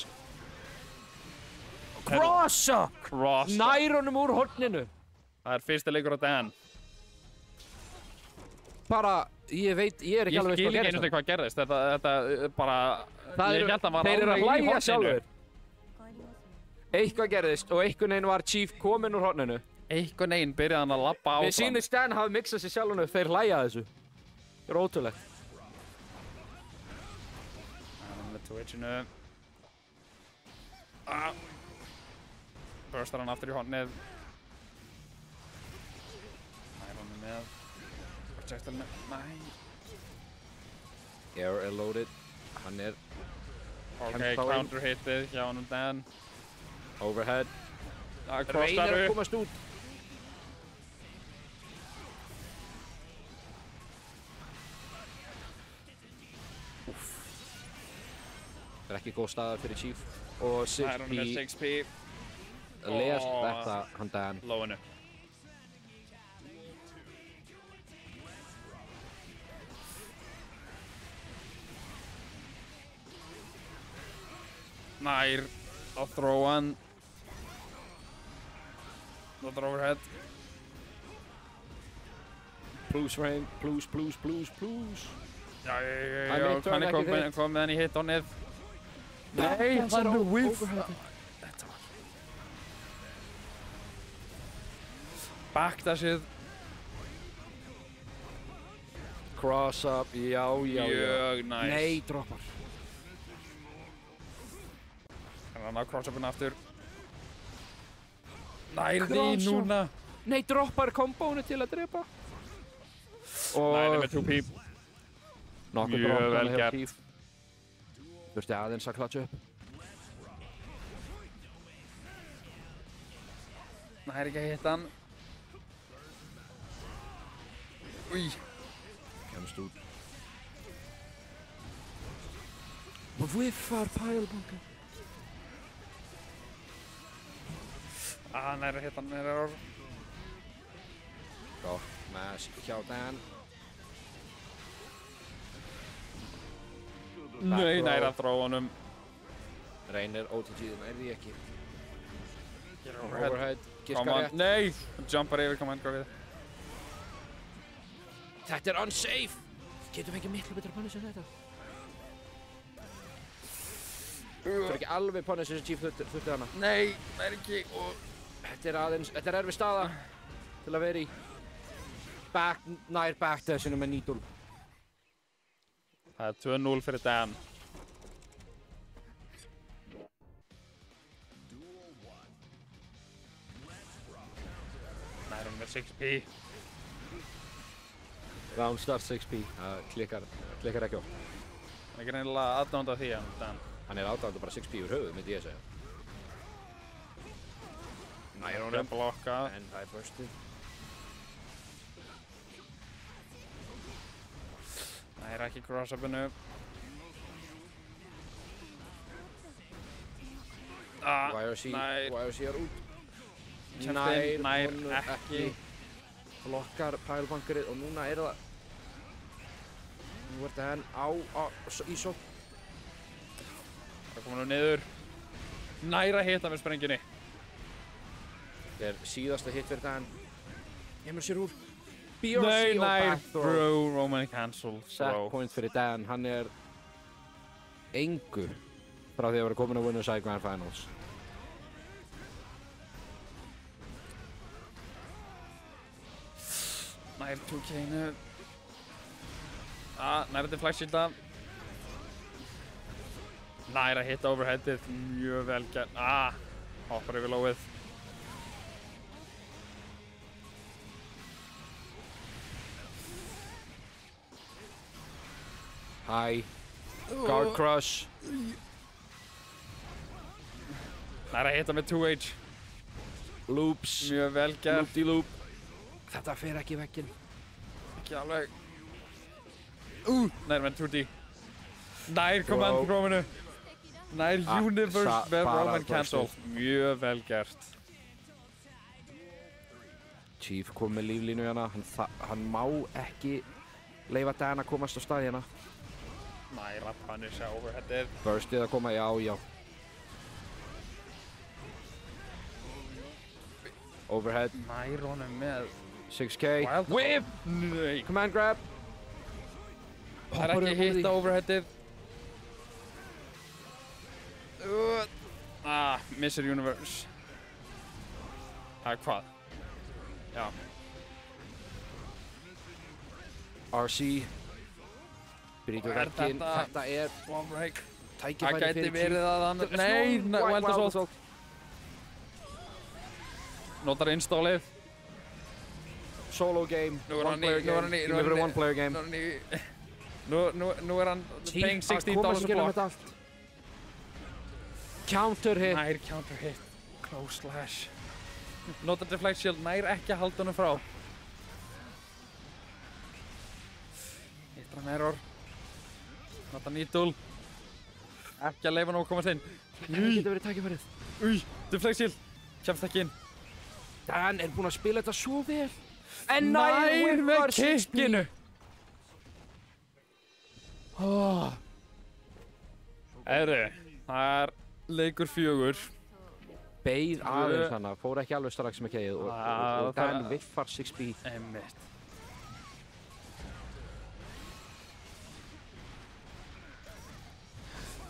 Crossa! Nær honum úr horninu. Það er fyrsti leikur á Dan. bara, ég er ekki Ég alveg skil ekki einu sinni hvað gerðist, þetta bara, ég held að hann var þeir eru að alveg í hlæja horninu. sjálfur. Eitthvað gerðist og einhvern veginn var Chief kominn úr horninu. Einhvern veginn byrjaði hann að labba áfram. Við sýnum Stan hafa mixað sér sjálfan upp, þeir hlæja að þessu. Það er ótrúlegt. Hann er með Twitchinu. Burstar hann aftur í hornið. Nær hann með projectilinu. Næ. Air er loaded. Hann er Ok, Kemst á inn. counter hitið hjá hann Dan. overhead. Það Reynir að krossar upp. komast út. Það er ekki góð staða fyrir Chief. Og Nær hann með 6P 6p. les Ó. þetta hann Dan. Lóinu. Nær að þróa hann. Það er overhead. Plus rain, plus. Já, Hann mitt turn, hann er ekki þitt. komið hann í hit-onið. Nei, það er whiff. Þetta var... Backdashið. Cross up, já. Mjög næs. Nei, droppar. Hann á cross-upinu aftur. Nær því Cross-up. núna. Nei, droppar kombónu til að drepa. Nær með 2p. Nokkuð Mjög droppa vel hjá gert. Chief. Þurfti aðeins að klatsa upp. Nær ekki að hitta hann. Új. Kemst út. Whiffar pælbanka. Nær að hitta hann með error. Gott mask hjá Dan. Nei, nær að þróa honum. Reynir OTG-ðum er því ekki. Overhead. Overhead, giska Come on. rétt. Nei! Hann jumpar yfir command grafið. Þetta er unsafe! Getum fengið miklu betra punish en þetta. Þetta er ekki alveg punish sem Chief þurfti hana. Nei, nær ekki. Og Þetta er erfið staða til að vera í. Nær backdashinu með nýdul. það er 2-0 fyrir Dan. Nær hann með 6p. Round start 6p. Það klikkar ekki á. Hann er ekki reynilega aðdónd af því hann, Dan. Hann er ádáðandi bara 6p úr höfuð, myndi ég segja. Nær Hann er að blokka. En það er burstið. Nær ekki cross-upinu. YRC er út. Kjaftin, nær honum ekki. Blokkar pælbankarið og núna er það. Nú er þetta í sókn. Það kom hann niður. Nær að hitta með sprengjunni. Þetta er síðasta hit fyrir Dan. Kemur sér úr. Nei, BRC og nær. backthrow. Bro, Roman cancel. Set point fyrir Dan. Hann er engu frá því að vera komin að winna Side Grand Finals. Nær 2K-nu. Nær þetta flagshilda. Nær að hitta overheadið. Mjög vel gert. Hoppar yfir lóið. Hæ. Guard crush. Nær að hitta með 2H. Loops. Mjög vel gert. Loop-de-loop. Þetta fer ekki í vegginn. Ekki alveg. Nær með 2D. Nær command programminu. Nær universe með bara Roman cancel. Mjög vel gert. Chief kom með líflínu hérna. Hann má ekki leyfa Dan að komast á stað hérna. Nær að punisha overheadið. Burstið að koma, já. Overhead. Nær honum með 6K. Wild Whip! Nei. Command grab. Það er ekki hitta overheadið. Missir Universe. Það er hvað? Já. RC. Brýtur verkinn. Þetta er One break. tækifæri Það gæti fyrir verið að hann... Nei, Wild Assault. Notar installið. Solo game. Nú er hann í... Deliver a one player game. Nú er hann paying $60 a block. Counter hit. Nær counter hit. Close slash. Notar deflect shield. Nær ekki að halda honum frá. Hittar hann error. Notar needle. Ekki að leifa hann að komast inn. Það getur verið tækifærið. Deflect shield. Kemst ekki inn. Dan er búinn að spila þetta svo vel. En nær með kickinu. Það er leikur 4. Beið aðeins hana, fór ekki alveg strax með keið og Dan viffar 6B. Einmitt.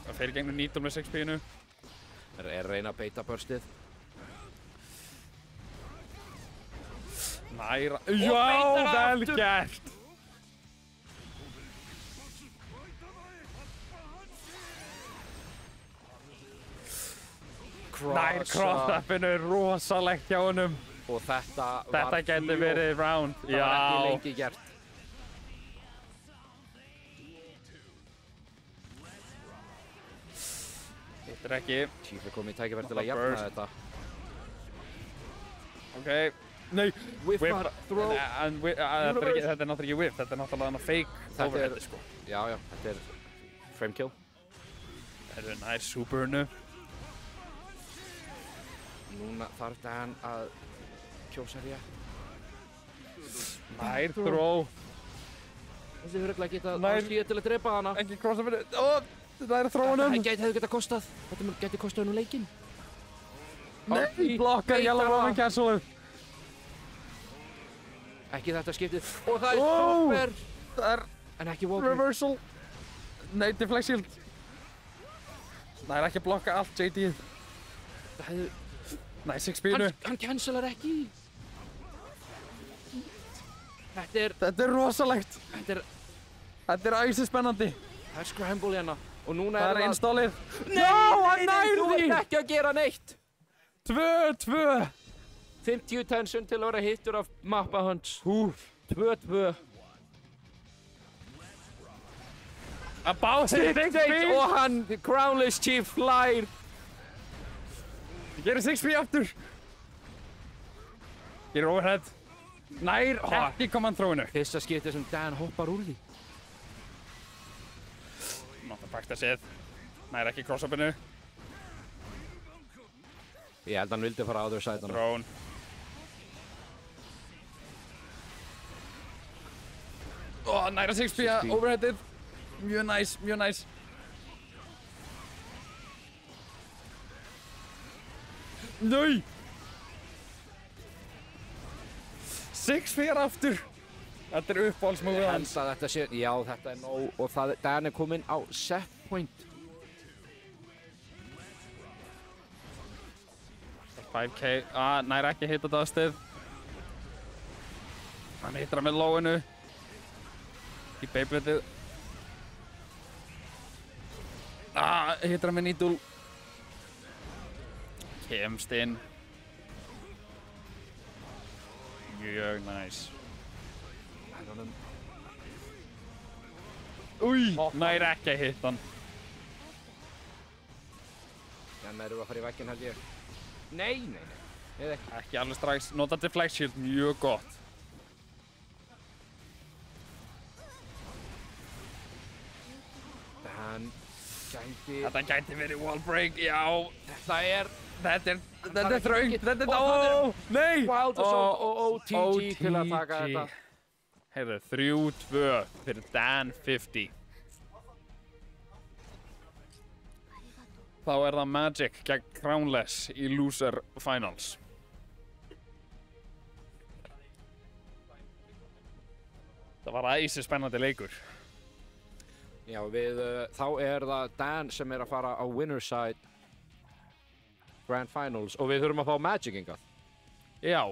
Það fer í gegnum needle með 6B-inu. Er að reyna að beita burstið. Næra... Já, vel gert! Nær cross-uppinu, rosalegt hjá honum. Og Þetta gæti verið round. Það var ekki lengi gert. Þetta er ekki. Chief er komið í tækifæri til að jafna þetta. Ok. Nei. Whiffar, throw. Þetta er náttúrulega ekki whiff, þetta er náttúrulega fake overhead, sko. Já, þetta er frame kill. Þetta er nær superinu. Núna þarf Dan að kjósa rétt. Nær throw. Þessi huruglega getað áslíða til að drepa hana. Ekki crossa fyrir... Það er þróunum. Þetta hefði getað kostað. Þetta geti kostað hennu leikinn. Nei, blokkar yellow Roman cancelið. Ekki þetta skiptið. Og það er super. Það er... En ekki wallbreak. Reversal. Nei, deflect shield. Það er ekki að blokka allt JD-ið. Það hefði... Nei, 6B-inu. Hann cancelar ekki. Þetta er rosalegt. Þetta er æsi spennandi. Það er scramble hérna. Og núna það er installið. Hann nærði! Þú ert ekki að gera neitt. 2-2. 50 tension til að vera hittur af mappa hunts. 2-2. About it, og hann, Crownless Chief, hlær. Gerir 6B aftur. Gerir overhead. Nær, ekki kom hann þróinu. Fyrsta skipti sem Dan hoppar úr því. Náttúrulega bakta séð. Nær ekki cross-upinu. Ég held hann vildi fara á other side. Drone. Næra 6B overheadið. Mjög næs, mjög næs. Nei! 6B aftur. Þetta er uppáhaldsmóðið hans. Ég held að þetta sé, já þetta er nóg og Dan er kominn á set point. 5K, nær ekki hitta þetta aðstöð. Hann hittar hann með lóinu. Í Beybladeið. Hittar hann með needle. Kemst inn. Mjög næs. Új, nær ekki að hitta hann. Þannig erum við að fara í vegginn held ég. Nei. Ekki alveg strax. Nota deflect shield, mjög gott. Þetta gæti verið wall break, já. Þetta er þröngt. Þetta er, nei! Wild Assault og OTG til að taka þetta. Heyrðu, 3-2 fyrir Dan 50. Þá er það Magic gegn Crownless í Loser Finals. Það var æsi spennandi leikur. Já, þá það Dan sem að fara á Winner's Side Grand Finals og við þurfum að fá Magic hingað. Já.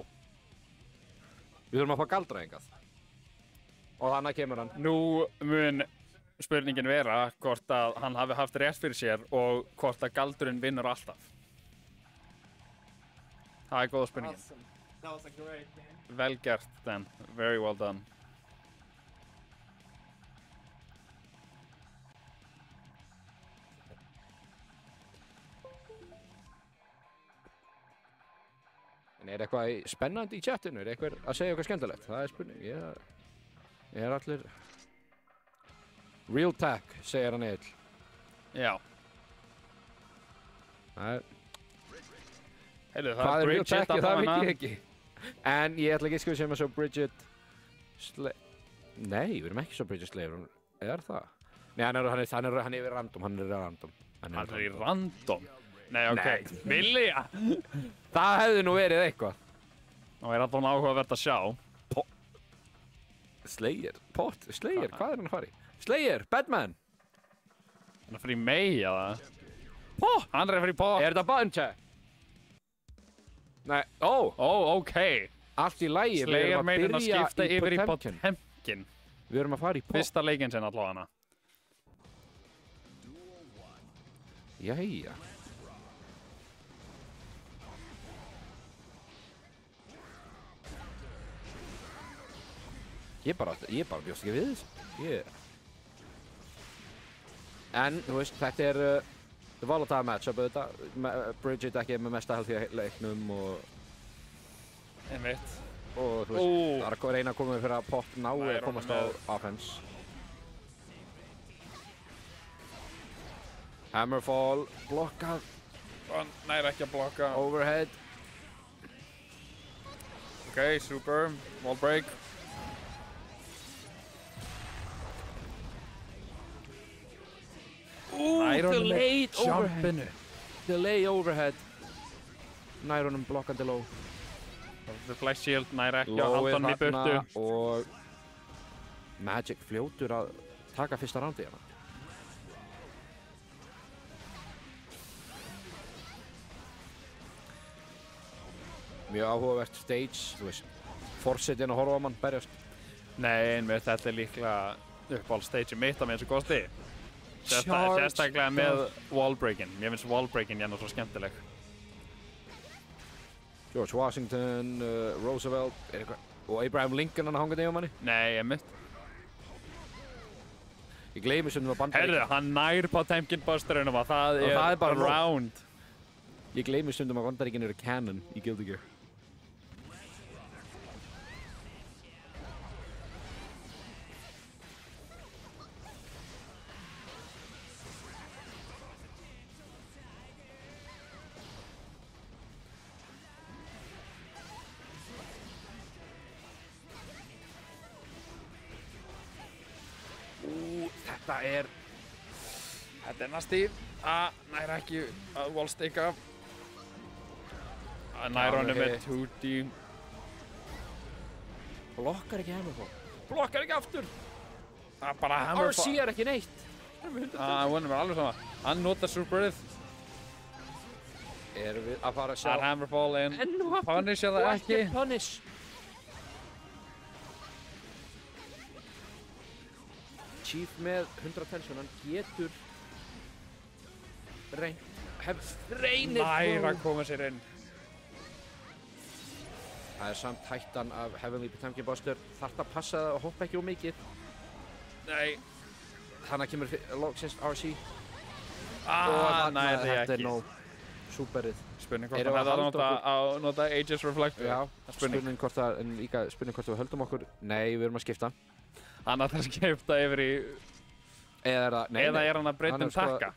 Við þurfum að fá Galdra hingað. Og þannig kemur hann. Nú mun spurningin vera hvort að hann hafi haft rétt fyrir sér og hvort að Galdurinn vinnur alltaf. Það góða spurningin. Awesome. That was a great game. Vel gert, Dan. Very well done. En eitthvað spennandi í chatinu? Eitthvað að segja eitthvað skemmtilegt? Það spurning. Ég allir... Real Tech, segir hann Egill. Já. Heyrðu, Hvað er Real Bridget Tech? Það allavega. veit ég ekki. En ég ætla ekki að skrifa sem að svo Bridget... Nei, við erum ekki svo Bridget Slayer. Það? Nei, hann er yfir random. Hann er í random? Nei, ok. Vilja? Það hefði nú verið eitthvað. Það er alltaf áhugavert að sjá. Slayer? Slayer? Hvað er hann að fara í? Slayer? Batman? Hann er að fara í May, eða? Hann er að fara í Pop. Er þetta button check? Nei, ok. Allt í lagi. Slayer meinin að skipta yfir í Potemkin. Við erum að fara í Pop. Fyrsta leikinn sinn allavega hana. Jæja. Ég bara bjóst ekki við þessu. En, þú veist, þetta er volatile matchup auðvitað. Bridget ekki með mesta health í leiknum og... Einmitt. Og, þú veist, það er að reyna að koma fyrir að Pop nái að komast á offense. Hammerfall, blokkað. Hann næri ekki að blokka. Overhead. Ok, super. Wall break. Delayed overhead. Delay overhead. Nær honum blokkandi low. The flash shield næri ekki að halda hann í burtu. Og Magic fljótur að taka fyrsta rándi hérna. Mjög áhugavert stage, þú veist. Forsetin að horfa á mann berjast. Nei, einmitt, þetta er líklega uppáhald stage mitt af mér eins og góðst í. Sérstaklega með wallbreakin. Mér finnst wallbreakin hérna svo skemmtileg. George Washington, Roosevelt, og Abraham Lincoln hann að hanga nefnum manni. Nei, einmitt. Ég gleymi stundum að Bandaríkin... Heyrðu, hann nær Potemkin busturinn að það er bara round. Ég gleymi stundum að Bandaríkin eru canon í Guilty Gear. Þetta er næsti. Næri ekki að wallsticka. Næri honum með 2D. Blokkar ekki Hammerfall. Blokkar ekki aftur. Bara Hammerfall. RC er ekki neitt. Vonum er alveg sama. Hann notar superið. Erum við að fara að sjá... Það er Hammerfall en punisha það ekki. Punish. Chief með 100 tension, hann getur reynir Nær að koma sér inn. Það er samt hættan af Heavenly Potemkin Buster. Þarf að passa það og hoppa ekki of mikið. Nei. Þannig kemur loksins RC. Nei, þetta er nóg. Súperið. Spurning hvort það hefði að nota Aegis Reflector. Já, spurning hvort það, en líka spurning hvort við höldum okkur. Nei, við erum að skipta. Hann ætlar að skipta yfir í... Eða er hann að breyta takka?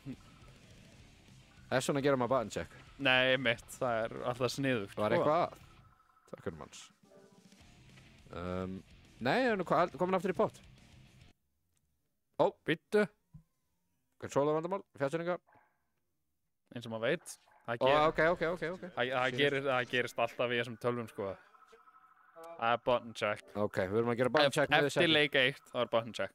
Þess vegna gerum við button check. Nei, mitt. Það er alltaf sniðugt. Var eitthvað að? Takk manns. Nei, komin aftur í pott. Bittu. Controller vandamál, fjárstjörningar. Eins og maður veit. Ok. Það gerist alltaf í þessum tölvum, sko. Það er button check. Ok, við erum að gera button check með þessu. Eftir leik 1, það er button check.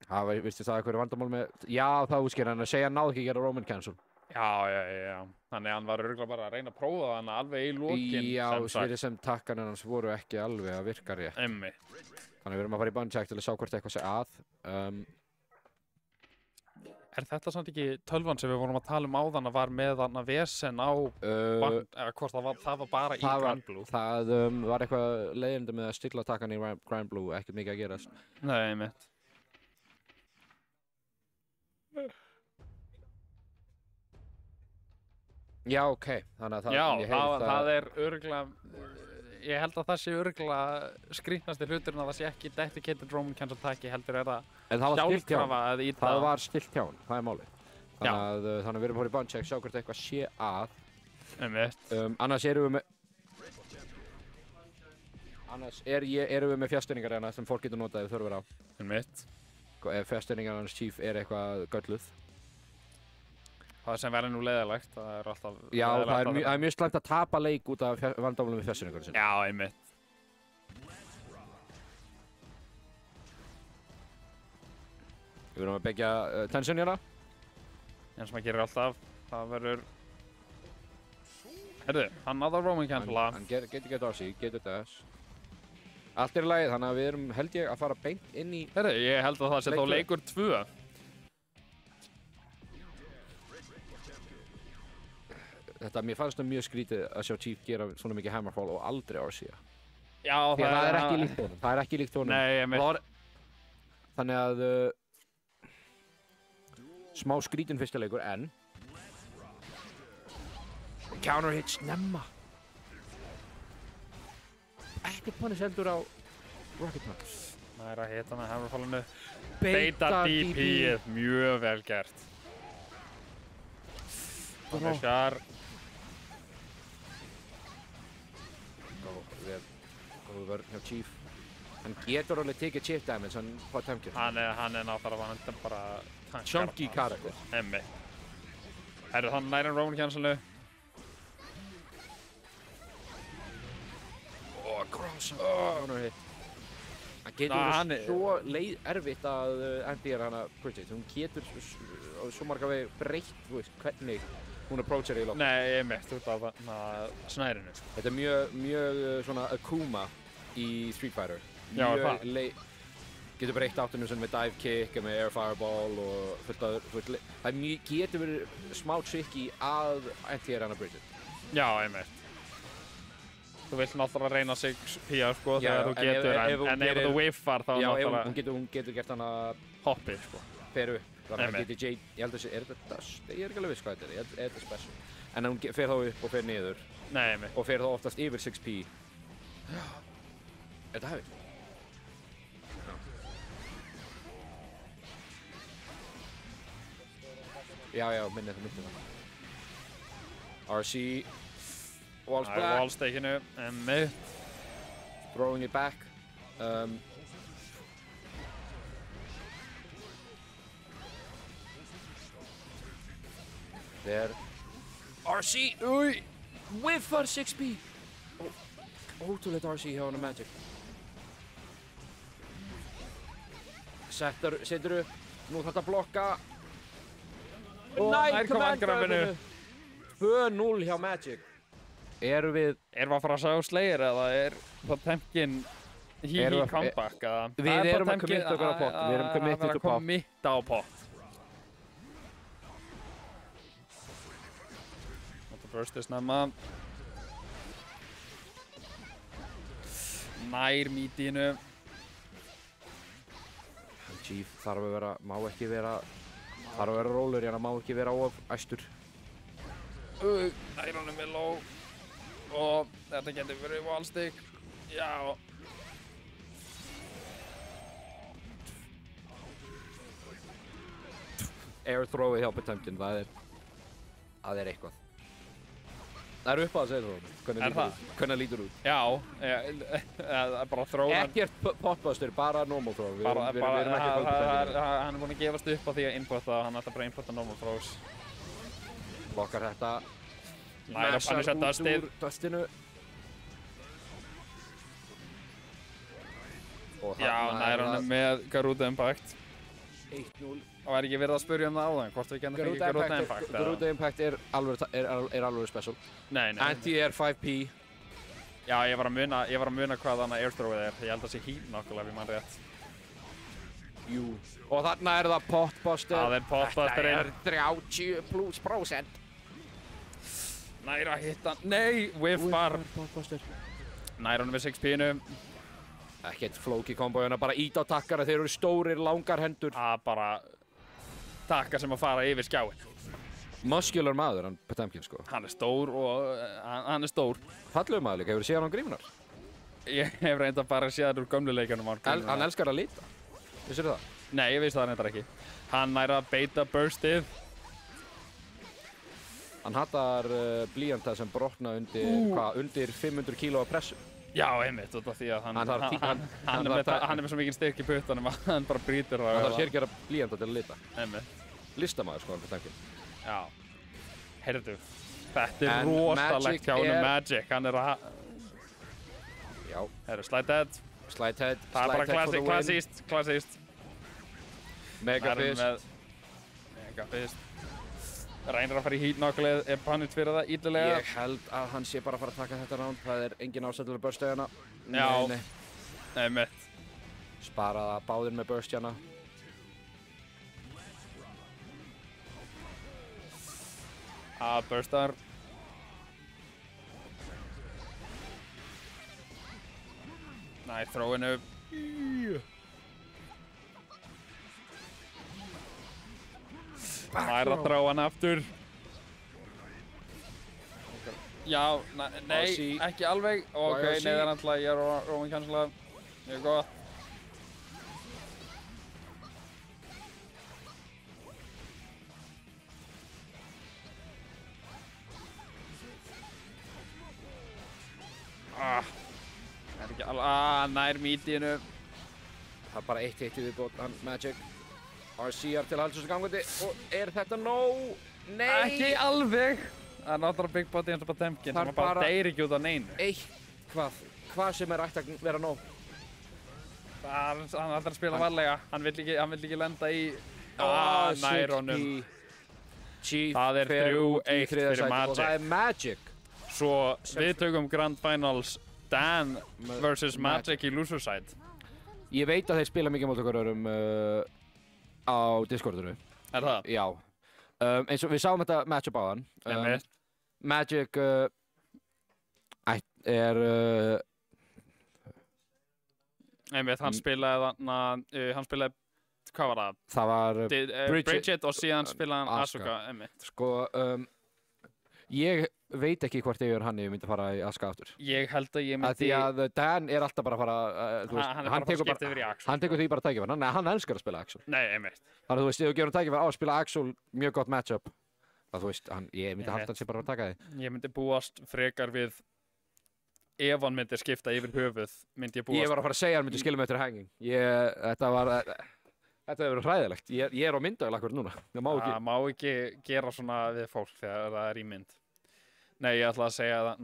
Það veistu það eitthvað vandamál með... Já, það útskýr hann að segja hann náði ekki að gera Roman cancel. Já. Þannig hann var örugglega bara að reyna að prófa hann alveg í lokin. Já, fyrir sem takkanir hans voru ekki alveg að virka rétt. Einmitt. Þannig við erum að fara í bandcheck til að sjá hvort eitthvað sé að. Er þetta samt ekki tölvan sem við vorum að tala áðan að var með hann að vesen á eða hvort það var bara í Grand Blue? Það var eitthvað leiðindi með að stilla takkan í Grand Blue, ekkert mikið að gerast. Nei, einmitt. Já, ok. Þannig að það er örugglega, ég held að það sé örugglega skrýtnasti hluturinn að það sé ekki dedicated Roman cancel taki, heldur er það sjálfkrafa að íta. Það var stillt hjá hann, það er málið. Þannig að við erum að fara í bandcheck, sjá hvort eitthvað sé að. Einmitt. Annars erum við með fjárstuðningar hérna sem fólk getur notað ef þurfur á. Einmitt. Ef fjárstuðningar hans Chief er eitthvað gölluð. Það sem verður nú leiðilegt, það er alltaf... Já, það er mjög slæmt að tapa leik út af vandamálum við fjárstuðningar sinni. Já, einmitt. Við verðum að byggja tension hérna. En sem maður gerir alltaf, það verður... Herðu, hann náði Roman cancela. Hann getur Darcy, getur þess. Allt er í lagi, þannig að við erum held ég að fara beint inn í... Herðu, ég held að það sé þá leikur 2. Mér fannst það mjög skrítið að sjá Chief gera svona mikið Hammerfall og aldrei Arcia. Já, það er ekki líkt honum. Það er ekki líkt honum. Nei, ég meint. Þannig að... smá skrítin fyrsta leikur, en... Counter hit snemma. Ekki punish heldur á Rocket Punch. Það er að hita með Hammerfallinu. Beita DP-ið, mjög vel gert. Punishar. Góð vörn hjá Chief. Hann getur alveg tekið chip damage, hann fór temkir. Hann er náttúrulega bara tankar. Chunky karakter. Emmi. Herru, hann næri Roman cancelu. Cross. Counter hit. Hann getur svo erfitt að endur hana Bridget. Hún getur svo marga vegi breytt, þú veist, hvernig hún approachar í lókn. Nei, einmitt, út af snærinu. Þetta er mjög svona Akuma í Street Fighter. Já, það. Getur breytt áttunum sem með dive kick, með air fireball og fullt að... Það getur verið smá tricky að endur hana Bridget. Já, einmitt. Þú vilt náttúrulega reyna sig PR, sko, þegar þú getur, en ef þú whiffar þá náttúrulega... Já, hún getur gert hana... Hoppið, sko. Fer upp. Þannig að hann getur Jade... Ég held að það sé... Er þetta dust? Ég er ekki alveg viss hvað þetta er. Er þetta special? En hún fer þá upp og fer niður. Nei, einmitt. Og fer þá oftast yfir 6p. Er þetta hefði? Já, minni það. RC... Walls back. Wallstakinu, einmitt. Throwing it back. There. RC! Úi! Whiffar 6p! Ótrúlegt RC hjá hana Magic. Setur upp. Nú þarf þetta að blokka. Nær command grabinu. 2-0 hjá Magic. Erum við að fara að sjá Slayer eða er það Temkin hí comeback eða? Við erum að committa okkur á pott. Við erum committed to pott. Committa á pott. Þetta burstið snemma. Nær mítinu. Chief þarf að vera, rólur hérna, má ekki vera of æstur. Nær honum er low. Og þetta getur verið wallstick. Já. Air throwið hjá Potemkin, það er eitthvað. Það er upp að segja það. Hvernig lítur út? Já, bara þróna. Ekkert potbuster, bara normal throw. Við erum ekki að kvölda. Hann er búinn að gefast upp á því að inputa, hann ætlar bara að inputa normal throws. Blokkar þetta. Næra punisha dustið. Dustinu. Já, næra hann með Garuda Impact. 1-0. Og er ekki verið að spyrja það áðan, hvort við getum fengið Garuda Impact? Garuda Impact er alveg special. Nei. Anti-air 5p. Já, ég var að muna hvað þannig airthrowið er. Ég held að það sé heat nokkulega ef ég mann rétt. Jú. Og þarna er það potbuster. Það er potbusterinn. Þetta er 30+%. Nær að hitta, nei, whiffar. Nær honum við 6p-inu. Ekkert flóki komboðuna, bara ít á takkara, þeir eru stórir, langar hendur. Bara takkar sem að fara yfir skjáin. Muscular maður, hann Potemkin sko. Hann er stór og hann er stór. Fallegur maður líka, hefur þú séð hann á grímunar? Ég hef reynda bara að séð hann úr gömlu leikjunum. Hann elskar að lita. Vissir það? Nei, ég vissi það reyndar ekki. Hann nær að beita burstið. Hann hattar blýjanta sem brotna undir 500 kíló af pressu. Já, einmitt, út af því að hann er með svo mikið styrk í puttanum að hann bara brýtur það. Hann þarf sér gera blýjanta til að lita. Einmitt. Listamaður sko, hann Potemkin. Já. Heyrðu, þetta er rosalegt hjá honum Magic. Hann er að... Já. Heyrðu, slide head. Slide head. Það er bara klassíst. Mega fist. Mega fist. Reynir að fara í heat-knocklið ef hann er fyrir það illilega. Ég held að hann sé bara að fara að taka þetta round. Það er engin ásættilega burst á hana. Já. Nei, mitt. Spara það báðir með burst hérna. Burstar. Nær throw-inu. Nær að throw hann aftur. Já, nei, ekki alveg. Ok, neðar hann til að ég er róin cancela. Mjög gott. Er ekki alveg, nær mítinu. Það er bara 1-1 í viðbót, hann Magic. RCR til halds þessu gangandi og er þetta nóg? Nei! Ekki alveg! Það er náttúrulega Big Body eins og Potemkin sem bara deyr ekki út af neinu. Hvað sem er ætti að vera nóg? Hann ætlar að spila varlega. Hann vill ekki lenda í nær honum. Það er 3-1 fyrir Magic. Og það er Magic. Svo við tökum Grand Finals Dan vs Magic í loser side. Ég veit að þeir spila mikið mót okkur öðrum á Discordinu. Er það? Já. Eins og við sáum þetta matchup á hann. Magic er... Einmitt, hann spilaði hvað var það? Það var Bridget og síðan spilaði hann Asuka, einmitt. Sko, ég veit ekki hvort ég myndi að fara í Asuka aftur. Ég held að ég myndi... Því að Dan er alltaf bara að fara... Hann er bara að skipta yfir í Axl. Hann tekur því bara tækifæri. Hann elskar að spila Axl. Nei, einmitt. Þannig að þú veist, ef þú gefur hann tækifæri á að spila Axl, mjög gott matchup. Það þú veist, ég myndi halda hann sér bara að taka því. Ég myndi búast frekar við... Ef hann myndi skipta yfir höfuð, myndi ég búast... Ég var að fara að segja hann myndi skilja mig eftir hanging. Þetta hefur verið hræðilegt. Ég er á myndavél akkur núna. Það má ekki gera svona við fólk þegar það er í mynd. Nei, ég ætla að segja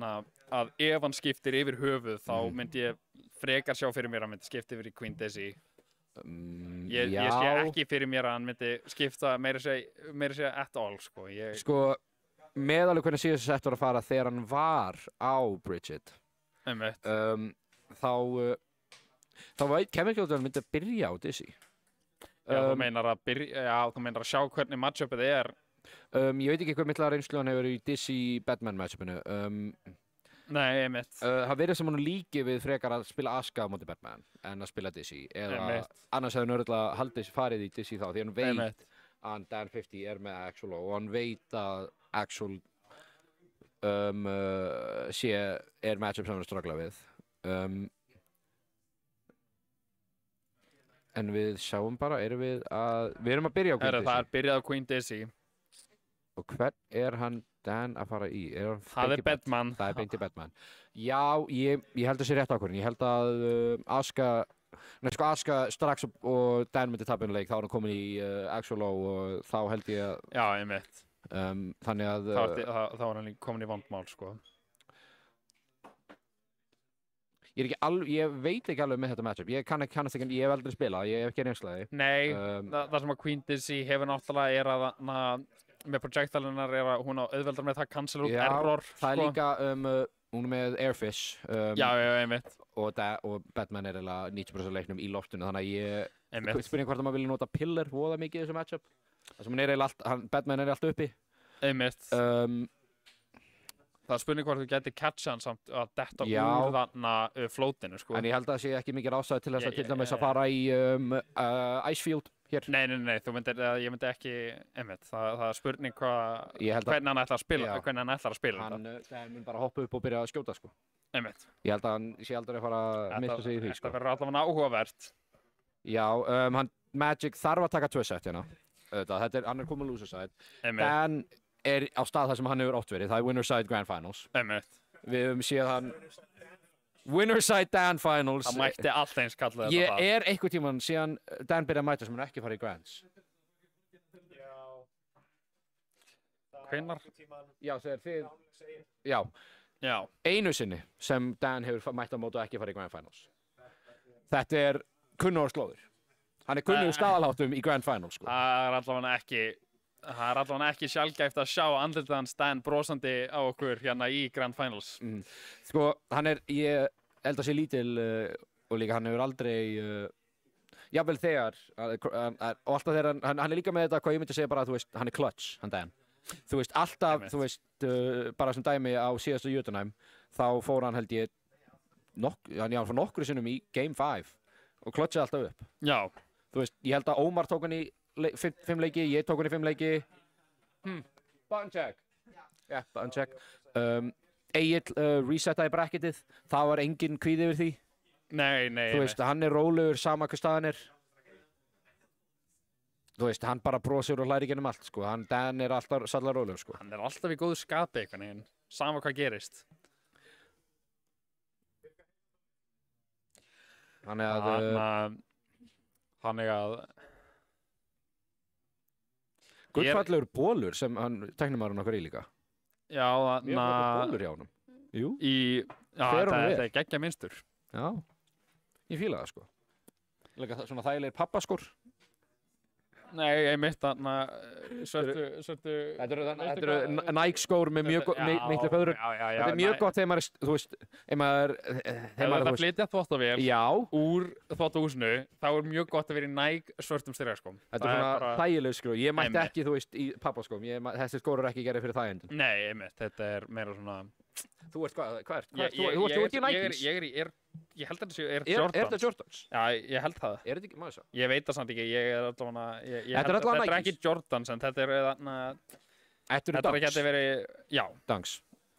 að ef hann skiptir yfir höfuð, þá myndi ég frekar sjá fyrir mér að hann myndi skipta yfir í Queen Daisy. Ég sé ekki fyrir mér að hann myndi skipta meira segja at all, sko. Sko, með alveg hvernig síðast sett var að fara þegar hann var á Bridget. Einmitt. Þá veit Chemical að hann myndi að byrja á Dizzy. Já, þú meinar að sjá hvernig matchupið er. Ég veit ekki hvað mikla reynslu hann hefur í Dizzy Batman matchupinu. Nei, einmitt. Það verður sem hann líki við frekar að spila Asuka á móti Batman en að spila Dizzy. Eða annars hefur hann örugglega haldið farið í Dizzy þá, því hann veit að Dan 50 er með Axl og hann veit að Axl er matchup sem hann strugla við. En við sjáum bara, við erum að byrja á Queen Daisy. Það er byrjað á Queen Daisy. Og hvern er hann Dan að fara í? Það er Batman. Það er beint í Batman. Já, ég held að það sé rétt ákvörðun. Ég held að Asuka strax og Dan myndi tapja einu leik, þá er hann komin í Axl og þá held ég að... Já, einmitt. Þannig að... Þá er hann komin í vandmál, sko. Ég veit ekki alveg með þetta matchup. Ég kannast ekki, ég hef aldrei spilað, ég hef ekki reynslaði. Nei, það sem að Queen Dizzy hefur náttúrulega er að með projectilunar er að hún á auðveldar með það cancel út error. Það er líka, hún er með Airfish. Já, einmitt. Og Batman er eiginlega 90% af leiknum í loftinu, þannig að ég spyrir hvort að maður vilja nota Pillar voða mikið í þessu matchup. Það sem Batman er alltaf uppi. Einmitt. Það er spurning hvort þú getur catcha hann samt að detta úr þarna flótinu, sko. En ég held að það sé ekki mikil ástæða til þess að til dæmis að fara í Icefield hér. Nei, ég myndi ekki, einmitt, það er spurning hvernig hann ætlar að spila, Hann mun bara hoppa upp og byrja að skjóta, sko. Einmitt. Ég held að hann sé aldrei að fara að missa sig í því, sko. Þetta verður allavega áhugavert. Já, Magic þarf að taka 2 set hérna. Hann er komið loser side. Dan er á stað þar sem hann hefur oft verið. Það er Winner Side Grand Finals. Einmitt. Við höfum séð hann Winner Side Dan Finals. Það mætti allt eins kalla þetta. Ég er einhver tímann síðan Dan byrjaði að mæta sem hann ekki farið í Grands. Hvenær? Já, þegar þið... Já. Einu sinni sem Dan hefur mætt á móti og ekki farið í Grand Finals. Þetta er kunnugur slóður. Hann er kunnugur staðalháttum í Grand Finals, sko. Það er allavega ekki sjálfgæft að sjá andlitaðan Dan brosandi á okkur hérna í Grand Finals. Sko, ég held að sé lítil og líka hann hefur aldrei, jafnvel þegar, og alltaf þegar hann er líka með þetta, hvað ég myndi segja bara, þú veist, hann er clutch, hann Dan. Þú veist, alltaf, þú veist, bara sem dæmi á síðasta Jötunheim, þá fór hann held ég, hann fór nokkru sinnum í Game 5 og clutchaði alltaf upp. Já. Þú veist, ég held að Ómar tók hann í 5 leiki, ég tók hann í 5 leiki. Button check. Já, button check. Egill resetaði bracketið, það var engin kvíði yfir því. Nei. Þú veist, hann er rólegur sama hvað staðan er. Þú veist, hann bara brosir og hlæri gennum allt, sko. Dan er alltaf sallar rólegur, sko. Hann er alltaf í góðu skapi, einhvern veginn. Sama hvað gerist. Þannig að Gullfallegur bólur sem hann teknimaðurinn okkar í líka. Já, Mjög flottar bólur hjá honum. Jú. Þetta er geggja minnstur. Já, ég fíla það, sko. Líka svona þægilegir pappaskór. Nei, einmitt þarna svörtu... Þetta eru Nike skór með mjög miklu föðrun. Þetta er mjög gott þegar maður, þú veist, ef maður... Ef það er að flytja þvottavél úr þvottahúsinu, þá er mjög gott að vera í Nike svörtum styrjaskóm. Þetta er svona þægileg skór. Ég mætti ekki, þú veist, í pappaskóm. Þessi skór eru ekki gerðir fyrir þægindin. Nei, einmitt. Þetta er meira svona... Þú ert hvað? Þú ert ekki Nikes? Ég held að þetta er Jordans. Er þetta Jordans? Já, ég held það. Er þetta ekki, maður svo? Ég veit það samt ekki, ég er allavega... Þetta er ekki Jordans, en þetta er þarna... Þetta er ekki að verið... Já. Dunks.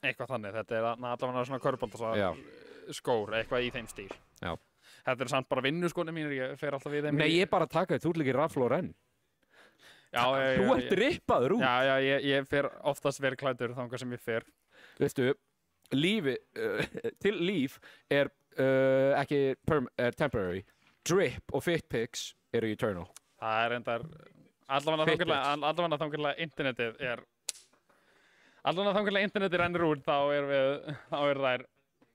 Eitthvað þannig, þetta er allavega svona körbóltaskór, eitthvað í þeim stíl. Já. Þetta er samt bara vinnuskóni mínir, ég fer alltaf við þeim. Nei, ég er bara að taka þetta, þú ert líka Ralph Lauren. Þú ert rippaður út. Já, ég fer oftast verið klæddur þangað sem ég fer. Veistu, líf er ekki temporary. Drip og fit pics eru eternal. Það er endar allavega þangarlega internetið er rennur úr, þá er þær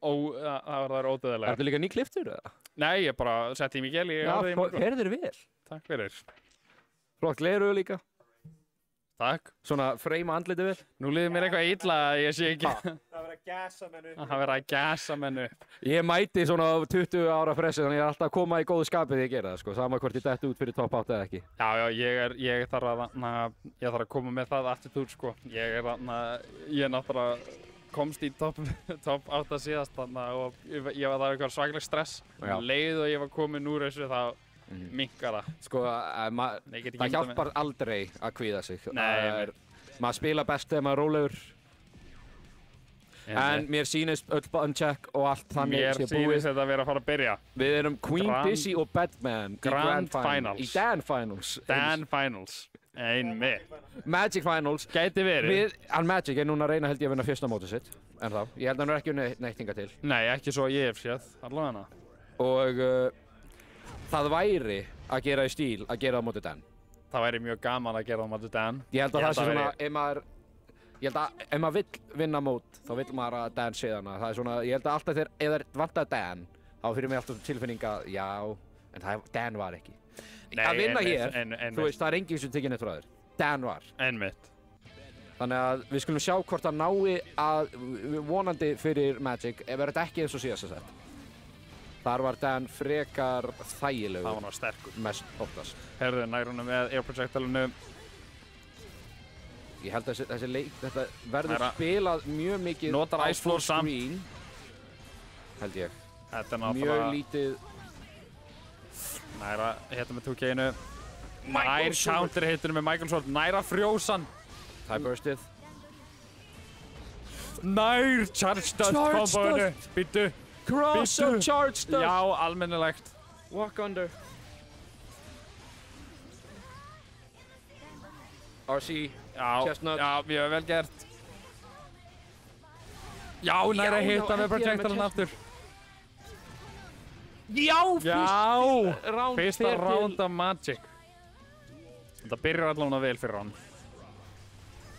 ódöðilegar. Ertu líka nýkliftur eða? Nei, ég bara setti í mig gel. Já, heyrðir vel. Takk fyrir. Flott gleruðu líka. Takk. Svona freyma andliti vel. Nú líður mér eitthvað illa að ég sé ekki. Það verður að gasa mennu. Ég mæti svona 20 ára fresti, þannig ég er alltaf að koma í góðu skapið þegar ég gera það, sko. Sama hvort ég detti út fyrir top 8 eða ekki. Já, ég þarf að koma með það attitúd, sko. Ég náttúrulega komst í top 8 síðast, og það var eitthvað svakalega stress. Leið og ég var komin úr þessu, þá minkar það. Sko, það hjálpar aldrei að kvíða sig. Nei. Maður spila best þegar maður er rólegur. En mér sýnist öll button check og allt þannig mér sýnist þetta að vera að fara að byrja. Við erum Queen Dizzy og Batman í Grand Finals. Í Dan Finals. Dan Finals. Einmitt. Magic Finals. Gæti verið. Magic er núna að reyna held ég að vinna fyrsta mótið sitt. En þá. Ég held að hann er ekki neitt hingað til. Nei, ekki svo ég hef séð. Allavega hana. Og það væri að gera í stíl að gera á móti Dan. Það væri mjög gaman að gera á móti Dan. Ég held að það sé svona, ef maður Ég held að ef maður vill vinna mót, þá vill maður að Dan sé þarna. Það er svona, ég held að alltaf þegar, ef það vantar Dan, þá fyrir mig alltaf tilfinning að já, en Dan var ekki. Nei, að vinna einmitt, hér, einmitt. þú veist, það er enginn sem tekið neitt frá þér. Dan var. Einmitt. Þannig að við skulum sjá hvort það nái að, vonandi fyrir Magic, ef þetta ekki eins og síðast að sett. Þar var Dan frekar þægilegur. Það var ná sterkur. Mest oftast. Herðu, nærunum með Air Projectilinu. Ég held að þessi leik, þetta verður spilað mjög mikið notar á Ice Floor full screen, held ég. Þetta er Mjög náttúrulega lítið. Næra hitta með 2K-inu. Nær counter hittinu með Michael Sword. Næra frjósan. Tie burstið. Nær charge dust komboinu. Býttu. Cross of charge dust. Já, almennilegt. Walk under. RC. Já, Chestnut. já, mjög vel gert. Já, næra Já, hitta já, með ekki projectilen með aftur. Já, Fyrsta round af Magic. Þetta byrjar allavega vel fyrir hann.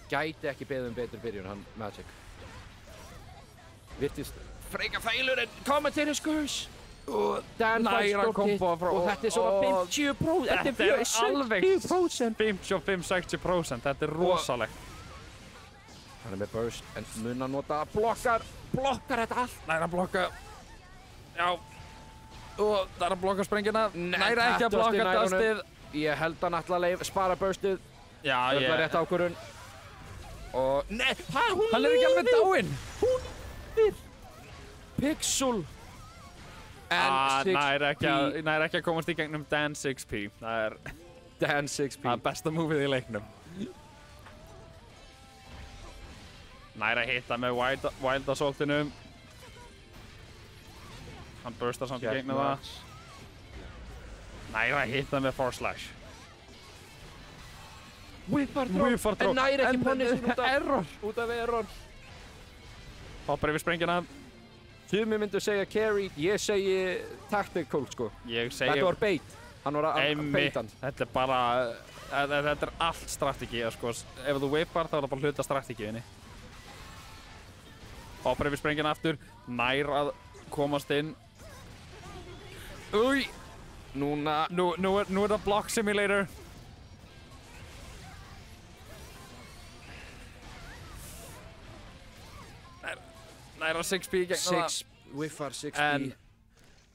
Gæti ekki beðið betur byrjun, hann Magic. Virtist freka fælur en commentator scores. Dan Næra kombo frá... og þetta er svona 50%. Þetta er alveg 55-60%. Þetta er rosalegt. Hann er með burst en mun að nota blokkar þetta allt. Næra að blokka. Já. Og það er að blokka sprengina. Næra ekki að blokka dustið. Ég held hann alltaf spara burstið. Já, Það var rétt ákvörðun. Og... Nei, Hann er ekki alveg dáinn. Hún lifir. Pixel. Næra ekki að komast í gegnum Dan 6P. Það er Dan 6P. það besta múfið í leiknum. Næra hitta með Wild Assaultinu. Hann burstar samt í gegnum það. Næra hitta með Force Slash. Whiffar throw. En næri ekki punishing út af error. Hoppar yfir sprengjuna. Tumi myndu segja carry, ég segi tactical sko. Ég segi... Þetta var bait. Hann var að beita hann. Þetta er bara... Þetta er allt strategía sko. Ef þú whippar þá er það bara hluta strategíunni. Hoppar yfir sprengjuna aftur. Nær að komast inn. Új! Núna... Nú er það block simulator. Næra 6P gegn það. Whiffar 6P. En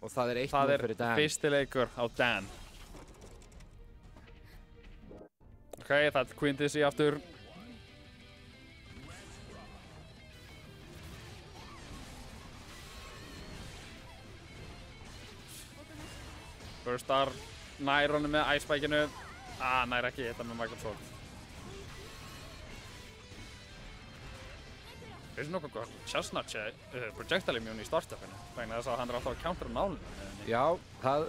og það er 1-0 fyrir Dan. það er fyrsti leikur á Dan. Ok, það er Queen Dizzy aftur. Burstar nær honum með Ice Spike'inu. Nær ekki hitta með Michael Sword. Veistu nokkuð hvað Chestnut sé projectile immune í startstefinu vegna þess að hann er alltaf að countera nálinu. Já, það...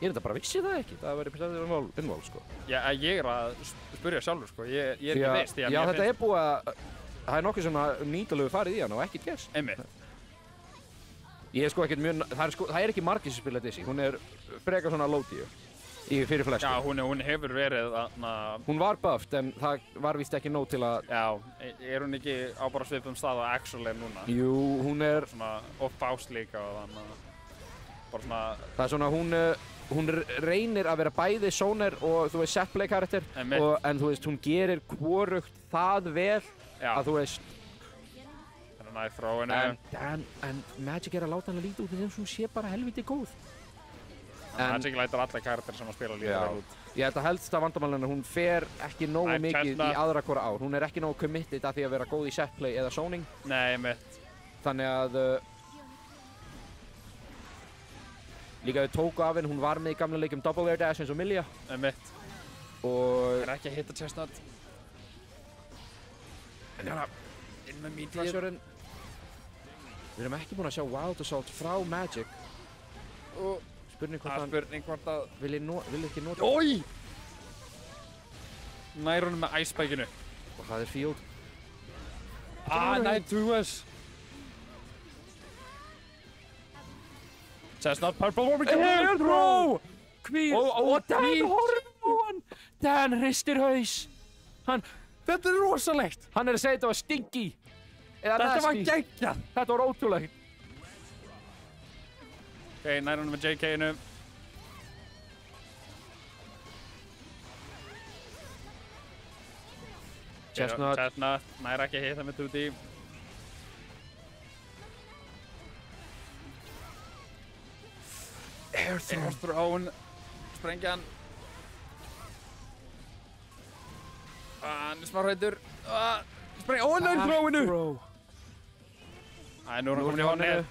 Ég er þetta bara vissi það ekki. Það væri bestæðið innvál sko. Já, ég er að spyrja sjálfur sko. Ég er ekki veist. Já, þetta er búið að... Það er nokkuð svona nýtalegu farið í hann og ekkert gerst. Einmitt. Ég er sko ekkert mjög... Það er ekki margir sem spila Dizzy. Hún er frekar svona low tier. Fyrir flestu. Já, hún hefur verið Hún var buffed en það var víst ekki nóg til að... Já, er hún ekki á bara svipum stað á Axel núna? Jú, hún er... Svona off-bounce líka og þannig að... Bara svona... Það er svona hún reynir að vera bæði zoner og þú veist set play karakter en þú veist hún gerir hvorugt það vel að þú veist... Það er næð frá henni. En Magic er að láta hann að líta út þegar hún sé bara helviti góð. Magic lætur alla karakter sem að spila líka vel út. Ég held að helsta vandamálinu hún fer ekki nógu mikið í aðra hvora ár. Hún er ekki nógu committed að því að vera góð í set play eða zoning. Nei, mitt. Þannig að líka þau tóku af henni, hún var með í gamla leikjum Double Air Dash eins og Millia. Mitt. Og... Það er ekki að hitta Chestnut. En hérna, inn með medium. Við erum ekki búin að sjá Wild Assault frá Magic. Og spurning hvort að vil ekki nota... Ói! Nær honum með Ice Spike'inu. Og það er Field. Nei, 2S. Chestnut, Purple Warming, Air Throw! Og Dan horfir á hann! Dan hristir haus. Þetta er rosalegt. Hann er að segja þetta var stinky. Eða Þetta var nasty. geggjað. Þetta var ótrúlegt. Ok, nær hann með JK-inu. Chestnut. Nær ekki að hitta með Tuti. Air thrown. Sprengjan. Hann er smá hræddur. Sprengja. Ó, nær throwinu. Æ, nú er hann komin í hornið.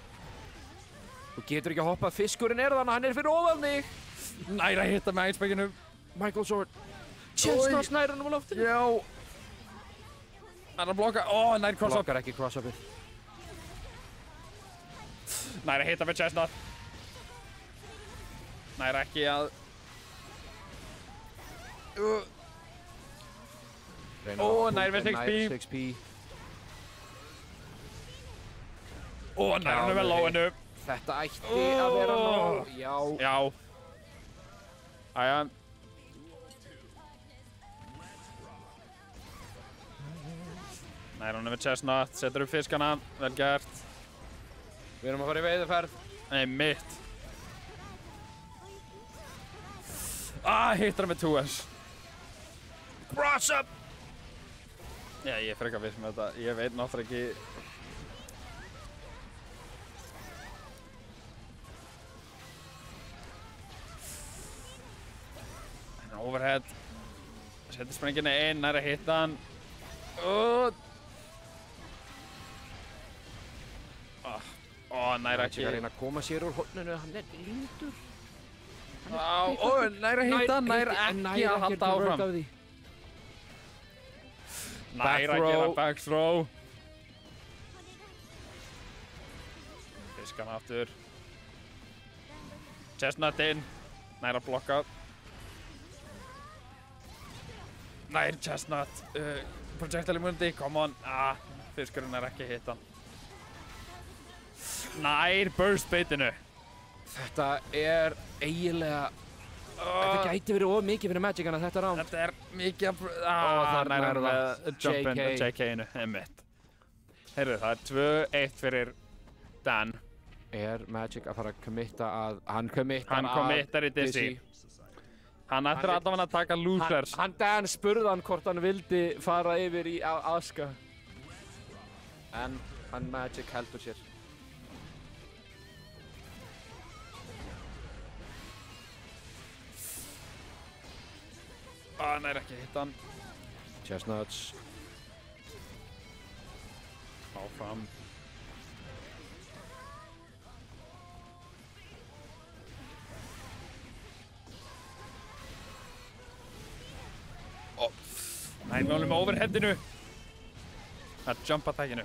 Þú getur ekki að hoppa. Fiskurinn er þannig. Hann er fyrir ofan þig. Nær að hitta með ætspenginu. Michael Sword. Chestnut snærir hann á loftinu. Já. Hann er að blokka. Ó, nær cross-up. Blokkar ekki cross-upið. Nær að hitta með Chestnut. Nær ekki að... Ó, nær með 6P. Ó, nær hann með lóinu. Þetta ætti að vera nóg. Já. Já. Æja. Nær hann með Chestnut. Setur upp fiskana. Vel gert. Við erum að fara í veiðarferð. Nei, mitt. Hittar hann með 2S. Cross-up. Já, ég er frekar viss með þetta. Ég veit náttúrulega ekki... Overhead. Setur sprengjuna inn, nær að hitta hann. Nær ekki. Magic að reyna að koma sér úr horninu. Hann er lindur. Nær að hitta hann, nær ekki að halda áfram. Nær að gera back throw. Fiskan aftur. Chestnut inn. Nær að blokka. Nær Chestnut. Projectile immunity, come on. Fiskurinn er ekki að hitta hann. Nær burst baitinu. Þetta er eiginlega... Þetta gæti verið of mikið fyrir Magic hana þetta round. Þetta er mikið að... þarna nær er hann það. með jumpin JK-inu, einmitt. Heyrðu, það er 2-1 fyrir Dan. Er Magic að fara að committa að... Hann committar í Dizzy. Hann ættir allavega að taka losers. Dan spurði hann hvort hann vildi fara yfir í Asuka. En hann Magic heldur sér. Nær ekki að hitta hann. Chestnuts. Áfram. Nær með honum með overheadinu. Það er jump attackinu.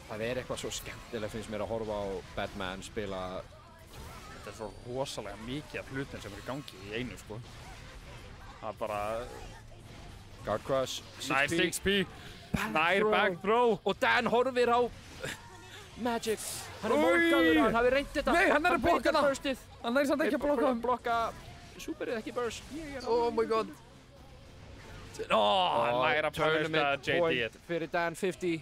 Það er eitthvað svo skemmtilega finnst mér að horfa á Batman spila. Þetta er svo rosalega mikið af hlutin sem er í gangi í einu, sko. Það er bara... Guard Crush. Nær 6P. Nær back throw. Og Dan horfir á Magic. Hann er morgaður, hann hafi reynt þetta. Nei, hann er að blokka það. Hann er samt ekki að blokka það. Blokka superið, ekki burst. Oh my god. Hann nær að punisha JD. Fyrir Dan 50.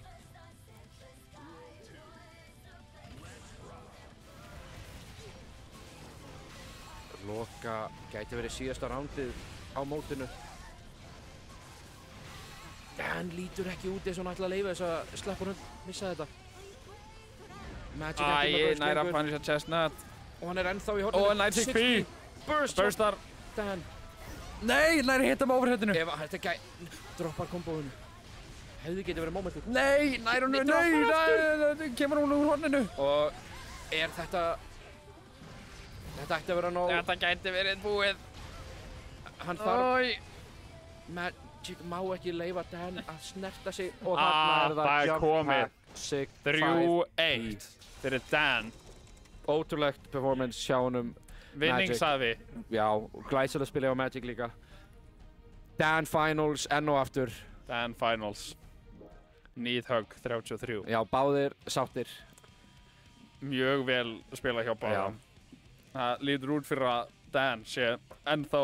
Loka gæti verið síðasta roundið á mótinu. Dan lítur ekki út eins og hann ætla að leyfa þess að sleppa hann missa þetta. Magic ekki með burst nær að lengur. punisha Chestnut. Og hann er ennþá í horninu. Nær 6P. Burstar. Dan. Nei, nær að hitta með overheadinu. Ef þetta droppar kombóinu. Hefði getið verið momentið. Nei, nær hún. Nei, kemur hún úr horninu. Og er þetta... Þetta ætti að vera nóg... Þetta gæti verið búið. Hann þarf... Magic má ekki leyfa Dan að snerta sig. Og þarna er það jump komið. 3-1 fyrir Dan. Ótrúlegt performance hjá honum. Vinningshafi. Já, glæsilega spila á Magic líka. Dan Finals, enn og aftur. Dan Finals. Need Hug 33. Já, báðir sáttir. Mjög vel spila hjá báðum. Það lítur út fyrir að Dan sé ennþá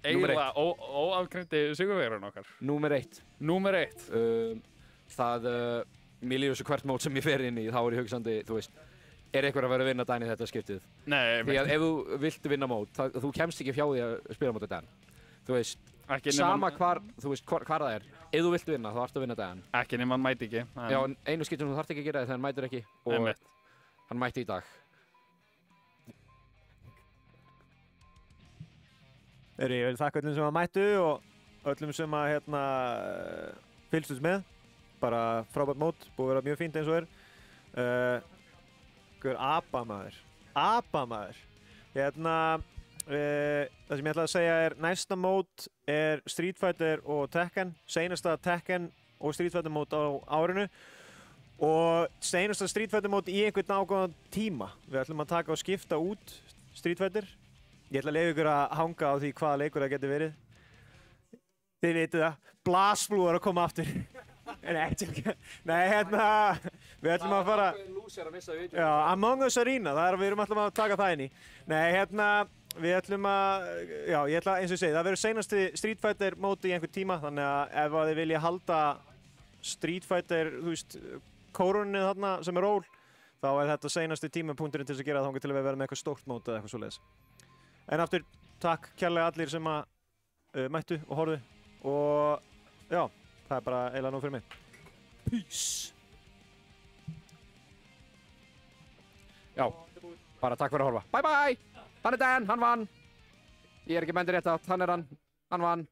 eiginlega óafgreindi sigurvegarinn okkar. Númer 1. Númer 1. Mér líður þessu hvert mót sem ég fer inn í, þá er ég hugsandi, þú veist, er einhver að vera að vinna Dan í þetta skiptið? Nei, Því að ef þú vilt vinna mót, þú kemst ekki hjá því að spila móti Dan. Þú veist, sama hvar það er, ef þú vilt vinna, þá ertu að vinna Dan. Ekki nema hann mæti ekki. Já, en einu skiptum þú þarft ekki að gera það þegar hann mætir ekki og hann mætti í dag. Ég vil þakka öllum sem að mættu og öllum sem að fylgstust með. Bara frábært mót, búið að vera mjög fínt eins og Hver apamaður. Það sem ég ætla að segja er næsta mót er Street Fighter og Tekken. Seinasta Tekken og Street Fighter mót á árinu. Og seinasta Street Fighter mót í einhvern ákveðan tíma. Við ætlum að taka og skipta út Street Fighter. Ég ætla að leyfa ykkur að hanga á því hvaða leikur það getur verið. Þið vitið það. BlazBlue er að koma aftur. Nei, við ætlum að fara... Já, Among Us Arena, við erum alltaf að taka það inn í. Nei, við ætlum að... Já, ég ætla eins og ég segi, það verður seinasti Street Fighter móti í einhvern tíma, þannig að ef þið vilja halda Street Fighter, þú veist, kórunnið þarna sem er ról, þá er þetta seinasti tímapunkturinn til þess að gera það til að við verðum með eitthvað stórt mót eða eitthvað svoleiðis. En aftur, takk kærlega allir sem að mættu og horfðu og já, það er bara eiginlega nóg fyrir mig. Peace! Já, bara takk fyrir að horfa. Bye bye! Hann er Dan, hann vann. Ég er ekki bendur rétt átt, hann er hann vann.